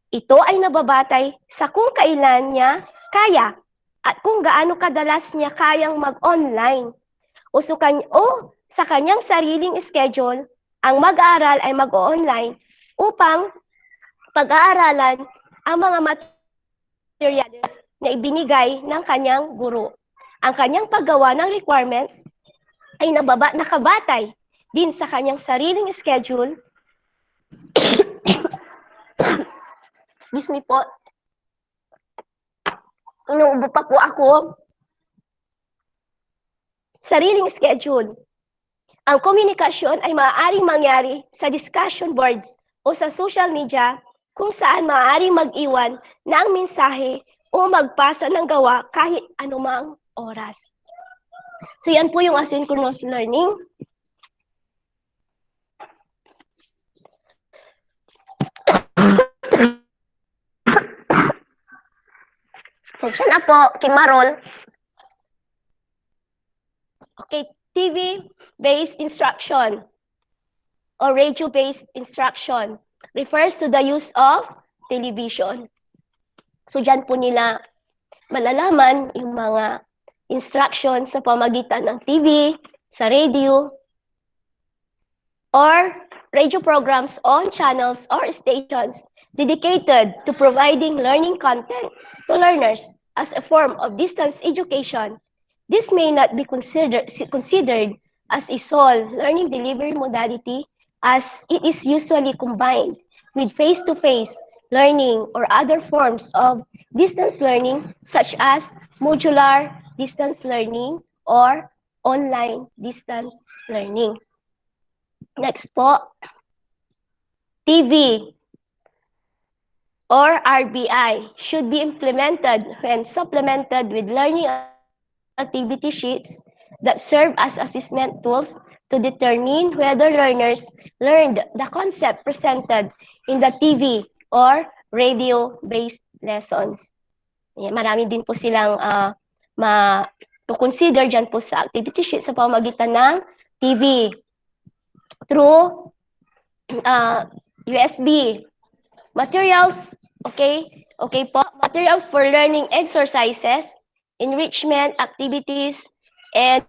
Ito ay nababatay sa kung kailan niya kaya at kung gaano kadalas niya kayang mag-online. O sa kanyang sariling schedule, ang mag-aaral ay mag-online upang pag-aaralan ang mga materials na ibinigay ng kanyang guro. Ang kanyang paggawa ng requirements ay nakabatay din sa kanyang sariling schedule. Excuse me po. Inuubo pa po ako. Sariling schedule. Ang komunikasyon ay maaaring mangyari sa discussion boards o sa social media kung saan maaaring mag-iwan ng mensahe o magpasa ng gawa kahit anumang oras. So yan po yung asynchronous learning. Section na po, Kimarol. Okay, TV-based instruction or radio-based instruction refers to the use of television. So dyan po nila malalaman yung mga instructions sa pamagitan ng TV, sa radio, or radio programs on channels or stations dedicated to providing learning content to learners as a form of distance education. This may not be considered as a sole learning delivery modality, as it is usually combined with face-to-face learning or other forms of distance learning such as modular distance learning or online distance learning. Next po, TV or RBI should be implemented when supplemented with learning activity sheets that serve as assessment tools to determine whether learners learned the concept presented in the TV or radio-based lessons. Marami din po silang to-consider dyan po sa activity sheet sa pamamagitan ng TV through USB. Materials, okay po, materials for learning exercises, enrichment activities, and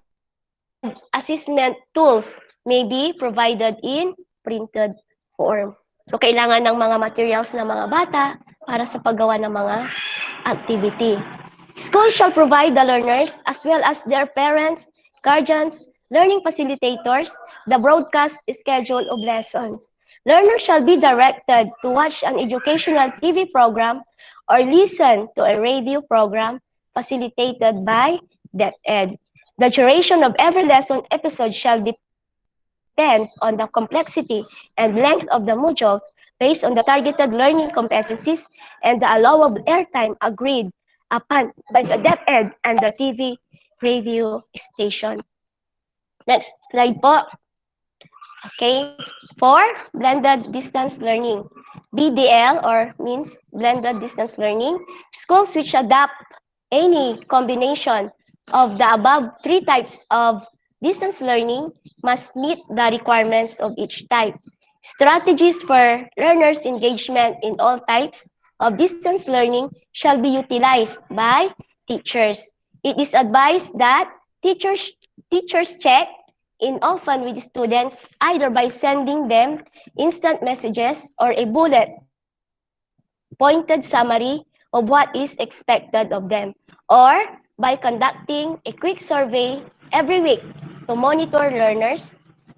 assessment tools may be provided in printed form. So, kailangan ng mga materials ng mga bata para sa paggawa ng mga activity. Schools shall provide the learners as well as their parents, guardians, learning facilitators, the broadcast schedule of lessons. Learners shall be directed to watch an educational TV program or listen to a radio program facilitated by DepEd. The duration of every lesson episode shall depend on the complexity and length of the modules based on the targeted learning competencies and the allowable airtime agreed upon by the DepEd and the TV radio station. Next slide po. Okay, for blended distance learning. BDL or means blended distance learning. Schools which adopt any combination of the above three types of distance learning must meet the requirements of each type. Strategies for learners' engagement in all types of distance learning shall be utilized by teachers. It is advised that teachers check in often with students either by sending them instant messages or a bullet pointed summary of what is expected of them, or by conducting a quick survey every week to monitor learners'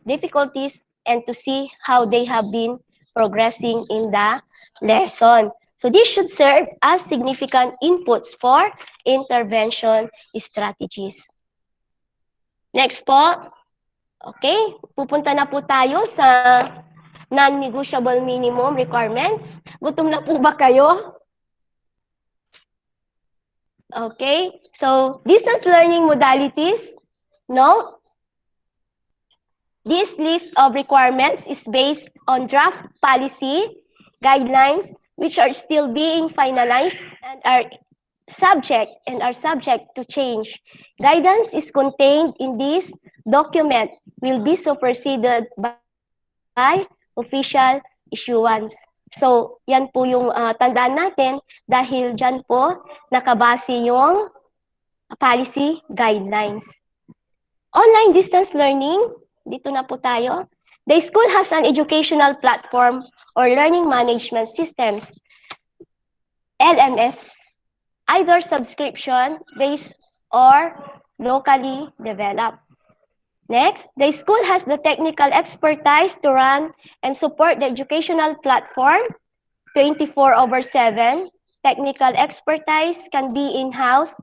difficulties and to see how they have been progressing in the lesson. So this should serve as significant inputs for intervention strategies. Next po. Okay, pupunta na po tayo sa non-negotiable minimum requirements. Gutom na po ba kayo? Okay, so distance learning modalities. No? This list of requirements is based on draft policy guidelines which are still being finalized and are subject to change. Guidance is contained in this document will be superseded by official issuance. So, yan po yung tandaan natin dahil dyan po nakabase yung policy guidelines. Online distance learning, dito na po tayo. The school has an educational platform or learning management systems, LMS, either subscription-based or locally developed. Next, the school has the technical expertise to run and support the educational platform 24/7. Technical expertise can be in-house.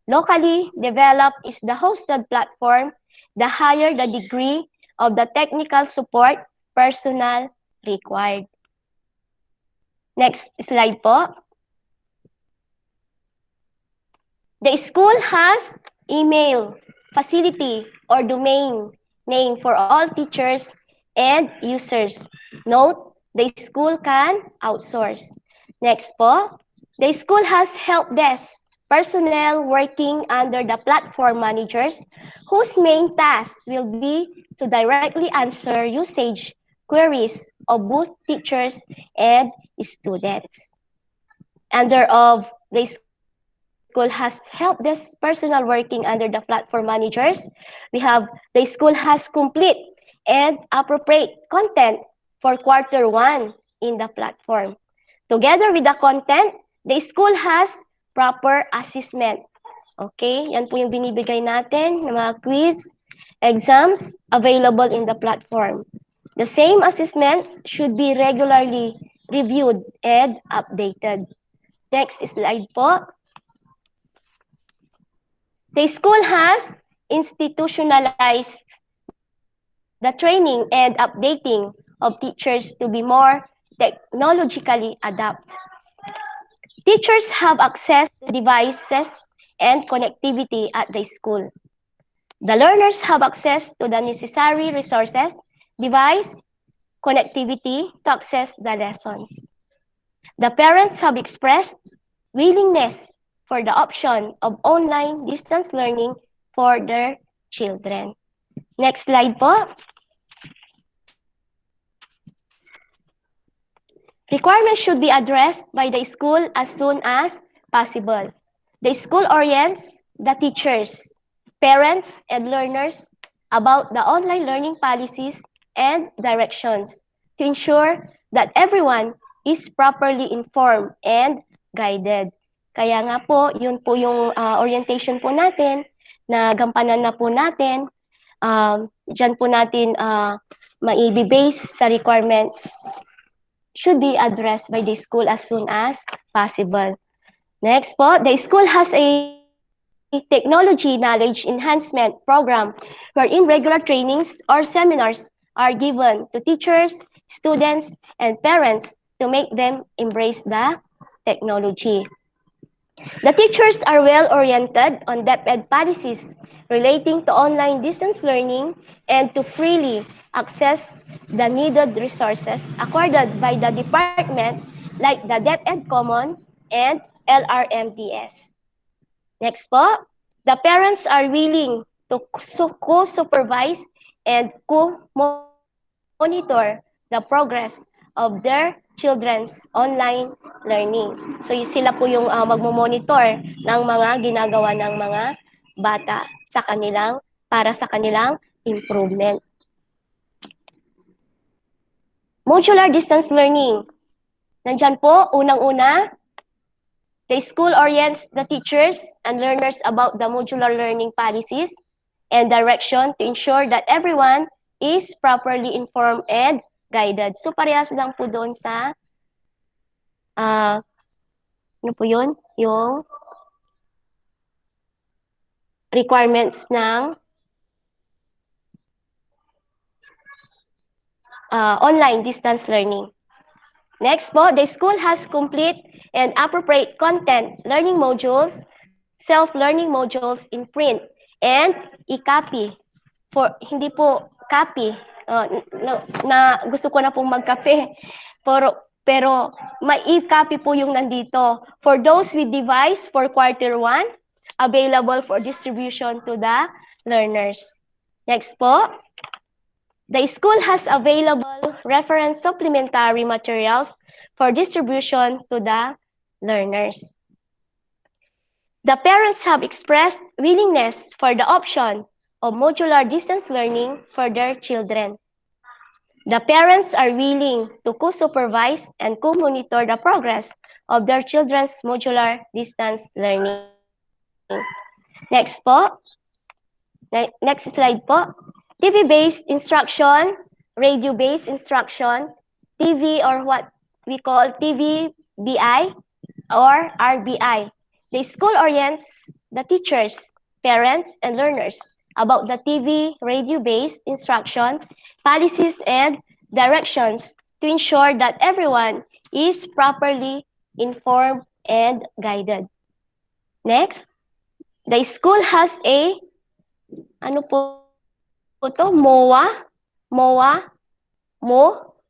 Locally developed is the hosted platform. The higher the degree of the technical support personnel required. Next slide po. The school has email facility or domain name for all teachers and users. Note, the school can outsource. Next po, the school has help desk personnel working under the platform managers whose main task will be to directly answer usage queries of both teachers and students. Under of the school has help desk personal working under the platform managers. We have the school has complete and appropriate content for Q1 in the platform. Together with the content, the school has proper assessment. Okay, yan po yung binibigay natin ng mga quiz, exams available in the platform. The same assessments should be regularly reviewed and updated. Next slide po. The school has institutionalized the training and updating of teachers to be more technologically adapt. Teachers have access to devices and connectivity at the school. The learners have access to the necessary resources, device, connectivity to access the lessons. The parents have expressed willingness for the option of online distance learning for their children. Next slide po. Requirements should be addressed by the school as soon as possible. The school orients the teachers, parents, and learners about the online learning policies and directions to ensure that everyone is properly informed and guided. Kaya nga po, yun po yung orientation po natin, na gampanan na po natin. Diyan po natin maibi-base sa requirements should be addressed by the school as soon as possible. Next po, the school has a technology knowledge enhancement program wherein regular trainings or seminars are given to teachers, students, and parents to make them embrace the technology. The teachers are well-oriented on DepEd policies relating to online distance learning and to freely access the needed resources accorded by the department like the DepEd Common and LRMDS. Next po, the parents are willing to co-supervise and co-monitor the progress of their children's online learning. So sila po yung magmo-monitor ng mga ginagawa ng mga bata sa kanilang, para sa kanilang improvement. Modular distance learning. Nandyan po, unang-una, the school orients the teachers and learners about the modular learning policies and direction to ensure that everyone is properly informed and guided. So parehas lang po doon sa ano po yun? Yung requirements ng online distance learning. Next po, the school has complete and appropriate content, learning modules, self-learning modules in print, and i-copy. Hindi po copy, na gusto ko na pong magkape, pero mai-copy po yung nandito. For those with device for Q1, available for distribution to the learners. Next po, the school has available reference supplementary materials for distribution to the learners. The parents have expressed willingness for the option of modular distance learning for their children. The parents are willing to co-supervise and co-monitor the progress of their children's modular distance learning. Next po. Next slide po. TV-based instruction, radio-based instruction, TV or what we call TVBI or RBI. The school orients the teachers, parents, and learners about the TV, radio-based instruction, policies, and directions to ensure that everyone is properly informed and guided. Next, the school has a, ano po ito? MO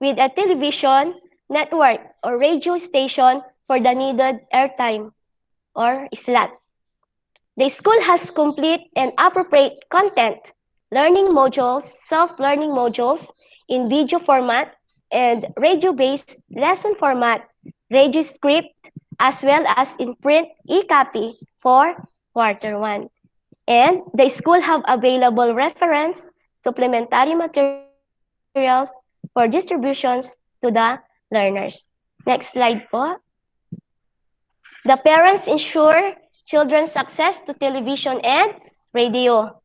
with a television network or radio station for the needed airtime or slot. The school has complete and appropriate content, learning modules, self-learning modules, in video format and radio-based lesson format, radio script, as well as in print e-copy for quarter 1. And the school have available reference, supplementary materials for distributions to the learners. Next slide po. The parents ensure children's access to television and radio.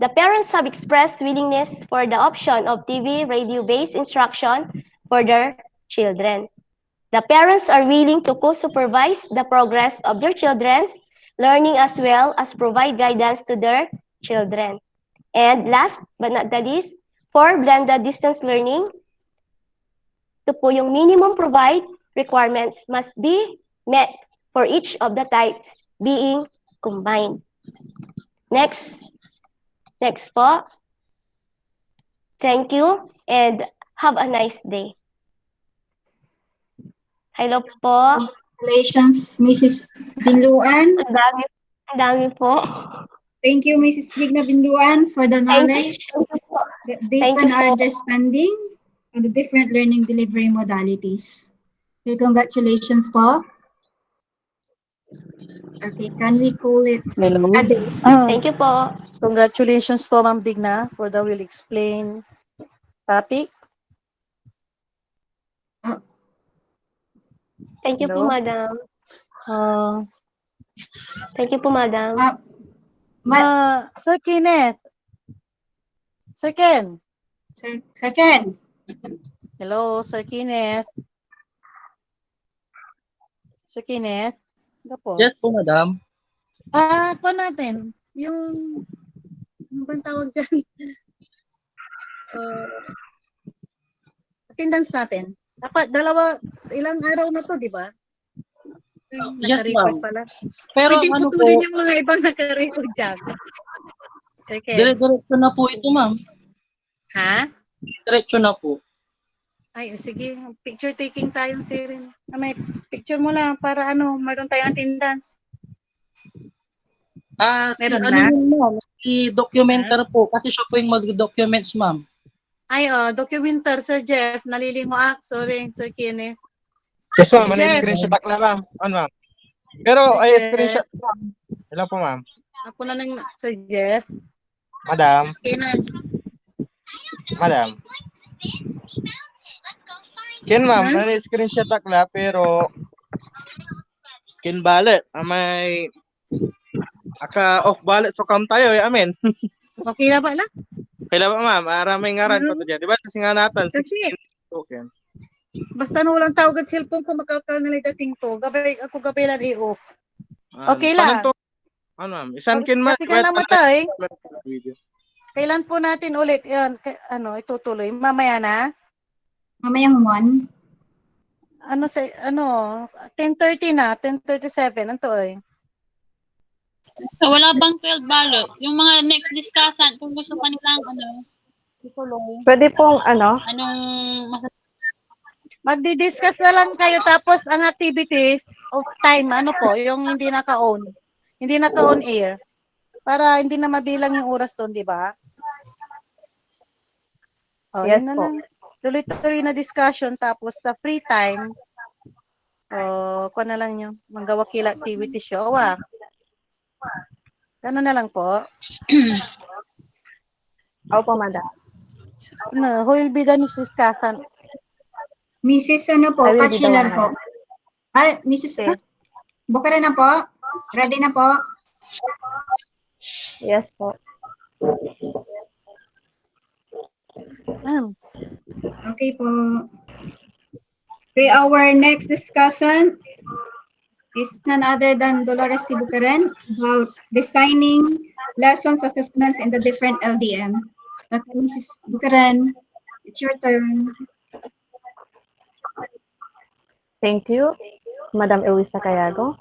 The parents have expressed willingness for the option of TV, radio-based instruction for their children. The parents are willing to co-supervise the progress of their children's learning as well as provide guidance to their children. And last but not the least, for blended distance learning, ito po yung minimum provide requirements must be met for each of the types being combined. Next po. Thank you and have a nice day. Hello po. Congratulations, Mrs. Binluan. Ang dami po. Thank you, Mrs. Digna Binluan, for the knowledge, the deepen our understanding on the different learning delivery modalities. Okay, congratulations po. Okay, can we call it Hello. a day? Thank you po. Congratulations po, Ma'am Digna, for the will explain topic. Thank you po, Hello. madam. Uh, Thank you po, madam. Sir Kenneth. Sir Ken. Sir Ken. Hello, Sir Kenneth. Sir Kenneth. Ano po? Yes po, madam. Po natin, yung, ano bang tawag dyan? Attendance natin. Dapat, ilang araw na to, di ba? Yes, Naka-record ma'am. pala. Pero Pwede ano po, putulin yung mga ibang naka-record dyan. Sir Ken. diretso na po ito, ma'am. Ha? Diretso na po. Ay, sige. Picture taking tayo, Sirin. May picture mo lang para mayroon tayong attendance. Si Meron na? yun, ma'am? Si documenter po, kasi siya po yung mag-documents, ma'am. Ay, documenter, Sir Jeff. Nalilimo sorry, Sir Kenneth. Yes, ma'am. Ano yung Jeff. screenshot back na, ma'am? Ano, ma'am? Pero, ay, screenshot, ma'am. Ilan po, ma'am? Ako na lang, Sir Jeff. Madam. Kenneth. Madam. Ken, ma'am. Ano yung screenshot back na, pero, kin ballot. May, off ballot, so kam tayo, amen. Okay na ba na? Kailan ba, ma'am? Maraming ngaran pa to dyan. Diba? Kasi nga natin, 16 token. Basta walang tawag at cellphone ko, makakal na dating to. Ako gabay lang i-off. Okay lang. Ano, ma'am? Isan kin, ma'am. Kasi ka namatay. Video. Kailan po natin ulit yan, itutuloy? Mamaya na? Mamayang 1. 10:30 na, 10:37. Anto eh. So, wala bang failed ballot? Yung mga next discussant, kung gusto pa nilang ituloy. Pwede pong Anong Magdi-discuss na lang kayo tapos ang activities of time, yung hindi naka-on. Hindi naka-on air. Para hindi na mabilang yung oras doon, di ba? Yes Yun na po. lang. Tuloy-tuloy na discussion tapos sa free time, kuha na lang yung manggawakila activity show. Gano'n na lang po. Opo, madam. Who will be the next discussant? Mrs. po, I will be the Bachelor one. po. Ay, Mrs. Okay. Bukara na po. Ready na po. Yes po. Okay po. Okay, our next discussion is none other than Dolores T. Bucaran about designing lessons assessments in the different LDMs. Okay, Mrs. Bucaran, it's your turn. Thank you, Madam Elisa Cayago.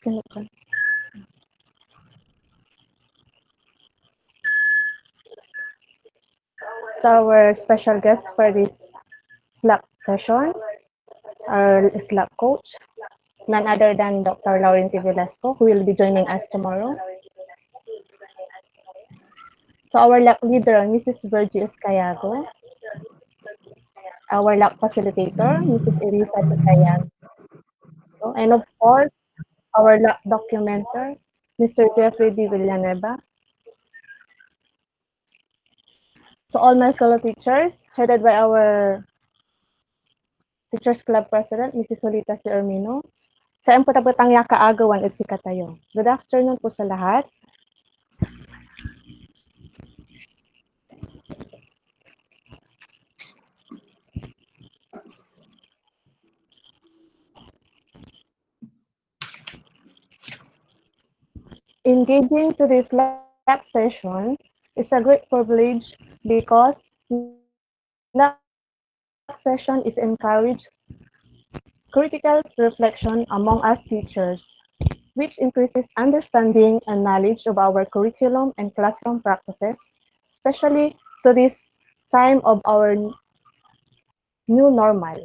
To our special guest for this Slack session, our Slack coach, none other than Dr. Lauren T. Velasco, who will be joining us tomorrow. So our LAC leader, Mrs. Virgie Escayago. Our LAC facilitator, Mrs. Elisa Cayago. And of course, our LAC documenter, Mr. Jeffrey D. Villanueva. So all my fellow teachers, headed by our Teachers Club President, Mrs. Solita C. Ermino. Sa imputaputang yakaagawan at sikatayo. Good afternoon po sa lahat. Engaging to this LAC session is a great privilege because LAC session is encouraged critical reflection among us teachers, which increases understanding and knowledge of our curriculum and classroom practices, especially to this time of our new normal.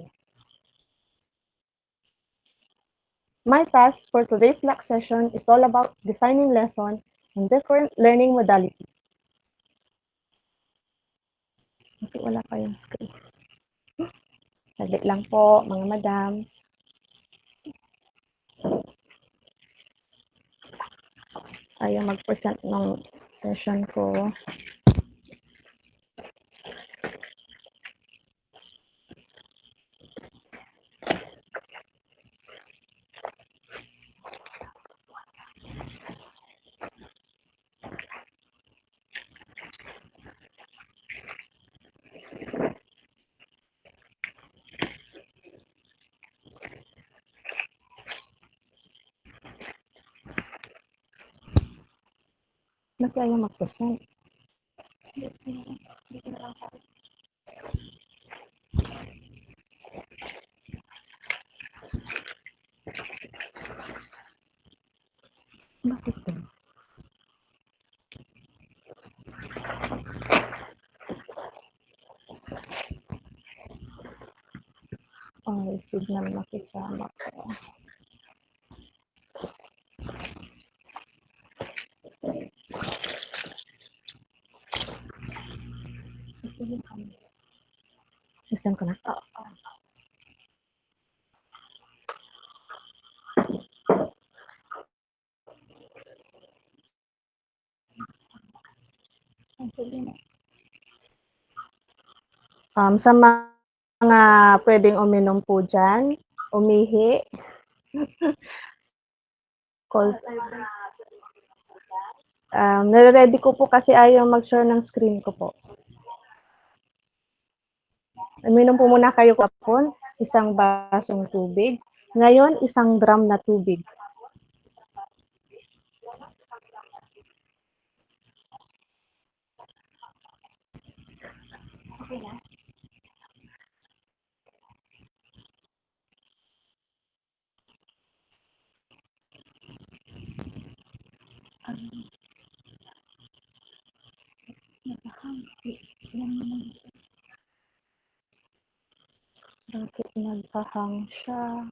My task for today's LAC session is all about designing lessons and different learning modalities. Kasi wala pa yung screen. Saglit lang po, mga madams. Ayaw mag-present ng session ko. Bakit ayaw mag-present? Bakit to? Oh, signal makisama ko. Listen ko na. Sa mga pwedeng uminom po dyan, umihi. Calls. Nare-ready ko po kasi ayaw mag-share ng screen ko po. Uminom po muna kayo kapon, isang basong tubig. Ngayon, isang drum na tubig. Okay na. Bakit nagpahang siya?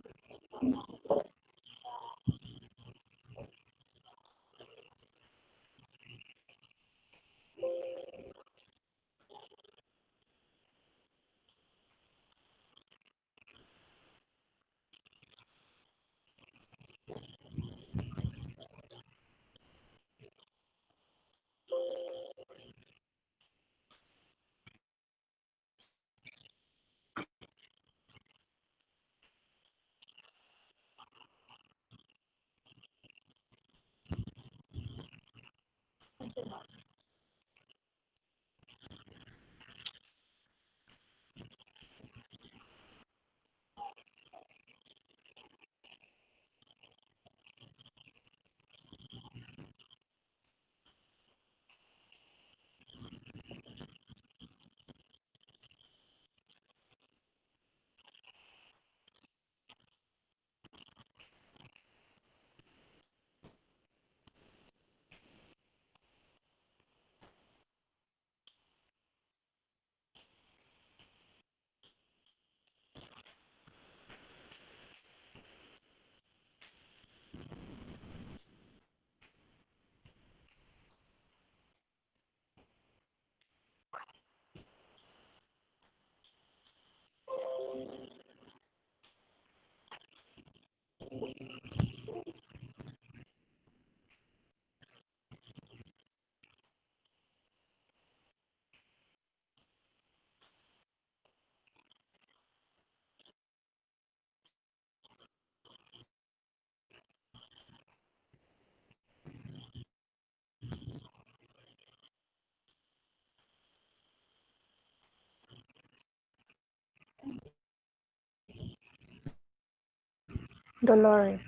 Dolores.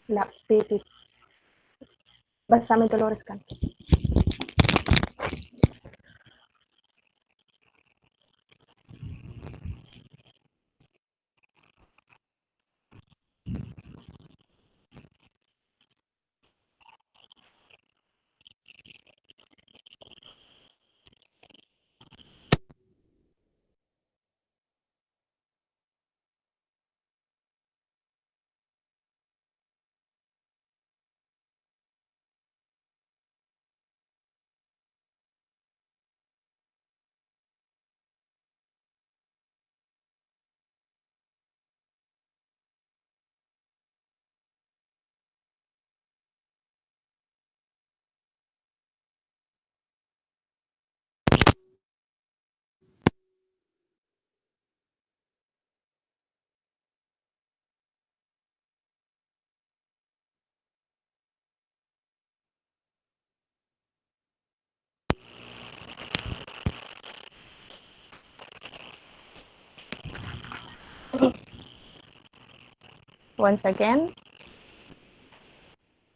Lactated. Basta may Dolores ka. Once again,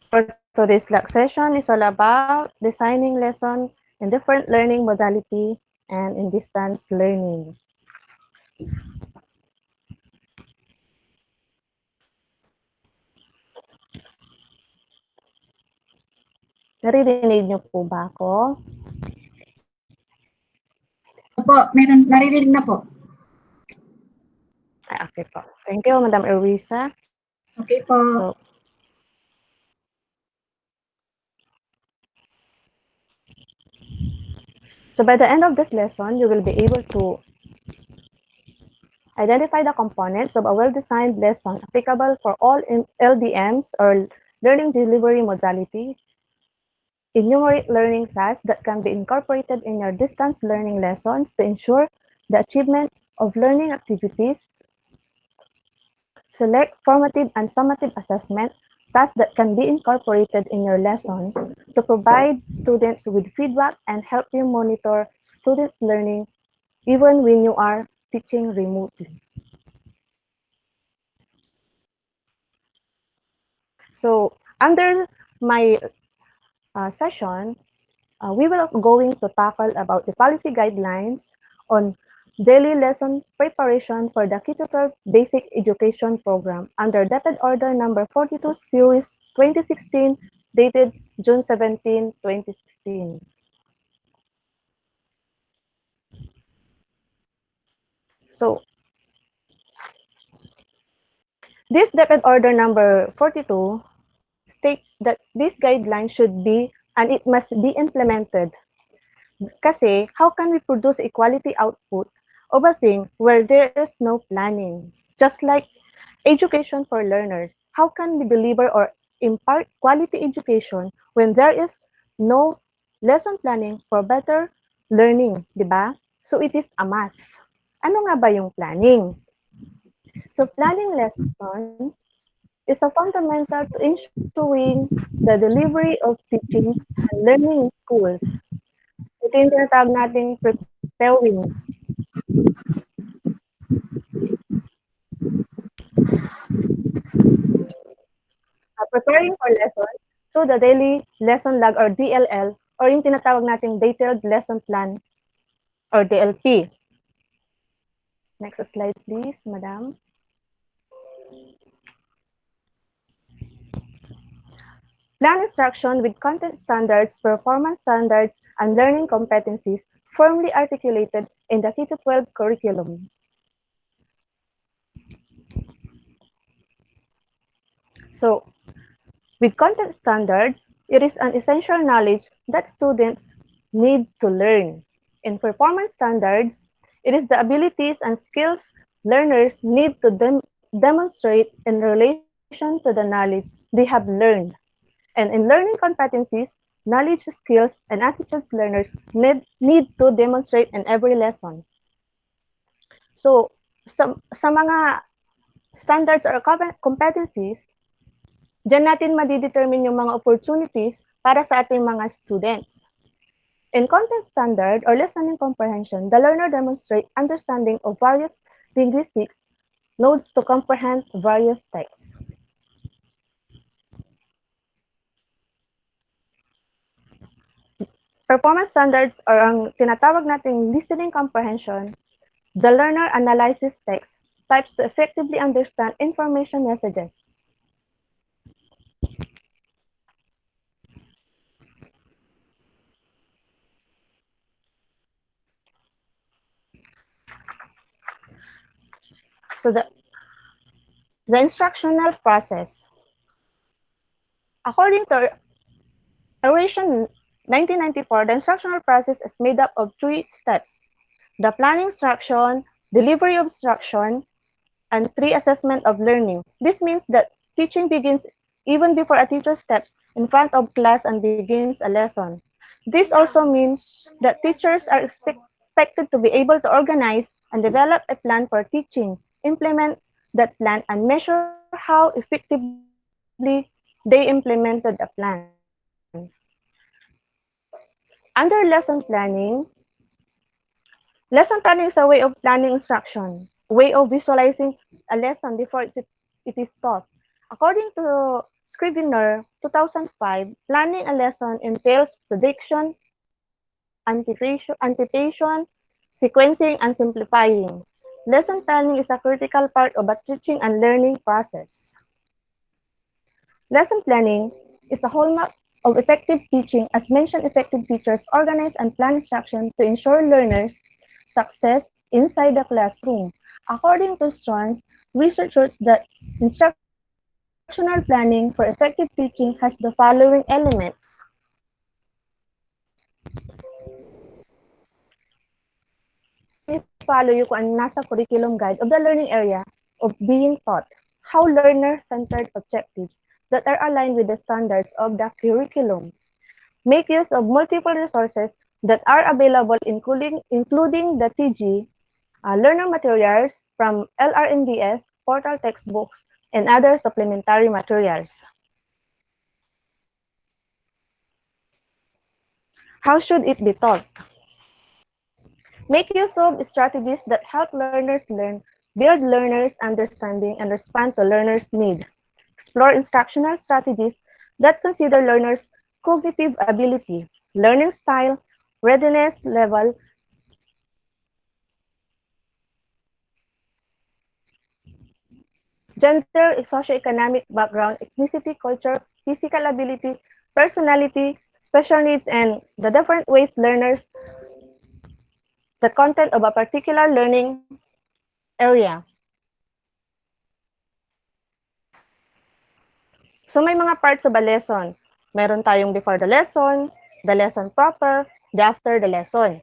for today's lab session is all about designing lesson in different learning modality and in distance learning. Naririnig niyo po ba ako? Opo, naririnig na po. Ay, okay po. Thank you, Madam Erwisa. Okay po. So by the end of this lesson, you will be able to identify the components of a well-designed lesson applicable for all LDMs or learning delivery modality, enumerate learning tasks that can be incorporated in your distance learning lessons to ensure the achievement of learning activities, select formative and summative assessment tasks that can be incorporated in your lessons to provide students with feedback and help you monitor students' learning even when you are teaching remotely. So under my session, we will going to tackle about the policy guidelines on daily lesson preparation for the K-12 Basic Education Program under Dated Order Number 42 Series 2016 dated June 17, 2016. So this Dated Order Number 42 states that this guideline should be and it must be implemented. Kasi how can we produce equality output of a thing where there is no planning? Just like education for learners, how can we deliver or impart quality education when there is no lesson planning for better learning, di ba? So it is a must. Ano nga ba yung planning? So planning lessons is a fundamental to ensuring the delivery of teaching and learning in schools. Ito yung tinatawag nating preparing. Preparing for lessons to the daily lesson log or DLL or yung tinatawag nating detailed lesson plan or DLP. Next slide please, madam. Plan instruction with content standards, performance standards, and learning competencies firmly articulated in the K-12 curriculum. So, with content standards, it is an essential knowledge that students need to learn. In performance standards, it is the abilities and skills learners need to demonstrate in relation to the knowledge they have learned. And in learning competencies, knowledge, skills, and attitudes learners need to demonstrate in every lesson. So, sa mga standards or competencies, diyan natin madidetermine yung mga opportunities para sa ating mga students. In content standard or listening comprehension, the learner demonstrates understanding of various linguistics loads to comprehend various texts. Performance standards or ang tinatawag nating listening comprehension, the learner analyzes text types to effectively understand information messages. So the instructional process. According to Oration 1994, the instructional process is made up of 3 steps: the planning instruction, delivery of instruction, and 3 assessment of learning. This means that teaching begins even before a teacher steps in front of class and begins a lesson. This also means that teachers are expected to be able to organize and develop a plan for teaching, implement that plan, and measure how effectively they implemented the plan. Under lesson planning is a way of planning instruction, a way of visualizing a lesson before it is taught. According to Scrivener 2005, planning a lesson entails prediction, anticipation, sequencing, and simplifying. Lesson planning is a critical part of a teaching and learning process. Lesson planning is a hallmark of effective teaching. As mentioned, effective teachers organize and plan instruction to ensure learners' success inside the classroom. According to Strauss, research shows that instructional planning for effective teaching has the following elements. I-follow yung kung ano nasa curriculum guide of the learning area of being taught. How learner-centered objectives that are aligned with the standards of the curriculum. Make use of multiple resources that are available, including the TG, learner materials from LRNDS, portal textbooks, and other supplementary materials. How should it be taught? Make use of strategies that help learners learn, build learners' understanding, and respond to learners' need. Explore instructional strategies that consider learners' cognitive ability, learning style, readiness level, gender, socioeconomic background, ethnicity, culture, physical ability, personality, special needs, and the different ways learners the content of a particular learning area. So may mga parts of a lesson. Meron tayong before the lesson proper, the after the lesson.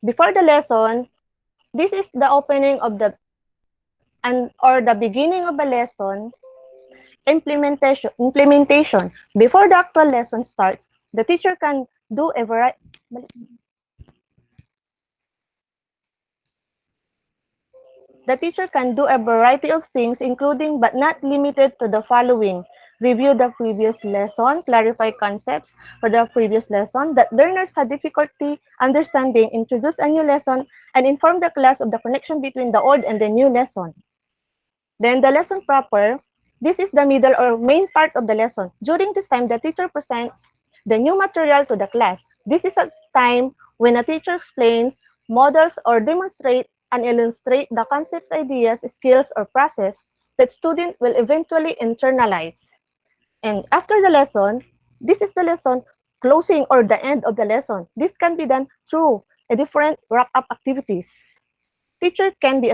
Before the lesson, this is the opening of the or the beginning of a lesson. Implementation. Before the actual lesson starts, the teacher can do a variety. The teacher can do a variety of things, including but not limited to the following: review the previous lesson, clarify concepts for the previous lesson that learners had difficulty understanding, introduce a new lesson, and inform the class of the connection between the old and the new lesson. Then the lesson proper. This is the middle or main part of the lesson. During this time, the teacher presents the new material to the class. This is a time when a teacher explains, models, or demonstrate and illustrate the concepts, ideas, skills, or process that student will eventually internalize. And after the lesson, this is the lesson closing or the end of the lesson. This can be done through a different wrap-up activities. Teacher can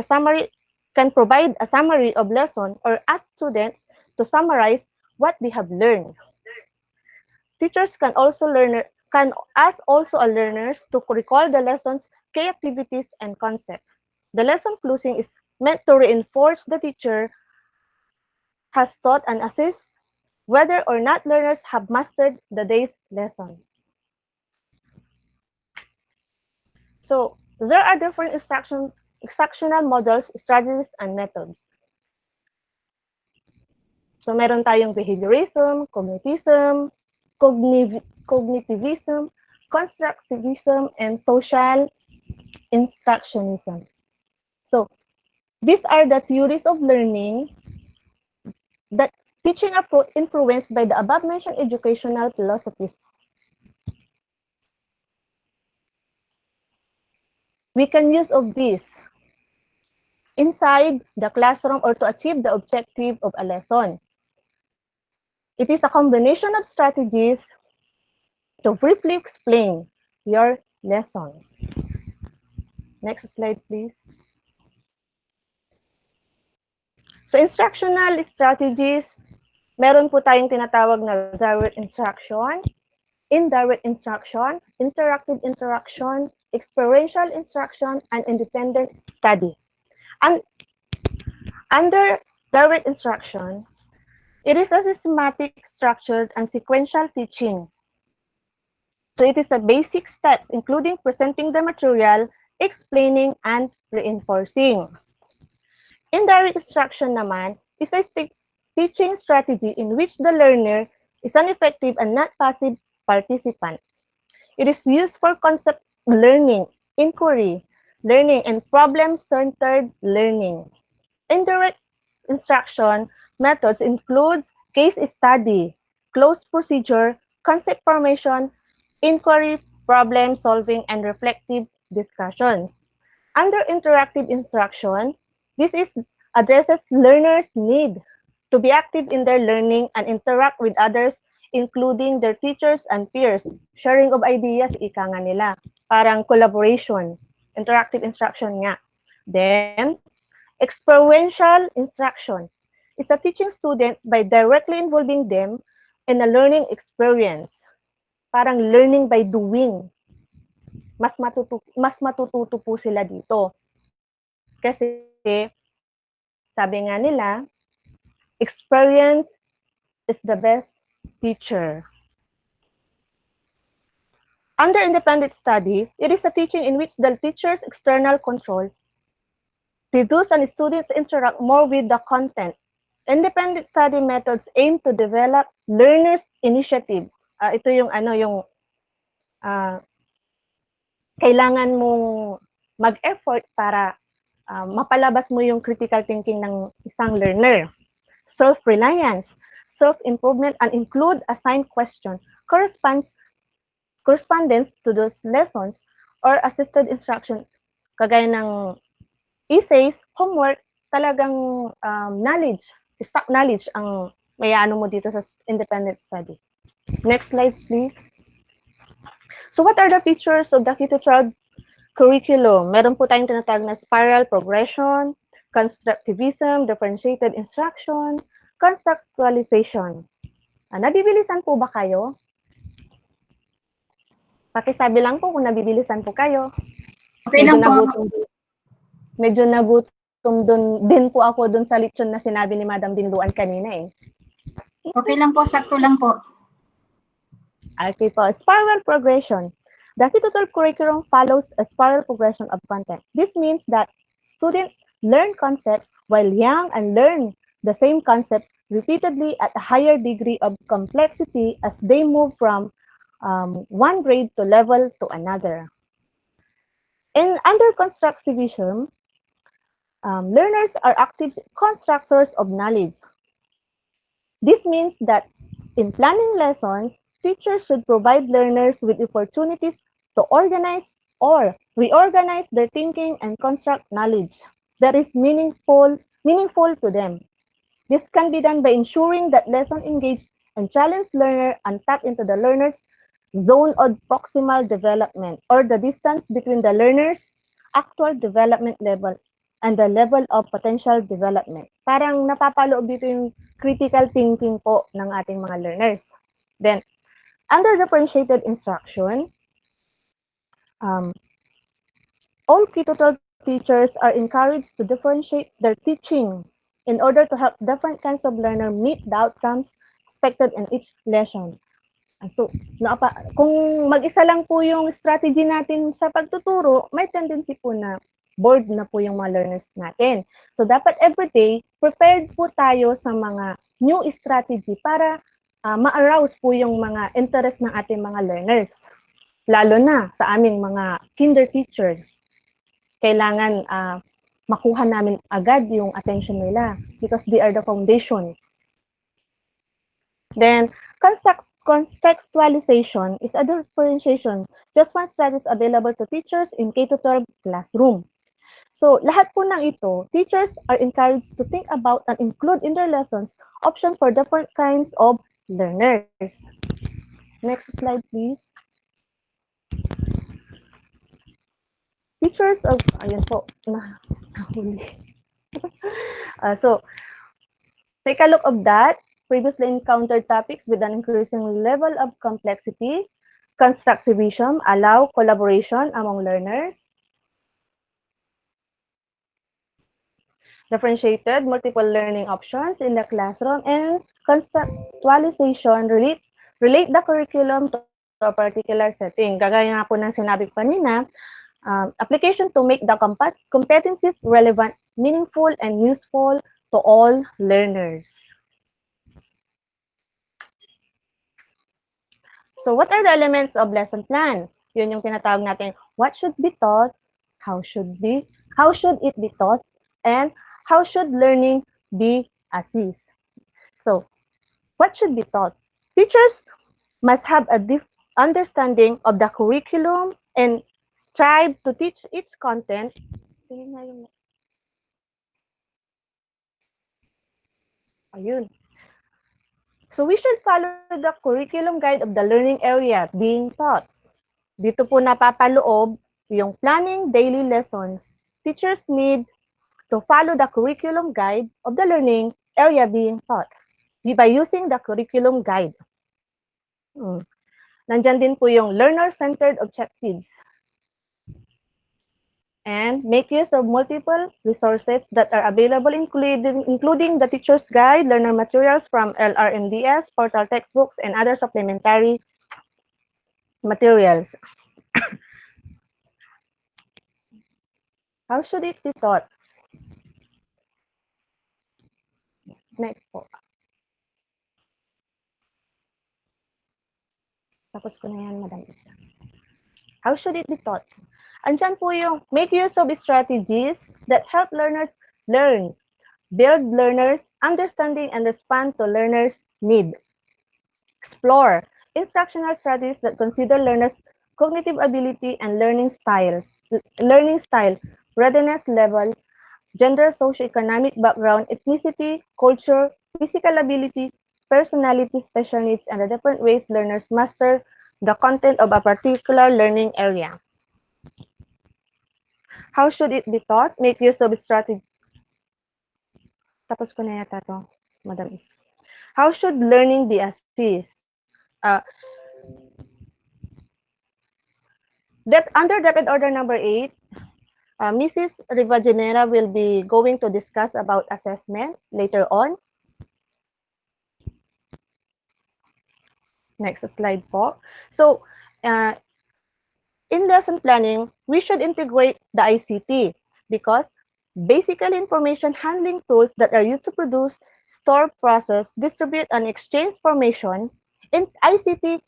provide a summary of lesson or ask students to summarize what they have learned. Teachers can also ask learners to recall the lesson's key activities and concepts. The lesson closing is meant to reinforce the teacher has taught and assess whether or not learners have mastered the day's lesson. So there are different instructional models, strategies, and methods. So meron tayong behaviorism, cognitivism, constructivism, and social instructionism. So these are the theories of learning that teaching approach influenced by the above-mentioned educational philosophies. We can use of this inside the classroom or to achieve the objective of a lesson. It is a combination of strategies to briefly explain your lesson. Next slide, please. So instructional strategies, meron po tayong tinatawag na direct instruction, indirect instruction, interactive interaction, experiential instruction, and independent study. And under direct instruction, it is a systematic, structured, and sequential teaching. So it is a basic steps, including presenting the material, explaining, and reinforcing. Indirect instruction naman is a teaching strategy in which the learner is an effective and not passive participant. It is used for concept learning, inquiry, learning, and problem-centered learning. Indirect instruction methods includes case study, closed procedure, concept formation, inquiry, problem solving, and reflective discussions. Under interactive instruction, this addresses learners' need to be active in their learning and interact with others, including their teachers and peers. Sharing of ideas, ika nga nila. Parang collaboration, interactive instruction nga. Then, experiential instruction is a teaching students by directly involving them in a learning experience. Parang learning by doing. Mas matututo po sila dito. Kasi, sabi nga nila, experience is the best teacher. Under independent study, it is a teaching in which the teacher's external control reduce and students interact more with the content. Independent study methods aim to develop learners' initiative. Ito yung kailangan mong mag-effort para mapalabas mo yung critical thinking ng isang learner. Self-reliance, self-improvement, and include assigned question correspondence to those lessons or assisted instruction. Kagaya ng essays, homework, talagang knowledge, stock knowledge ang may ano mo dito sa independent study. Next slide, please. So what are the features of the K-12 curriculum? Meron po tayong tinatawag na spiral progression, constructivism, differentiated instruction, contextualization. Nabibilisan po ba kayo? Pakisabi lang po kung nabibilisan po kayo. Okay lang po. Medyo nagutom din po ako dun sa lechon na sinabi ni Madam Binduan kanina eh. Okay lang po, sakto lang po. Okay po, spiral progression. The K-12 curriculum follows a spiral progression of content. This means that students learn concepts while young and learn the same concept repeatedly at a higher degree of complexity as they move from one grade to level to another. And under constructivism, learners are active constructors of knowledge. This means that in planning lessons, teachers should provide learners with opportunities to organize or reorganize their thinking and construct knowledge that is meaningful to them. This can be done by ensuring that lesson engage and challenge learner and tap into the learner's zone of proximal development or the distance between the learner's actual development level and the level of potential development. Parang napapaloob dito yung critical thinking po ng ating mga learners. Then, under differentiated instruction, all K-12 teachers are encouraged to differentiate their teaching in order to help different kinds of learner meet the outcomes expected in each lesson. So, kung mag-isa lang po yung strategy natin sa pagtuturo, may tendency po na bored na po yung mga learners natin. So, dapat everyday, prepared po tayo sa mga new strategy para ma-arouse po yung mga interest ng ating mga learners. Lalo na sa aming mga kinder teachers. Kailangan makuha namin agad yung attention nila because they are the foundation. Then, contextualization is a differentiation. Just one studies available to teachers in K-12 classroom. So, lahat po ng ito, teachers are encouraged to think about and include in their lessons options for different kinds of learners. Next slide, please. Teachers of, ayun po, nahuli. So, take a look of that. Previously encountered topics with an increasing level of complexity. Constructivism allow collaboration among learners. Differentiated multiple learning options in the classroom, and contextualization relate the curriculum to a particular setting. Gagaya nga po ng sinabi ko kanina, application to make the competencies relevant, meaningful, and useful to all learners. So what are the elements of lesson plan? Yun yung tinatawag natin, what should be taught, how should it be taught, and how should learning be assessed? So, what should be taught? Teachers must have a deep understanding of the curriculum and strive to teach its content. Ayun. So, we should follow the curriculum guide of the learning area being taught. Dito po napapaloob yung planning daily lessons. Teachers need to follow the curriculum guide of the learning area being taught by using the curriculum guide. Nandyan din po yung learner-centered objectives. And make use of multiple resources that are available, including the teacher's guide, learner materials from LRMDS, portal textbooks, and other supplementary materials. How should it be taught? Next po. Tapos ko na yan, Madam Isa. How should it be taught? Andyan po yung make use of strategies that help learners learn, build learners' understanding, and respond to learners' need. Explore instructional strategies that consider learners' cognitive ability and learning style, readiness level, gender, socioeconomic background, ethnicity, culture, physical ability, personality, special needs, and the different ways learners master the content of a particular learning area. How should it be taught? Make use of strategy. Tapos ko na yata to, Madam. How should learning be assessed? Under Deped Order number 8, Mrs. Rivagenera will be going to discuss about assessment later on. Next slide po. So, in lesson planning, we should integrate the ICT because basically information handling tools that are used to produce, store, process, distribute, and exchange information in ICT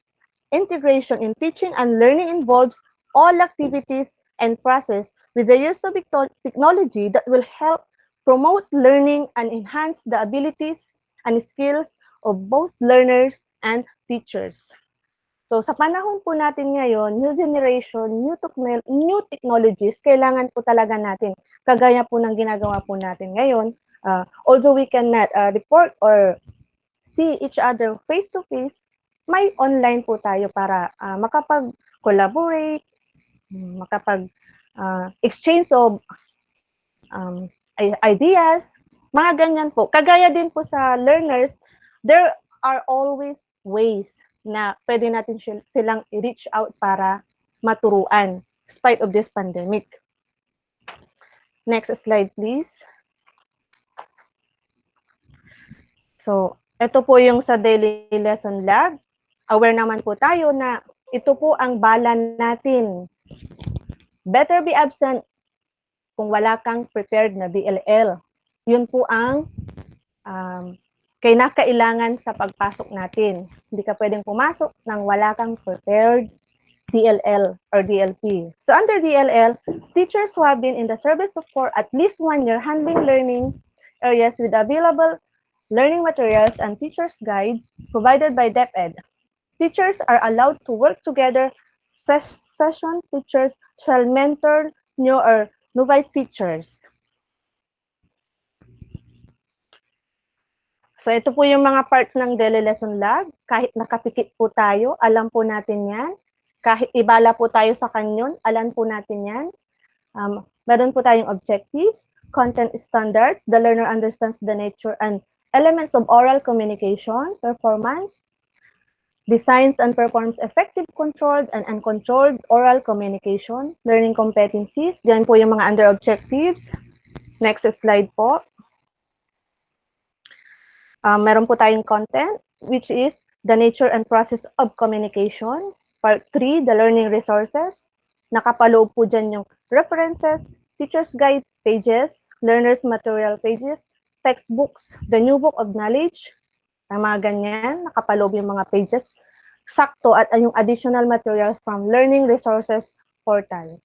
integration in teaching and learning involves all activities and process with the use of technology that will help promote learning and enhance the abilities and skills of both learners and teachers. So sa panahon po natin ngayon, new generation, new technologies, kailangan po talaga natin, kagaya po ng ginagawa po natin ngayon, although we cannot report or see each other face-to-face, may online po tayo para makapag-collaborate, makapag-exchange of ideas, mga ganyan po. Kagaya din po sa learners, there are always ways na pwede natin silang i-reach out para maturuan despite of this pandemic. Next slide, please. So, ito po yung sa daily lesson lab. Aware naman po tayo na ito po ang balan natin. Better be absent kung wala kang prepared na BLL. Yun po ang kinakailangan sa pagpasok natin. Hindi ka pwedeng pumasok nang wala kang prepared DLL or DLP. So under DLL, teachers who have been in the service for at least 1 year handling learning areas with available learning materials and teachers' guides provided by DepEd. Teachers are allowed to work together. Session teachers shall mentor new or novice teachers. So ito po yung mga parts ng daily lesson log. Kahit nakapikit po tayo, alam po natin yan. Kahit ibala po tayo sa kanyon, alam po natin yan. Meron po tayong objectives, content standards, the learner understands the nature and elements of oral communication, performance, designs and performs effective controlled and uncontrolled oral communication, learning competencies. Diyan po yung mga under objectives. Next slide po. Meron po tayong content, which is the nature and process of communication. Part 3, the learning resources. Nakapaloob po dyan yung references, teacher's guide pages, learner's material pages, textbooks, the new book of knowledge, ang mga ganyan, nakapaloob yung mga pages, sakto at yung additional materials from learning resources portal.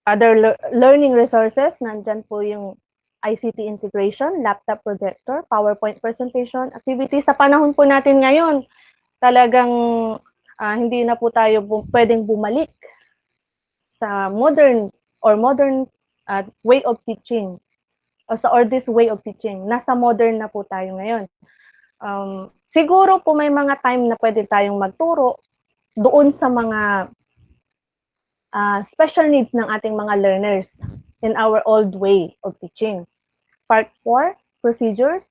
Other learning resources, nandyan po yung ICT integration, laptop projector, PowerPoint presentation, activity. Sa panahon po natin ngayon, talagang hindi na po tayo pwedeng bumalik sa modern way of teaching or this way of teaching. Nasa modern na po tayo ngayon. Siguro po may mga time na pwede tayong magturo doon sa mga special needs ng ating mga learners in our old way of teaching. Part 4, procedures.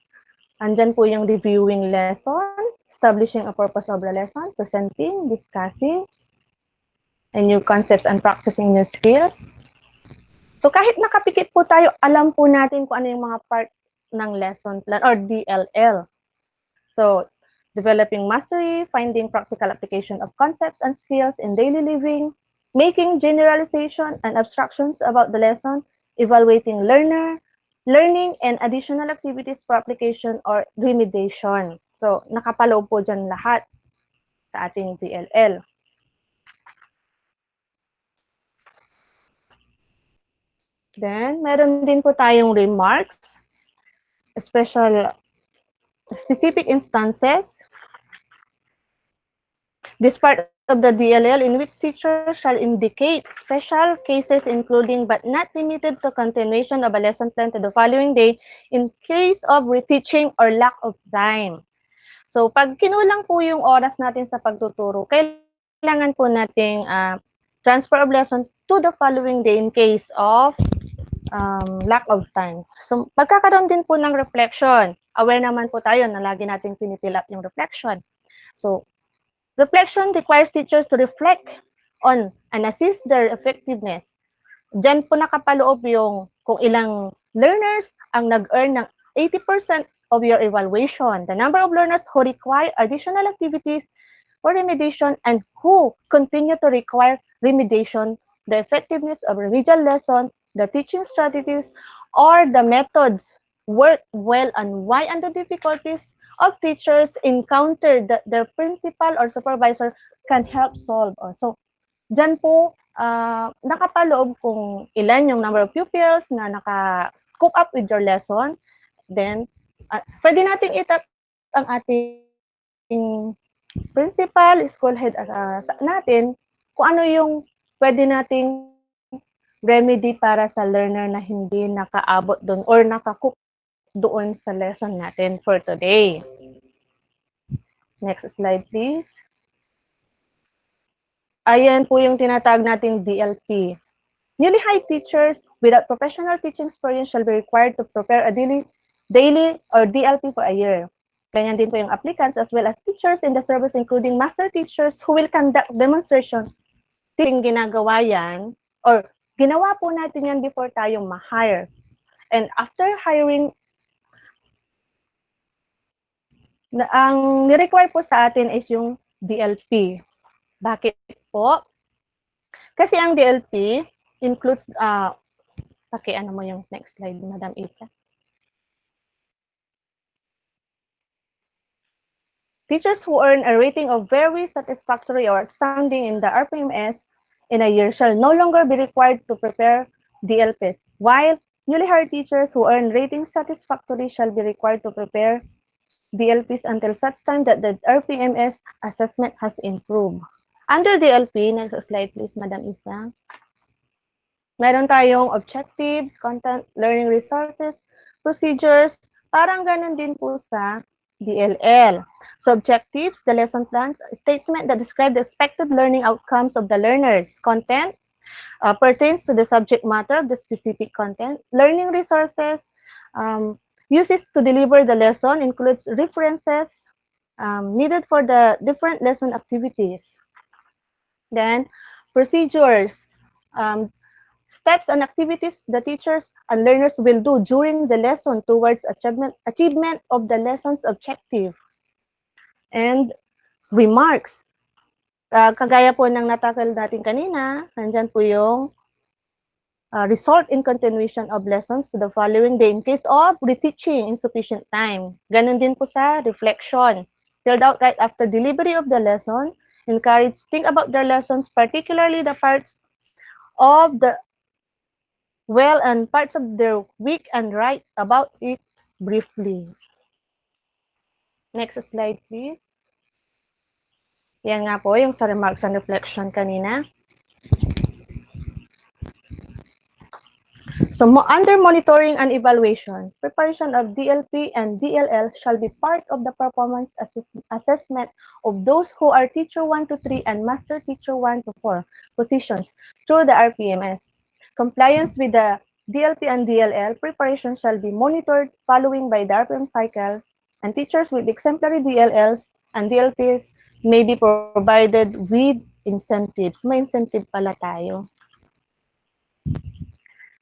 Andyan po yung reviewing lesson, establishing a purpose of the lesson, presenting, discussing, and new concepts and practicing new skills. So kahit nakapikit po tayo, alam po natin kung ano yung mga part ng lesson plan or DLL. So, developing mastery, finding practical application of concepts and skills in daily living, making generalization and abstractions about the lesson, evaluating learning and additional activities for application or remediation. So, nakapaloob po dyan lahat sa ating DLL. Then, meron din po tayong remarks, specific instances. This part of the DLL in which teachers shall indicate special cases including but not limited to continuation of a lesson plan to the following day in case of reteaching or lack of time. So pag kinulang po yung oras natin sa pagtuturo, kailangan po nating transfer of lesson to the following day in case of lack of time. So magkakaroon din po ng reflection. Aware naman po tayo na lagi natin pinifill up yung reflection. So reflection requires teachers to reflect on and assess their effectiveness. Diyan po nakapaloob yung kung ilang learners ang nag-earn ng 80% of your evaluation, the number of learners who require additional activities for remediation and who continue to require remediation, the effectiveness of remedial lesson, the teaching strategies, or the methods work well and why and the difficulties of teachers encounter that their principal or supervisor can help solve. So, dyan po, nakapaloob kung ilan yung number of pupils na naka-cope up with your lesson. Then, pwede nating itap ang ating principal, school head natin, kung ano yung pwede nating remedy para sa learner na hindi nakaabot doon or naka-cope doon sa lesson natin for today. Next slide, please. Ayan po yung tinatawag nating DLP. Newly hired teachers without professional teaching experience shall be required to prepare a daily or DLP for a year. Ganyan din po yung applicants as well as teachers in the service including master teachers who will conduct demonstration. Ting ginagawa yan or ginawa po natin yan before tayo ma-hire. And after hiring, ang ni-require po sa atin is yung DLP. Bakit po? Kasi ang DLP includes, ano mo yung next slide, Madam Isa. Teachers who earn a rating of very satisfactory or outstanding in the RPMS in a year shall no longer be required to prepare DLPs, while newly hired teachers who earn ratings satisfactory shall be required to prepare DLPs until such time that the RPMS assessment has improved. Under DLP, next slide please, Madam Isa. Meron tayong objectives, content, learning resources, procedures, parang ganun din po sa DLL. So objectives, the lesson plans, statement that describe the expected learning outcomes of the learners. Content pertains to the subject matter of the specific content. Learning resources, uses to deliver the lesson includes references needed for the different lesson activities. Then procedures, steps and activities the teachers and learners will do during the lesson towards achievement of the lesson's objective. And remarks. Kagaya po ng natakal natin kanina, nandyan po yung result in continuation of lessons to the following day in case of reteaching insufficient time. Ganun din po sa reflection. Filled out right after delivery of the lesson. Encourage think about their lessons, particularly the parts of the well and parts of their week and write about it briefly. Next slide, please. Yan nga po, yung sa remarks and reflection kanina. So, under monitoring and evaluation, preparation of DLP and DLL shall be part of the performance assessment of those who are Teacher 1 to 3 and Master Teacher 1 to 4 positions through the RPMS. Compliance with the DLP and DLL preparation shall be monitored following by the RPM cycles, and teachers with exemplary DLLs and DLPs may be provided with incentives. May incentive pala tayo.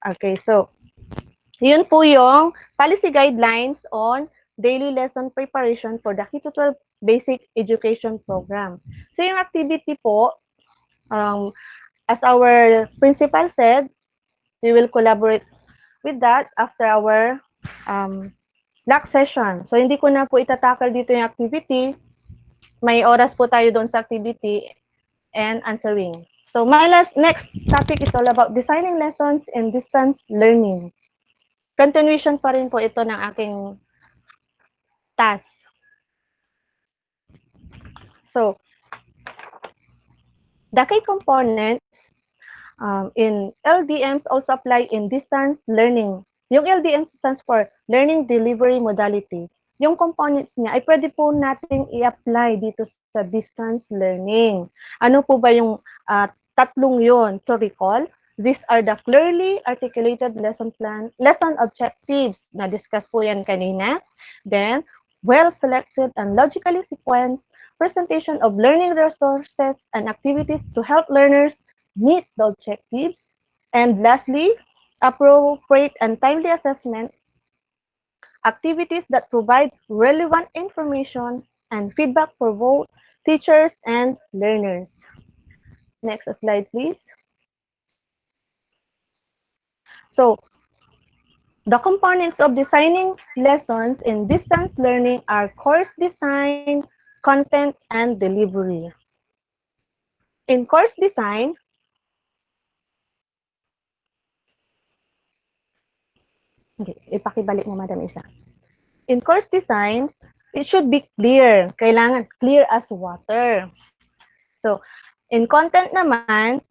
Okay, so yun po yung policy guidelines on daily lesson preparation for the K-12 Basic Education Program. So yung activity po, as our principal said, we will collaborate with that after our LAC session. So hindi ko na po itatakal dito yung activity. May oras po tayo doon sa activity and answering. So my next topic is all about designing lessons and distance learning. Continuation pa rin po ito ng aking task. So, the key components in LDMs also apply in distance learning. Yung LDM stands for Learning Delivery Modality. Yung components niya ay pwede po nating i-apply dito sa distance learning. Ano po ba yung tatlong yon to recall? These are the clearly articulated lesson plan, lesson objectives. Na-discuss po yan kanina. Then, well-selected and logically sequenced presentation of learning resources and activities to help learners meet the objectives. And lastly, appropriate and timely assessment, activities that provide relevant information and feedback for both teachers and learners. Next slide, please. So, the components of designing lessons in distance learning are course design, content, and delivery. In course design, ipakibalik mo, Madam Isa. In course design, it should be clear. Kailangan clear as water. So, in content naman,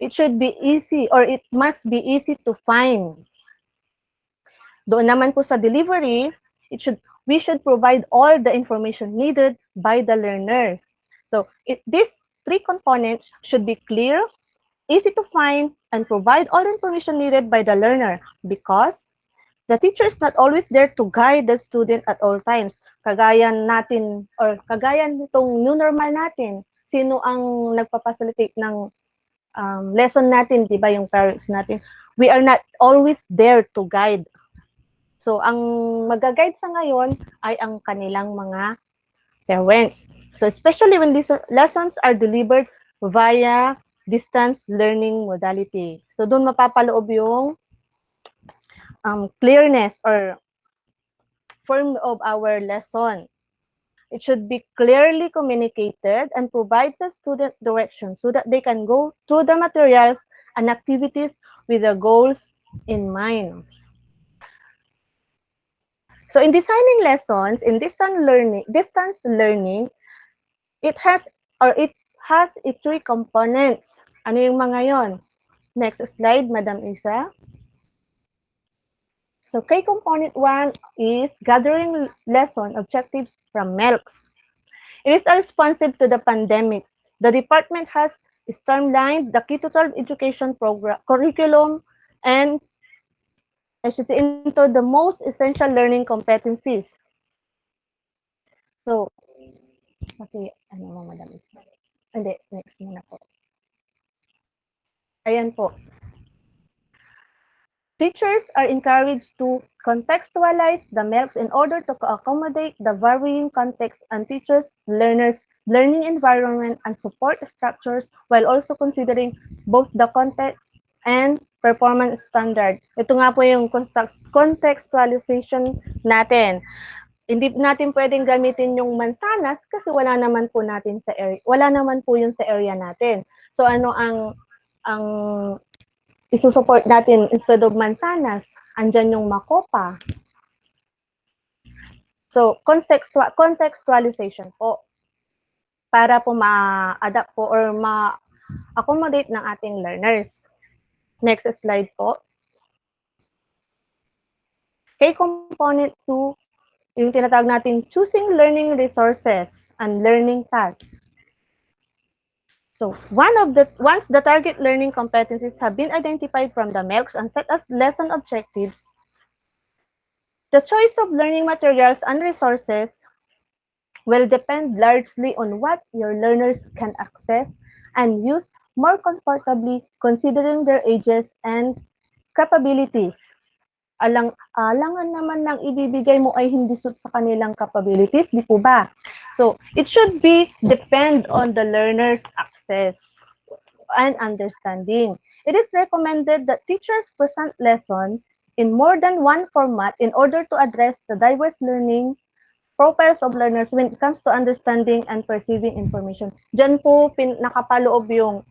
it should be easy or it must be easy to find. Doon naman po sa delivery, we should provide all the information needed by the learner. So, these three components should be clear, easy to find, and provide all the information needed by the learner because the teacher is not always there to guide the student at all times. Kagaya natin, or kagaya nitong new normal natin, sino ang nagpapacilitate ng lesson natin, di ba, yung parents natin? We are not always there to guide. So, ang mag-guide sa ngayon ay ang kanilang mga parents. So, especially when these lessons are delivered via distance learning modality. So, doon mapapaloob yung clearness or form of our lesson. It should be clearly communicated and provides the student direction so that they can go through the materials and activities with the goals in mind. So in designing lessons, in distance learning, it has its three components. Ano yung mga yon? Next slide, Madam Isa. So key component 1 is gathering lesson objectives from MELCs. It is responsive to the pandemic. The department has streamlined the K-12 education program, curriculum, and I should say into the most essential learning competencies. So, okay, ano mo, Madam Isa? Hindi, next muna po. Ayan po. Teachers are encouraged to contextualize the MELCs in order to accommodate the varying context and teachers, learners, learning environment, and support structures while also considering both the content and performance standard. Ito nga po yung contextualization natin. Hindi natin pwedeng gamitin yung mansanas kasi wala naman po natin sa area. Wala naman po yun sa area natin. So ano ang isusupport natin instead of mansanas? Andyan yung makopa. So contextualization po para po ma-adapt po or ma-accommodate ng ating learners. Next slide po. Key component 2, yung tinatawag natin choosing learning resources and learning tasks. So once the target learning competencies have been identified from the MELCs and set as lesson objectives, the choice of learning materials and resources will depend largely on what your learners can access and use more comfortably considering their ages and capabilities. Alangan naman ng ibibigay mo ay hindi suit sa kanilang capabilities, di po ba? So, it should be depend on the learner's access and understanding. It is recommended that teachers present lessons in more than one format in order to address the diverse learning profiles of learners when it comes to understanding and perceiving information. Diyan po nakapaloob yung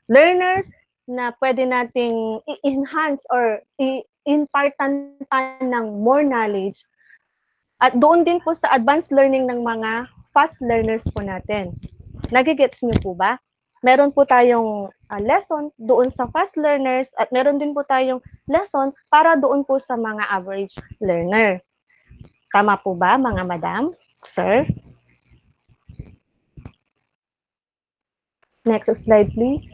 learners na pwede nating i-enhance or i-impartan pa ng more knowledge. At doon din po sa advanced learning ng mga fast learners po natin. Nagigets niyo po ba? Meron po tayong lesson doon sa fast learners at meron din po tayong lesson para doon po sa mga average learner. Tama po ba, mga madam, sir? Next slide, please.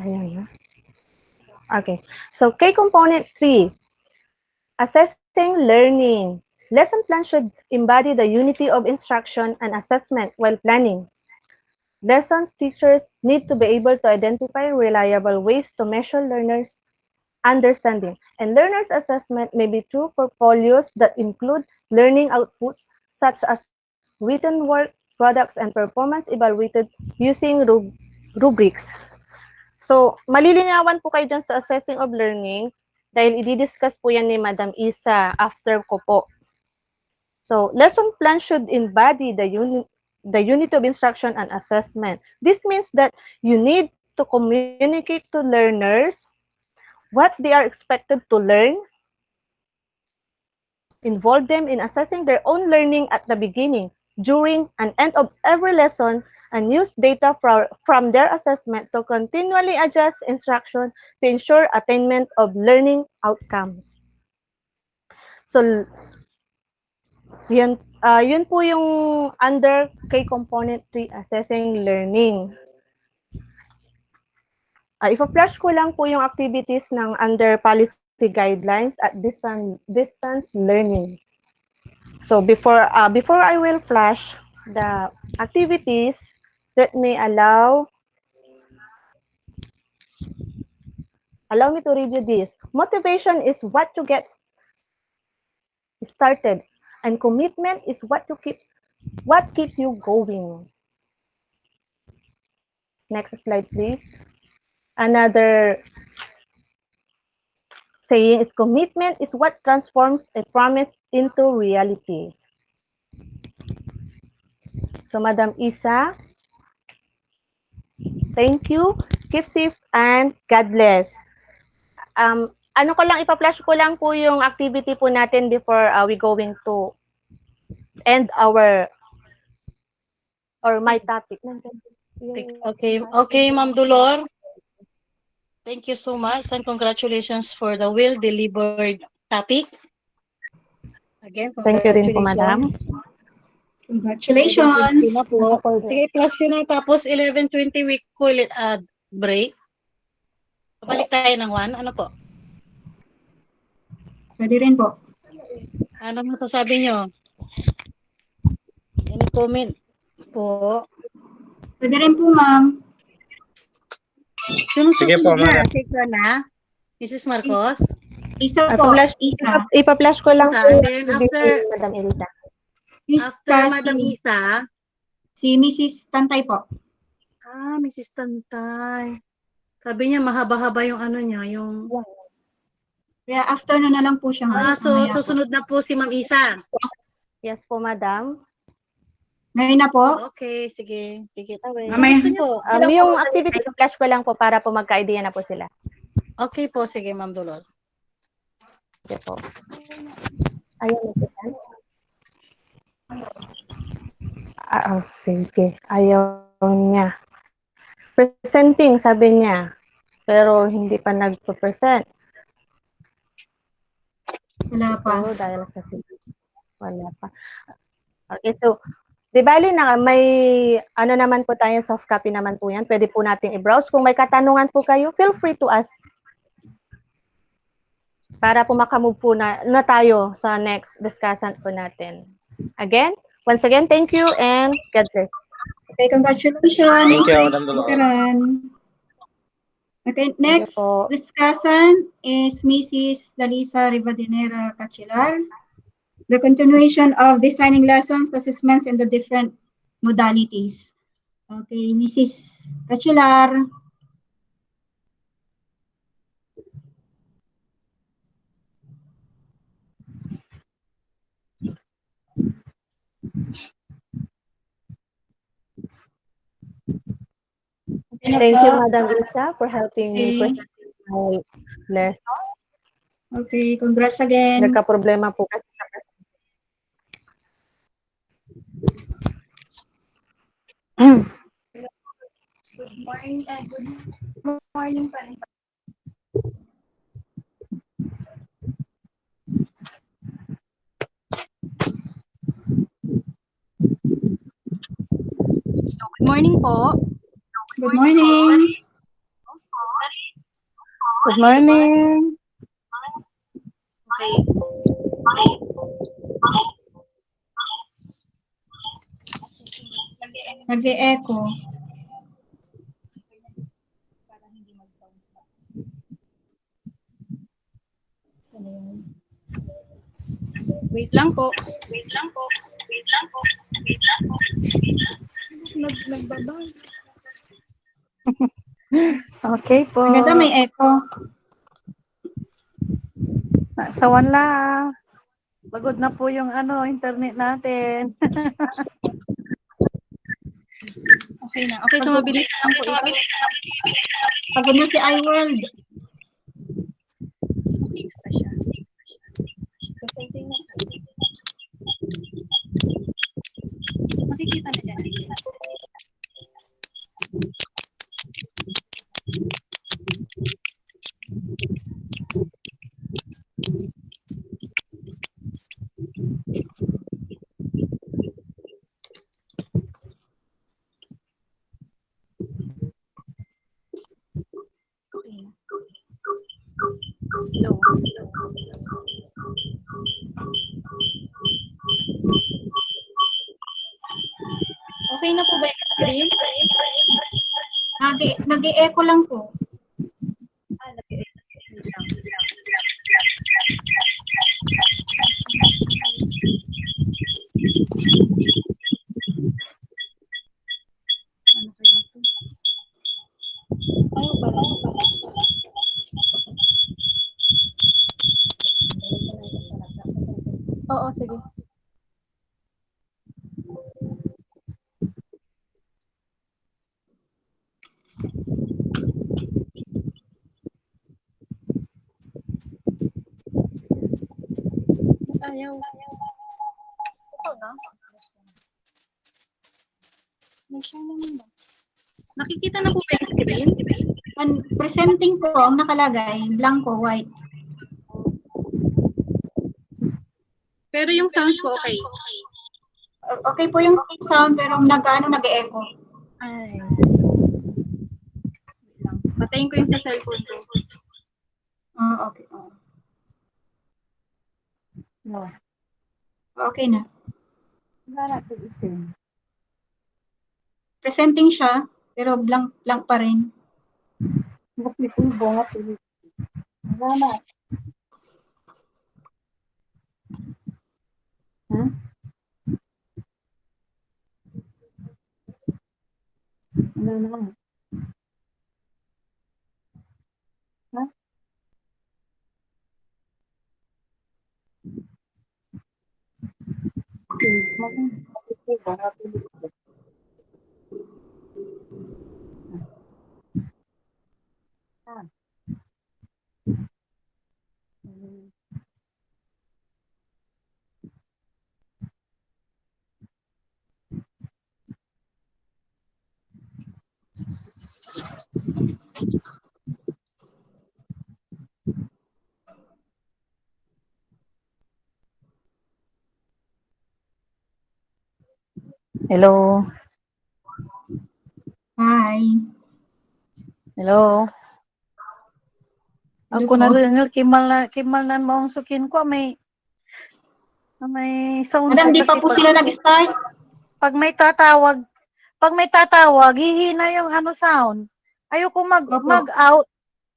Ayan na. Okay. So, key component 3, assessing learning. Lesson plan should embody the unity of instruction and assessment while planning. Lessons teachers need to be able to identify reliable ways to measure learners' understanding. And learners' assessment may be through portfolios that include learning outputs such as written work, products, and performance evaluated using rubrics. So, malilinawan po kayo dyan sa assessing of learning dahil i-discuss po yan ni Madam Isa after ko po. So, lesson plan should embody the unit of instruction and assessment. This means that you need to communicate to learners what they are expected to learn, involve them in assessing their own learning at the beginning, during, and end of every lesson, and use data from their assessment to continually adjust instruction to ensure attainment of learning outcomes. So, yun po yung under key component 3, assessing learning. Ipa-flash ko lang po yung activities ng under policy guidelines at distance learning. So before I will flash the activities, let me allow me to review this. Motivation is what you get started, and commitment is what keeps you going. Next slide, please. Another saying is commitment is what transforms a promise into reality. So, Madam Isa, thank you. Keep safe and God bless. Ano ko lang, ipa-flash ko lang po yung activity po natin before we going to end our or my topic. Okay, Ma'am Dolor. Thank you so much and congratulations for the well-delivered topic. Again, Thank you rin po, Madam. Congratulations. Na po. Sige, plus yun na. Tapos 11:20 week ko break. Balik tayo ng 1. Ano po? Pwede rin po. Ano masasabi nyo? Any comment po? Pwede rin po, ma'am. Sino Sige po, susunod na? madam. Take na? Mrs. Marcos? Isa po. Isa. Ipa-flash ko lang Isa. po Then after, Madam Elisa. after Madam Isa, si Mrs. Tantay po. Mrs. Tantay. Sabi niya mahaba-haba yung ano niya, yung... Kaya afternoon na lang po siya. so susunod na po si Ma'am Isa. Yes po, Madam. Ngayon na po? Okay, sige. Sige, tawin. Mamaya. Gusto niyo po? Yung activity, flash ko lang po para po magka-idea na po sila. Okay po, sige, Ma'am Dolor. Sige po. Ayun na po. Sige. Ayaw niya. Presenting, sabi niya. Pero hindi pa nagpo-present. Wala pa. So, dahil sa wala pa. Okay, so, di bali na, may ano naman po tayo, soft copy naman po yan. Pwede po natin i-browse. Kung may katanungan po kayo, feel free to ask. Para po makamove po na tayo sa next discussion po natin. Again, once again, thank you and God bless. Okay, congratulations. Thank you, Madam Dolor. Okay, next discussion is Mrs. Dalisa Rivadenera Cachilar. The continuation of designing lessons, assessments, and the different modalities. Okay, Mrs. Cachilar. Thank you, Madam Isa, for helping me present my lesson. Okay, congrats again. Nagka-problema po kasi sa Good morning and good morning pa rin. Good morning po. Good morning. Good morning. Okay. Nag-e-echo. Wait lang po. Nagbabas. Okay po. Maganda may echo. Sa wala. Pagod na po yung internet natin. Okay na. Okay, so mabilis lang po ito. Pagod na si iWorld. Makikita na dyan. Okay na po ba yung screen? Nag-e-echo lang po. Ayaw. Ito na. Nag-share naman ba? Nakikita na po ba yung screen? Presenting po ang nakalagay, blanco, white. Pero yung sounds po okay. Okay po yung sound pero nag-e-echo. Ay. Patayin ko yung sa cellphone ko. Okay. No. Okay na. Wala to the same. Presenting siya, pero blank pa rin. Bakit ito bunga po? Wala. Huh? Wala na. Huh? Hello. Hi. Hello. Ako Hello na po. rin kimal na maong sukin ko may sound Madam, ko di pa kasi po sila nag-start? pag may tatawag, hihina yung sound. Ayoko mag-out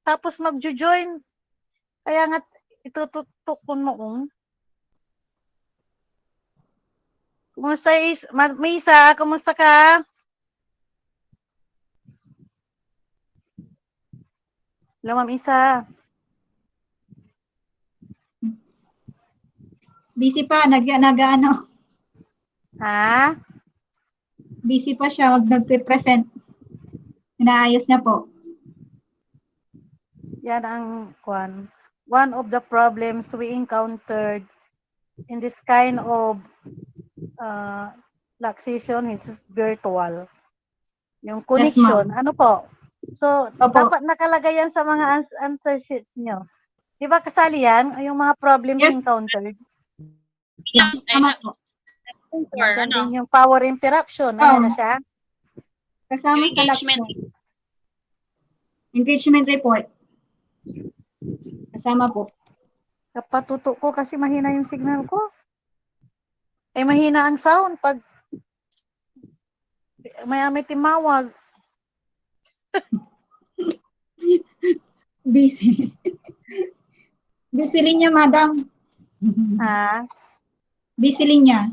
tapos magjo-join. Kaya nga itututok ko noong. Kumusta Misa? Kumusta ka? Hello, Ma'am Isa. Busy pa, nag-ano. Ha? Busy pa siya, nagpe-present. Inaayos niya po. Yan ang one of the problems we encountered in this kind of laxation, which is virtual. Yung connection, ma'am. ano po? So, Opo. dapat nakalagay yan sa mga answer sheets nyo. Di ba kasali yan? Yung mga problems encountered? Tama po. Nandiyan din yung power interruption. Ayan na siya. Kasama sa Engagement. Engagement report. Kasama po. Kapatuto ko kasi mahina yung signal ko. Ay mahina ang sound pag may timawag. Busy. Busy linya, madam. Ha? Busy linya.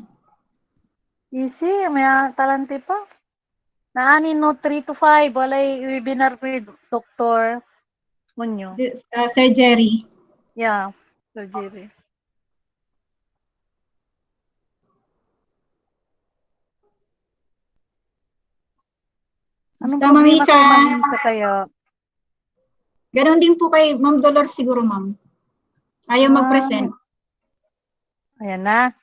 Easy, may talante pa. Naani no 3 to 5, walay webinar with Dr. Munyo. Sir Jerry. Yeah, Sir Jerry. Anong Basta, problema Ma'am kay Isa. Ma'am Isa kaya? Ganon din po kay Ma'am Dolores siguro, ma'am. Ayaw mag-present. Ayan na.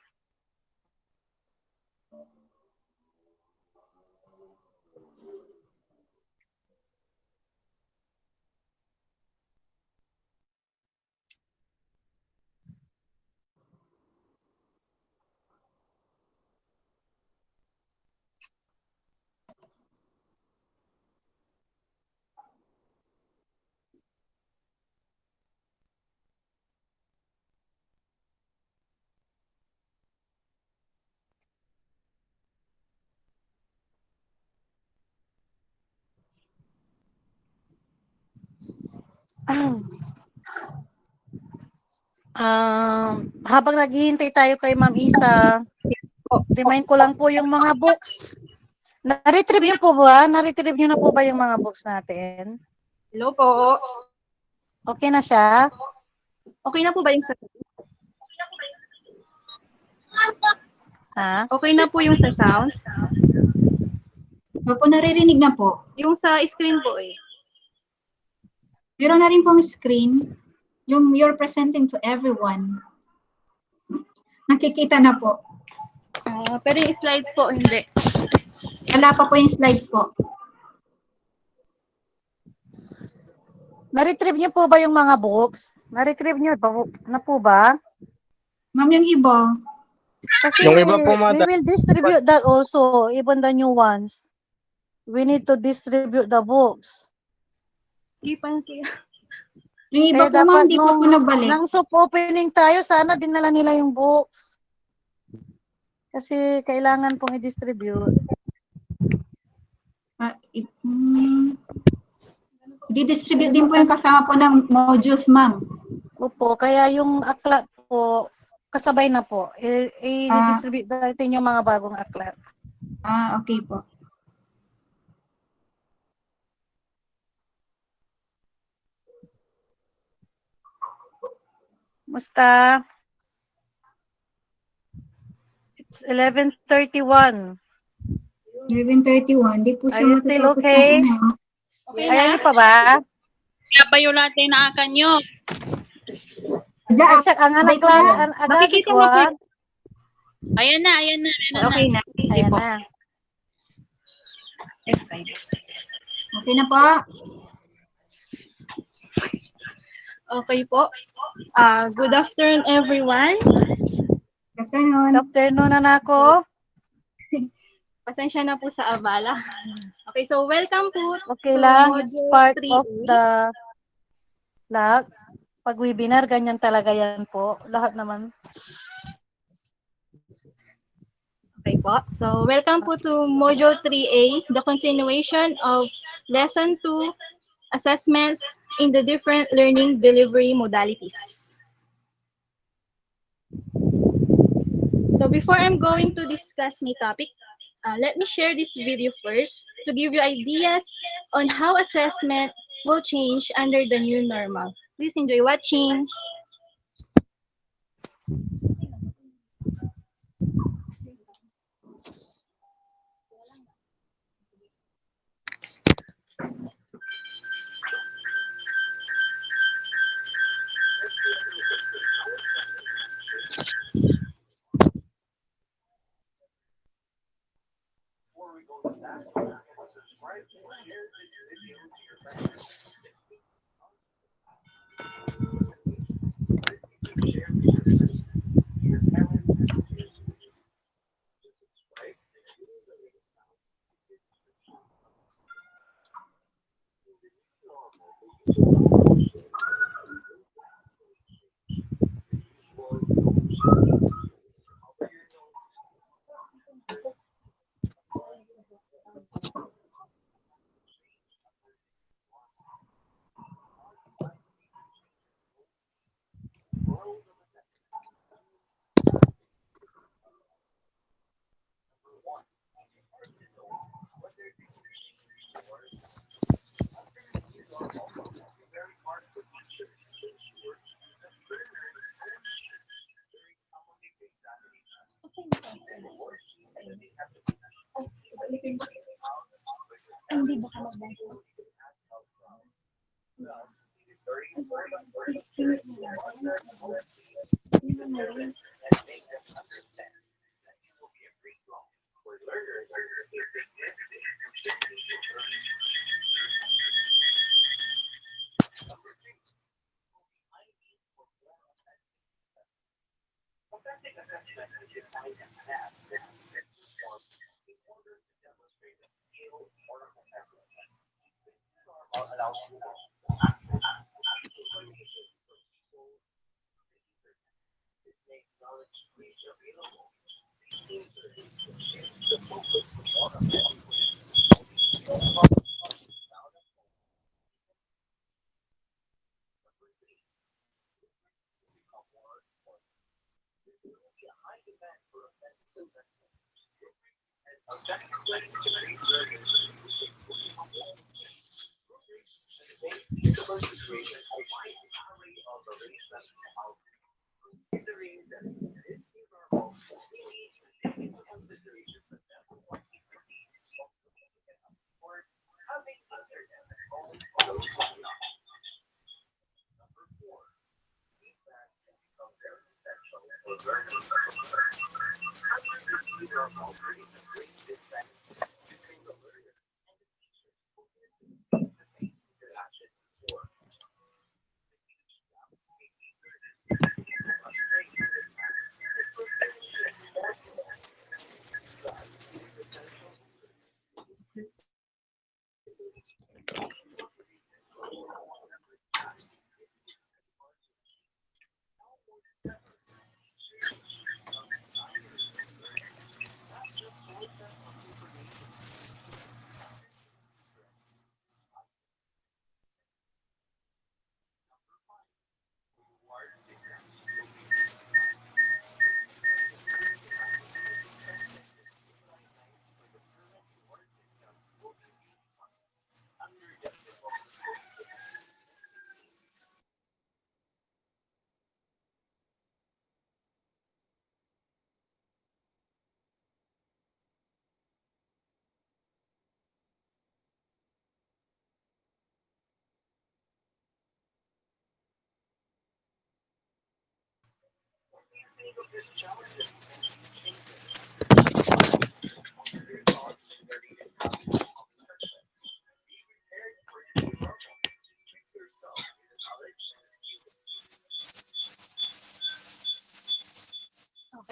Habang naghihintay tayo kay Ma'am Isa, remind ko lang po yung mga books. Na-retrieve niyo po ba? Na-retrieve niyo na po ba yung mga books natin? Hello po. Okay na siya? Okay na po ba yung sa Ha? Okay na po yung sa sounds? Opo, naririnig na po. Yung sa screen po eh. Meron na rin pong screen. Yung you're presenting to everyone. nakikita na po. Pero yung slides po, hindi. Wala pa po yung slides po. Na-retrieve niyo po ba yung mga books? Na-retrieve niyo ba, na po ba? Ma'am, yung iba. Kasi Yung iba po, we madam. will distribute that also, even the new ones. We need to distribute the books. Hindi pa kaya. Yung iba Eh, po, ma'am, dapat di pa po nagbalik. nang soft opening tayo, sana dinala nila yung books. Kasi kailangan pong i-distribute. Di-distribute din po yung kasama po ng modules, ma'am. Opo, kaya yung aklat po, kasabay na po. I-distribute natin yung mga bagong aklat. Okay po. Musta? It's 11:31. 11:31. Di po siya Are you still matutapos okay? ng ano. Okay Ayaw na? niyo pa ba? Kaya pa yung latte na akan nyo. Agsak, ang anak lang, agagi ko ah. Ayan na. Okay na. Sige Ayan po. na. F5. Okay na po. Okay po. Good afternoon, everyone. Good afternoon. Good afternoon, anako. Pasensya na po sa abala. Okay, so welcome po Okay to lang, it's Module part 3A. of the lag. Pag webinar, ganyan talaga yan po. Lahat naman. Okay po. So, welcome po to Module 3A, the continuation of Lesson 2, Assessments in the Different Learning Delivery Modalities. So, before I'm going to discuss my topic, let me share this video first to give you ideas on how assessment will change under the new normal. Please enjoy watching.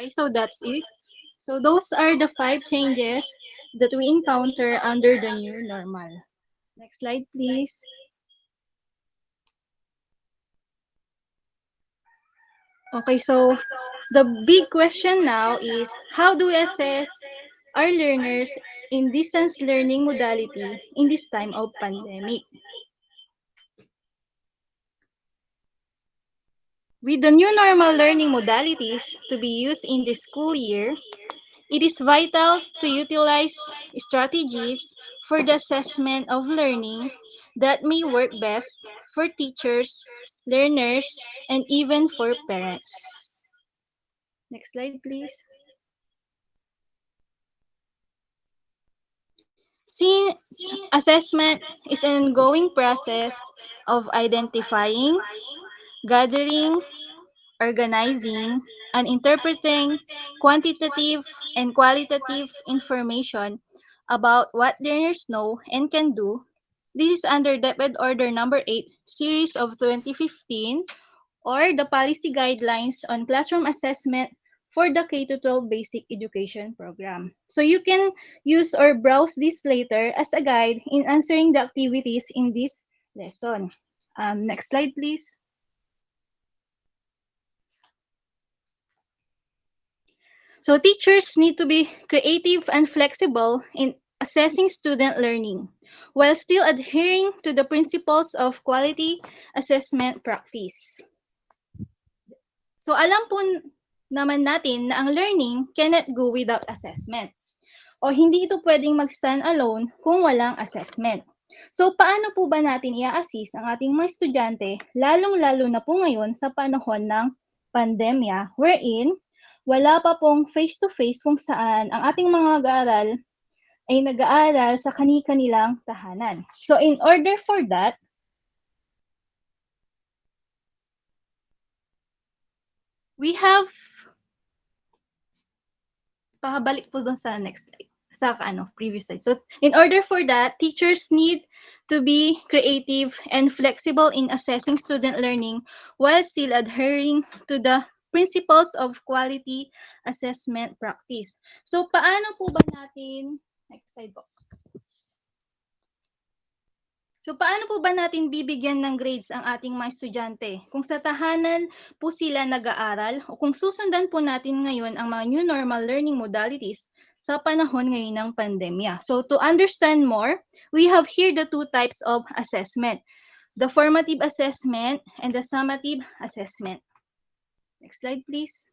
Okay, so that's it. So those are the 5 changes that we encounter under the new normal. Next slide, please. Okay, so the big question now is how do we assess our learners in distance learning modality in this time of pandemic? With the new normal learning modalities to be used in the school year, it is vital to utilize strategies for the assessment of learning that may work best for teachers, learners, and even for parents. Next slide, please. Since assessment is an ongoing process of identifying, gathering, organizing, and interpreting quantitative and qualitative information about what learners know and can do, this is under DepEd Order Number 8, Series of 2015, or the Policy Guidelines on Classroom Assessment for the K-12 Basic Education Program. So you can use or browse this later as a guide in answering the activities in this lesson. Next slide, please. So teachers need to be creative and flexible in assessing student learning while still adhering to the principles of quality assessment practice. So alam po naman natin na ang learning cannot go without assessment. O hindi ito pwedeng mag-stand alone kung walang assessment. So paano po ba natin i-assist ang ating mga estudyante, lalong-lalo na po ngayon sa panahon ng pandemya, wherein wala pa pong face-to-face kung saan ang ating mga mag-aaral ay nag-aaral sa kani-kanilang tahanan. So in order for that, we have, pakabalik po dun sa next slide, sa previous slide. So in order for that, teachers need to be creative and flexible in assessing student learning while still adhering to the principles of quality assessment practice. So paano po ba natin, next slide po. So paano po ba natin bibigyan ng grades ang ating mga estudyante? Kung sa tahanan po sila nag-aaral o kung susundan po natin ngayon ang mga new normal learning modalities sa panahon ngayon ng pandemya. So to understand more, we have here the two types of assessment. The formative assessment and the summative assessment. Next slide, please.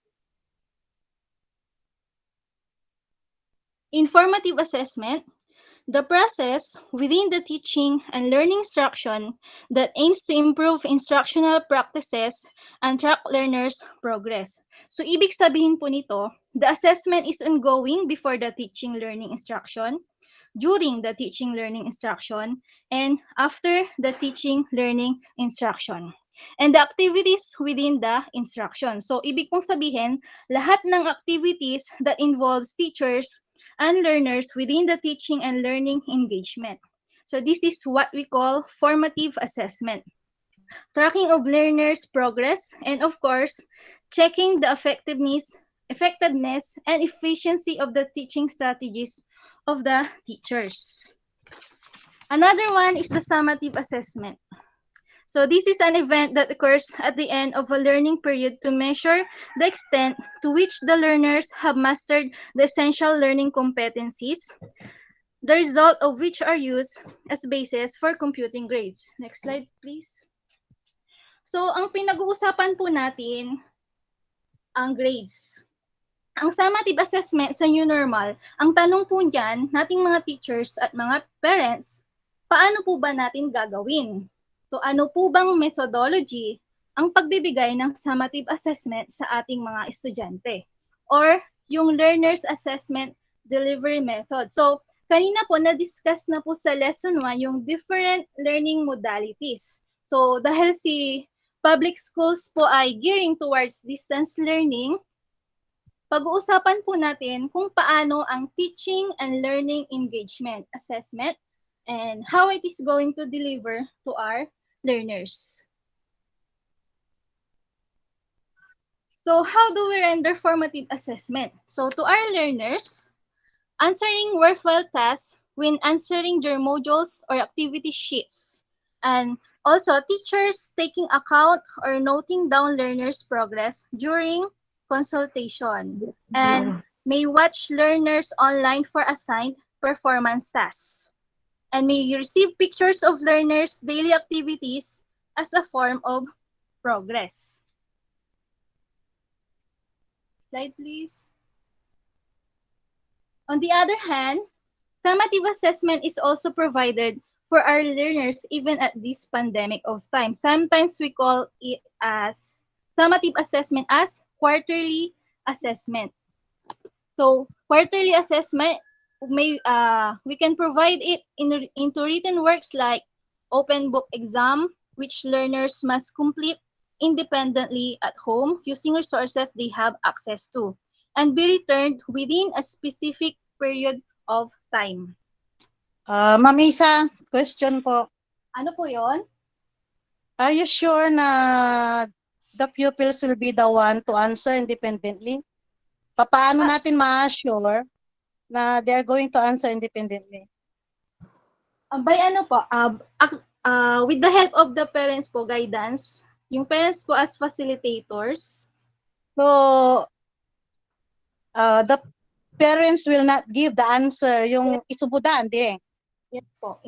In formative assessment, the process within the teaching and learning instruction that aims to improve instructional practices and track learners' progress. So, ibig sabihin po nito, the assessment is ongoing before the teaching learning instruction, during the teaching learning instruction, and after the teaching learning instruction. and the activities within the instruction. So, ibig pong sabihin, lahat ng activities that involves teachers and learners within the teaching and learning engagement. So, this is what we call formative assessment. Tracking of learners' progress, and of course, checking the effectiveness and efficiency of the teaching strategies of the teachers. Another one is the summative assessment. So this is an event that occurs at the end of a learning period to measure the extent to which the learners have mastered the essential learning competencies, the result of which are used as basis for computing grades. Next slide, please. So, ang pinag-uusapan po natin, ang grades. Ang summative assessment sa new normal, ang tanong po dyan, nating mga teachers at mga parents, paano po ba natin gagawin? So, ano po bang methodology ang pagbibigay ng summative assessment sa ating mga estudyante? Or yung learner's assessment delivery method. So, kanina po na-discuss na po sa lesson 1 yung different learning modalities. So, dahil si public schools po ay gearing towards distance learning, pag-uusapan po natin kung paano ang teaching and learning engagement assessment and how it is going to deliver to our learners. So, how do we render formative assessment? So, to our learners, answering worthwhile tasks when answering their modules or activity sheets. And also, teachers taking account or noting down learners' progress during consultation. And may watch learners online for assigned performance tasks. And may receive pictures of learners' daily activities as a form of progress. Slide, please. On the other hand, summative assessment is also provided for our learners even at this pandemic of time. Sometimes we call it as summative assessment as quarterly assessment. So quarterly assessment, we can provide it into written works like open book exam, which learners must complete independently at home using resources they have access to, and be returned within a specific period of time. Ma'am Isa, question po. Ano po yon? Are you sure na the pupils will be the one to answer independently? Paano natin ma-assure na they are going to answer independently? By ano po, with the help of the parents po, guidance, yung parents po as facilitators. So, the parents will not give the answer, yung isubudan, di? Yes po.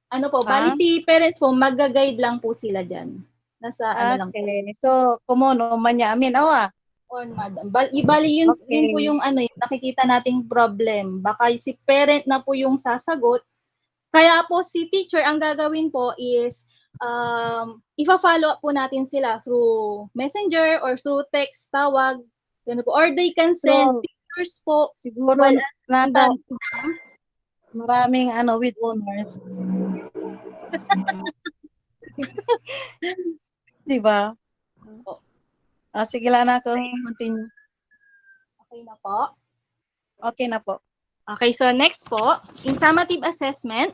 Ano po, bali si parents po, mag-guide lang po sila dyan. Nasa ano lang po. Okay, so, kumuno man niya, amin, awa. On, madam. Bali yun, Okay. yun po yung ano, yung nakikita nating problem. Baka si parent na po yung sasagot. Kaya po si teacher, ang gagawin po is, ifa-follow up po natin sila through messenger or through text, tawag, gano'n po. Or they can send pictures po. Siguro natin, maraming with honors. Di ba? Sige lang na ako, continue. Okay na po. Okay na po. Okay, so next po, in summative assessment,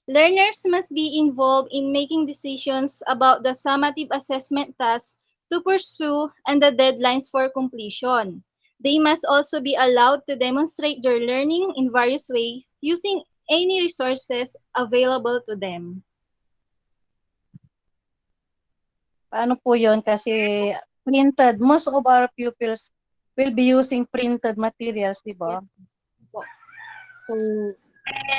learners must be involved in making decisions about the summative assessment tasks to pursue and the deadlines for completion. They must also be allowed to demonstrate their learning in various ways using any resources available to them. Paano po yun? Kasi printed, most of our pupils will be using printed materials, di ba? So,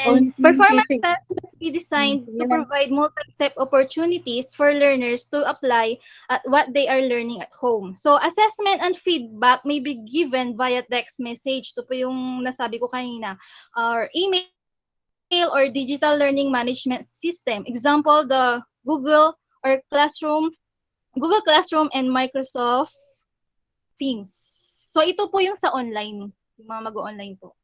and performance tests must be designed to provide multi-step opportunities for learners to apply at what they are learning at home. So, assessment and feedback may be given via text message. Ito po yung nasabi ko kanina. Or email or digital learning management system. Example, the Google Classroom and Microsoft Teams. So, ito po yung sa online. Yung mga mag-online po.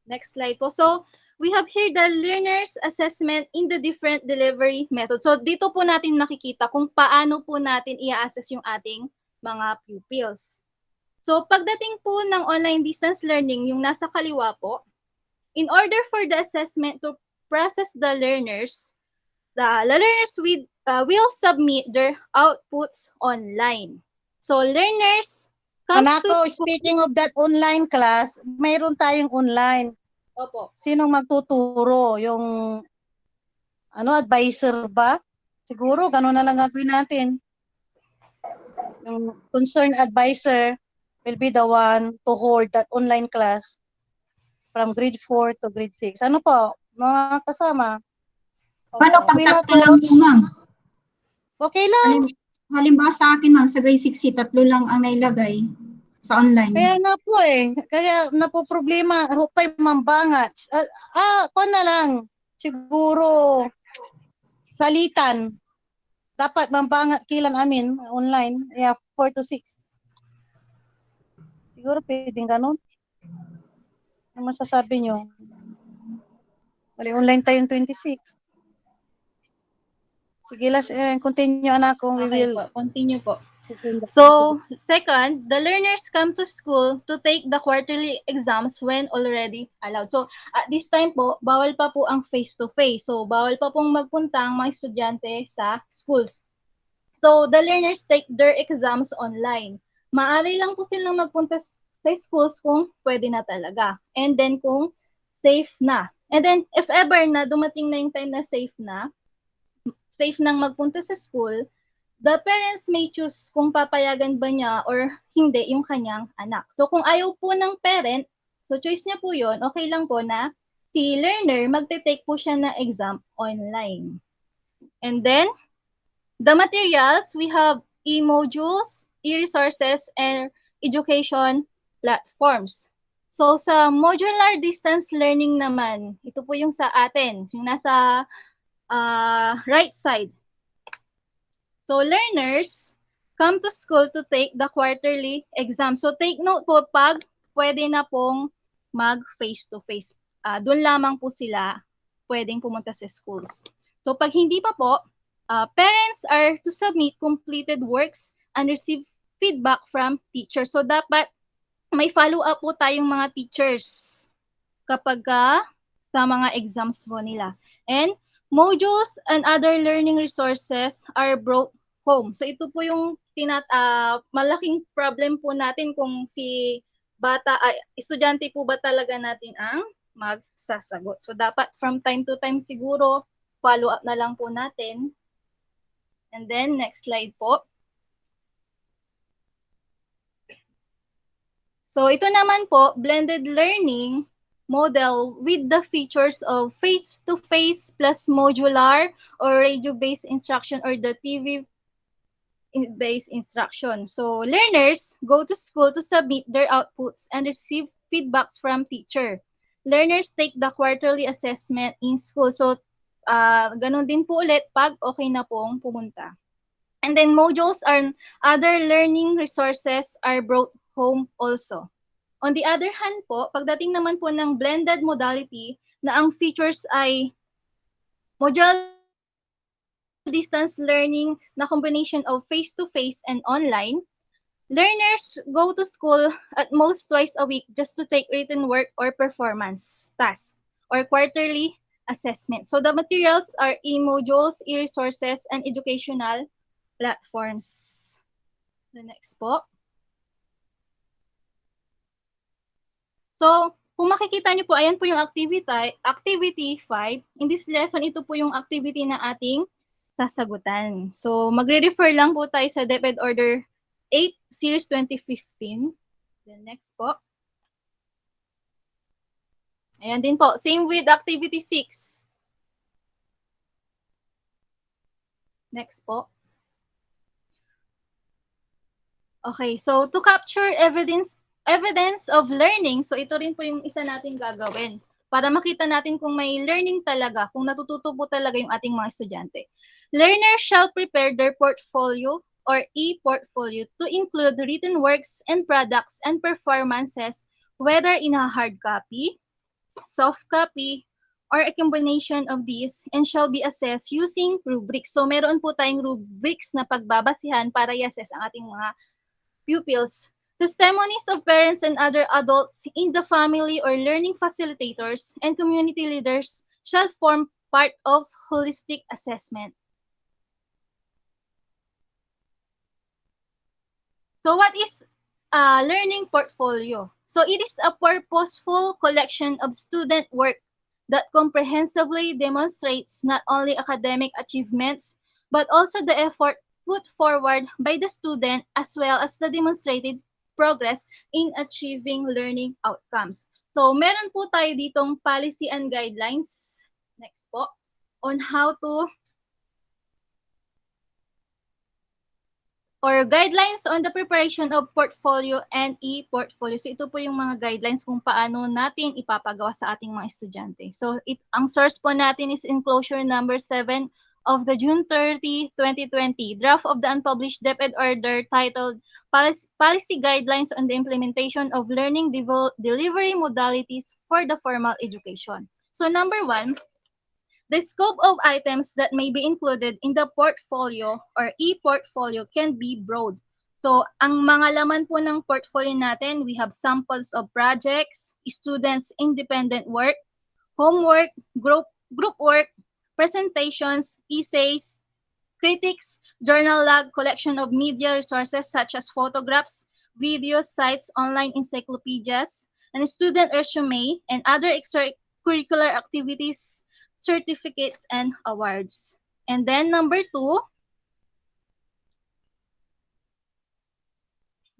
Next slide po. So, we have here the learner's assessment in the different delivery methods. So dito po natin makikita kung paano po natin i-assess yung ating mga pupils. So pagdating po ng online distance learning, yung nasa kaliwa po, in order for the assessment to process the learners will submit their outputs online. So learners comes Anak to ko, school. speaking of that online class, mayroon tayong online. Opo. Sinong magtuturo? Yung advisor ba? Siguro, gano'n na lang gagawin natin. Yung concerned advisor will be the one to hold that online class from grade 4 to grade 6. Ano po, mga kasama? Paano kung Okay lang tatlo lang po, ma'am? Okay lang. Halimbawa sa akin, ma'am, sa grade 6, tatlo lang ang nailagay sa online. Kaya nga po kaya napoproblema, hupay mambangat. Kung na lang, siguro, salitan. Dapat mambangat kilang amin, online, 4 to 6. Siguro pwedeng ganun. Ano masasabi nyo? Bali, online tayong 26. Sige, continue anak kung we Okay will. po, continue po. So, second, the learners come to school to take the quarterly exams when already allowed. So, at this time po, bawal pa po ang face-to-face. So, bawal pa pong magpunta ang mga estudyante sa schools. So, the learners take their exams online. Maaari lang po silang magpunta sa schools kung pwede na talaga. And then kung safe na. And then, if ever na dumating na yung time na safe nang magpunta sa school, the parents may choose kung papayagan ba niya or hindi yung kanyang anak. So kung ayaw po ng parent, so choice niya po yun, okay lang po na si learner magte-take po siya na exam online. And then, the materials, we have e-modules, e-resources, and education platforms. So sa modular distance learning naman, ito po yung sa atin, yung nasa right side. So learners come to school to take the quarterly exam. So take note po pag pwede na pong mag face-to-face. Doon lamang po sila pwedeng pumunta sa schools. So pag hindi pa po, parents are to submit completed works and receive feedback from teachers. So dapat may follow-up po tayong mga teachers kapag sa mga exams po nila. And modules and other learning resources are brought home. So ito po yung malaking problem po natin kung si estudyante po ba talaga natin ang magsasagot. So dapat from time to time siguro follow up na lang po natin. And then next slide po. So ito naman po, blended learning model with the features of face-to-face plus modular or radio-based instruction or the TV-based instruction. So learners go to school to submit their outputs and receive feedbacks from teacher. Learners take the quarterly assessment in school. So ganun din po ulit pag okay na pong pumunta. And then modules and other learning resources are brought home also. On the other hand po, pagdating naman po ng blended modality na ang features ay modular distance learning na combination of face-to-face and online, learners go to school at most twice a week just to take written work or performance task or quarterly assessment. So the materials are e-modules, e-resources, and educational platforms. So next po. So, kung makikita niyo po, ayan po yung activity 5. In this lesson, ito po yung activity na ating sasagutan. So, magre-refer lang po tayo sa DepEd Order 8, Series 2015. Then next po. Ayan din po. Same with activity 6. Next po. Okay, so to capture evidence of learning, so ito rin po yung isa nating gagawin para makita natin kung may learning talaga, kung natututo po talaga yung ating mga estudyante. Learners shall prepare their portfolio or e-portfolio to include written works and products and performances, whether in a hard copy, soft copy, or a combination of these and shall be assessed using rubrics. So meron po tayong rubrics na pagbabasihan para i-assess ang ating mga pupils. Testimonies of parents and other adults in the family or learning facilitators and community leaders shall form part of holistic assessment. So what is a learning portfolio? So it is a purposeful collection of student work that comprehensively demonstrates not only academic achievements, but also the effort put forward by the student as well as the demonstrated progress in achieving learning outcomes. So meron po tayo ditong policy and guidelines, next po, on how to or guidelines on the preparation of portfolio and e-portfolio. So ito po yung mga guidelines kung paano natin ipapagawa sa ating mga estudyante. So ang source po natin is enclosure number 7 of the June 30, 2020 draft of the unpublished DepEd order titled Policy Guidelines on the Implementation of Learning Delivery Modalities for the Formal Education. So number 1, the scope of items that may be included in the portfolio or e-portfolio can be broad. So, ang mga laman po ng portfolio natin, we have samples of projects, students' independent work, homework, group work, presentations, essays, critics, journal log, collection of media resources such as photographs, videos, sites, online encyclopedias, and student resume, and other extracurricular activities, certificates, and awards. And then number 2,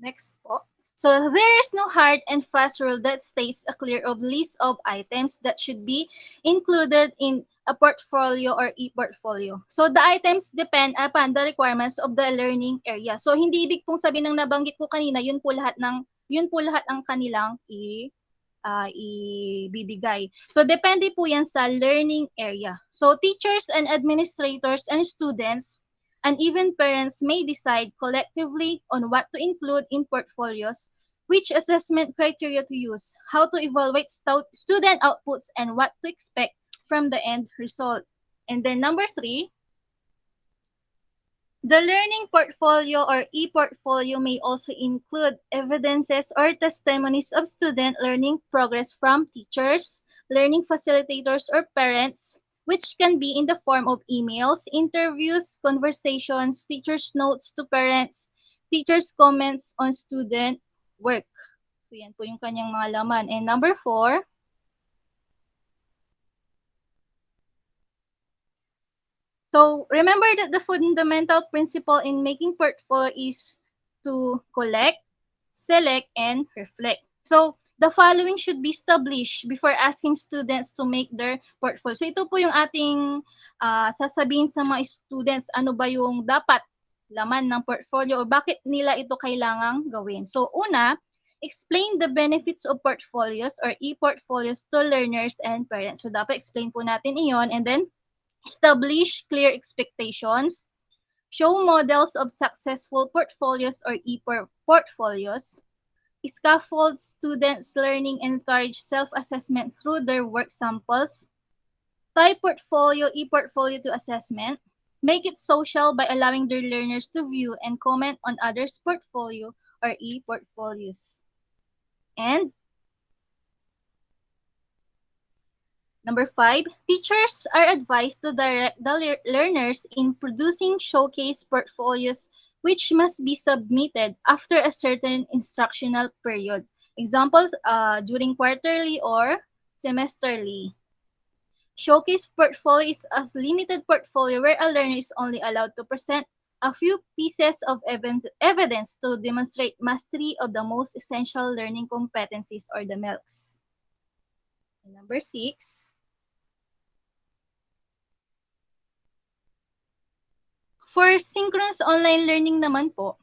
next po. So there is no hard and fast rule that states a clear of list of items that should be included in a portfolio or e-portfolio. So the items depend upon the requirements of the learning area. So hindi ibig pong sabihin ng nabanggit ko kanina, yun po lahat ang kanilang ibibigay. So, depende po yan sa learning area. So, teachers and administrators and students and even parents may decide collectively on what to include in portfolios, which assessment criteria to use, how to evaluate student outputs, and what to expect from the end result. And then number 3, the learning portfolio or e-portfolio may also include evidences or testimonies of student learning progress from teachers, learning facilitators, or parents, which can be in the form of emails, interviews, conversations, teachers' notes to parents, teachers' comments on student work. So yan po yung kanyang mga laman. And number 4, so remember that the fundamental principle in making portfolio is to collect, select, and reflect. So the following should be established before asking students to make their portfolio. So ito po yung ating sasabihin sa mga students, ano ba yung dapat laman ng portfolio o bakit nila ito kailangang gawin. So una, explain the benefits of portfolios or e-portfolios to learners and parents. So dapat explain po natin iyon, and then establish clear expectations, show models of successful portfolios or e-portfolios, scaffold students' learning, and encourage self-assessment through their work samples, tie portfolio, e-portfolio to assessment, make it social by allowing their learners to view and comment on others' portfolio or e-portfolios. And number 5, teachers are advised to direct the learners in producing showcase portfolios which must be submitted after a certain instructional period. Examples, during quarterly or semesterly. Showcase portfolio is a limited portfolio where a learner is only allowed to present a few pieces of evidence to demonstrate mastery of the most essential learning competencies or the MELCs. Number 6, for synchronous online learning naman po,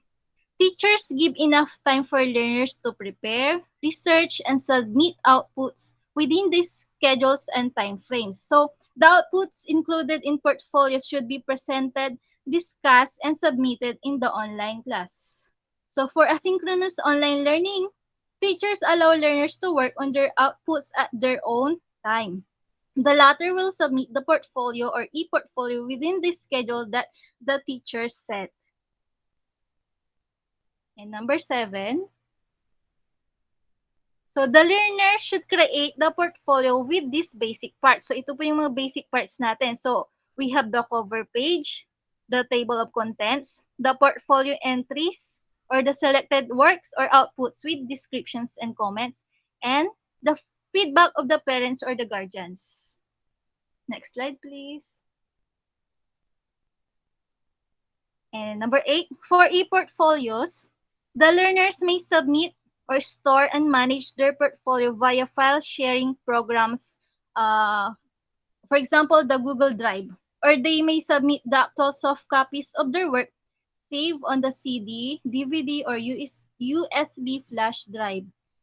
teachers give enough time for learners to prepare, research, and submit outputs within these schedules and time frames. So, the outputs included in portfolios should be presented, discussed, and submitted in the online class. So, for asynchronous online learning, teachers allow learners to work on their outputs at their own time. The latter will submit the portfolio or e-portfolio within the schedule that the teacher set. And number 7, so the learner should create the portfolio with this basic parts. So ito po yung mga basic parts natin. So we have the cover page, the table of contents, the portfolio entries, or the selected works or outputs with descriptions and comments, and the feedback of the parents or the guardians. Next slide, please. And number 8, for e-portfolios, the learners may submit or store and manage their portfolio via file sharing programs, for example, the Google Drive, or they may submit the actual soft copies of their work saved on the CD, DVD, or USB flash drive.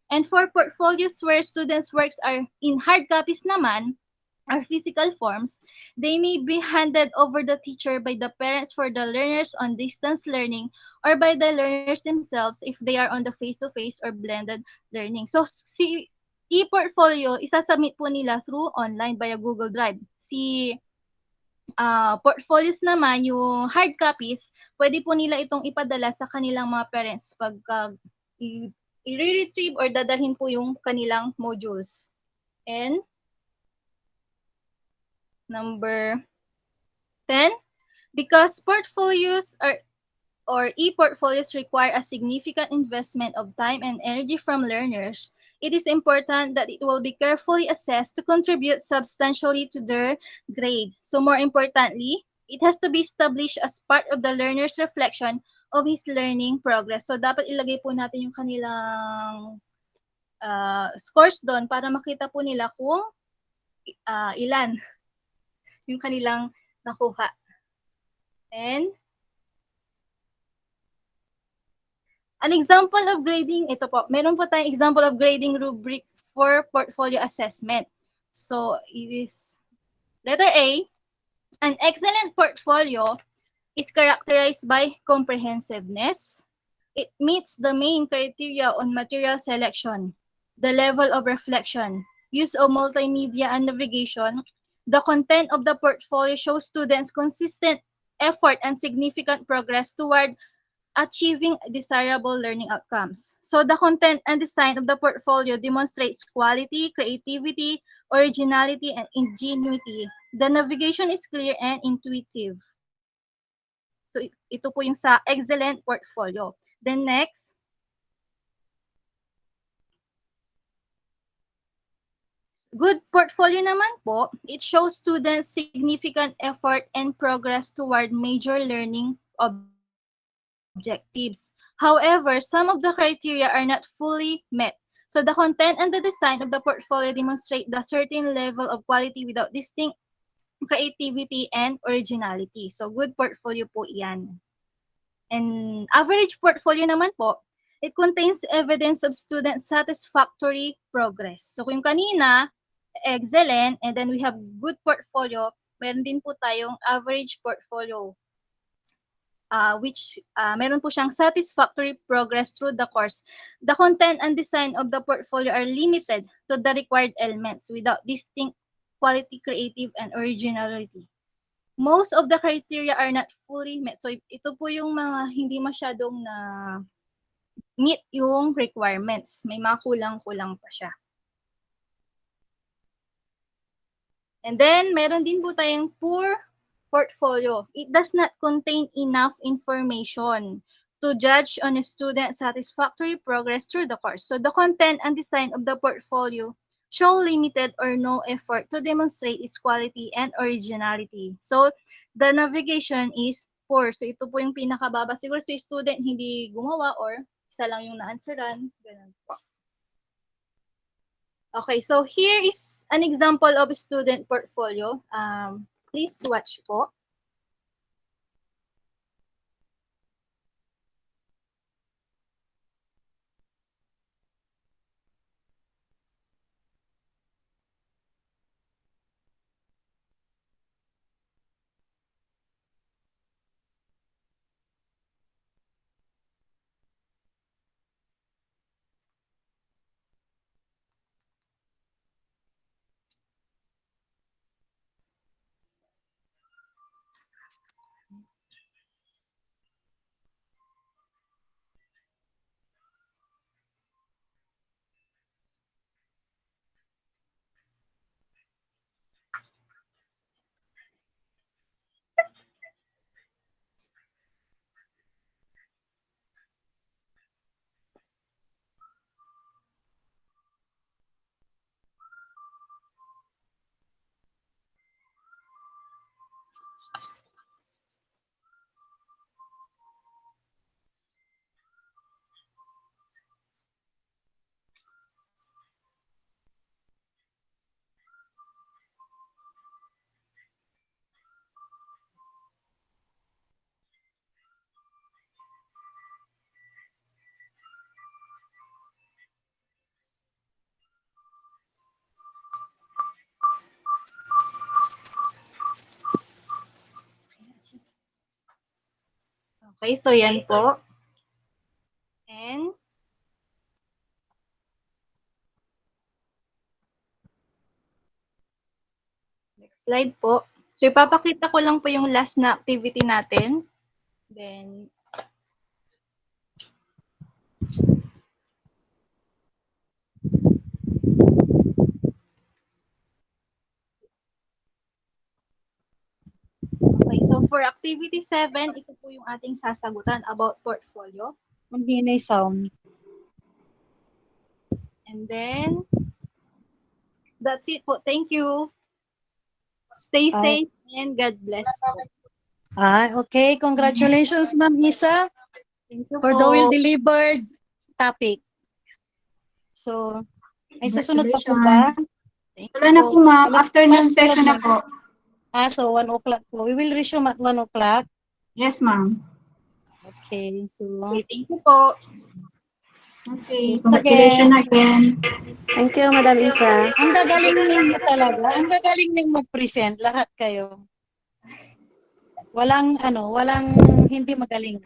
And for portfolios where students' works are in hard copies naman, or physical forms, they may be handed over the teacher by the parents for the learners on distance learning or by the learners themselves if they are on the face-to-face or blended learning. So si e-portfolio, isasubmit po nila through online via Google Drive. Si portfolios naman, yung hard copies, pwede po nila itong ipadala sa kanilang mga parents pagka i-retrieve or dadalhin po yung kanilang modules. And number 10, because portfolios or e-portfolios require a significant investment of time and energy from learners, it is important that it will be carefully assessed to contribute substantially to their grade. So more importantly, it has to be established as part of the learner's reflection of his learning progress. So dapat ilagay po natin yung kanilang scores doon para makita po nila kung ilan yung kanilang nakuha. And an example of grading, ito po, meron po tayong example of grading rubric for portfolio assessment. So it is letter A, an excellent portfolio is characterized by comprehensiveness. It meets the main criteria on material selection, the level of reflection, use of multimedia and navigation. The content of the portfolio shows students consistent effort and significant progress toward achieving desirable learning outcomes. So the content and design of the portfolio demonstrates quality, creativity, originality, and ingenuity. The navigation is clear and intuitive. So ito po yung sa excellent portfolio. Then next, good portfolio naman po, it shows students significant effort and progress toward major learning objectives. However, some of the criteria are not fully met. So the content and the design of the portfolio demonstrate the certain level of quality without distinct creativity and originality. So good portfolio po yan. And average portfolio naman po, it contains evidence of student satisfactory progress. So kung kanina, excellent, and then we have good portfolio, meron din po tayong average portfolio, which meron po siyang satisfactory progress through the course. The content and design of the portfolio are limited to the required elements without distinct quality, creative, and originality. Most of the criteria are not fully met. So ito po yung mga hindi masyadong na meet yung requirements. May mga kulang-kulang pa siya. And then, meron din po tayong poor portfolio. It does not contain enough information to judge on a student's satisfactory progress through the course. So the content and design of the portfolio show limited or no effort to demonstrate its quality and originality. So the navigation is poor. So ito po yung pinakababa. Siguro si student hindi gumawa or isa lang yung na-answeran. Ganun po. Okay, so here is an example of student portfolio. Please watch po. Okay, so yan po. And next slide po. So ipapakita ko lang po yung last na activity natin. Then okay, so for activity 7, ito po yung ating sasagutan about portfolio. Ang hinay sound. And then, that's it po. Thank you. Stay safe and God bless po. Okay. Congratulations, Ma'am Isa, Thank you for po. the well-delivered topic. So, ay susunod pa po ba? Wala na po, ma'am. Afternoon session na po. So 1 o'clock po. We will resume at 1 o'clock. Yes, ma'am. Okay. So, Okay, thank you po. Okay. Congratulations again. Thank you, Madam Isa. ang gagaling ninyo talaga. Ang gagaling ninyo mag-present. Lahat kayo. Walang hindi magaling.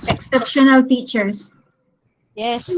Exceptional teachers. Yes.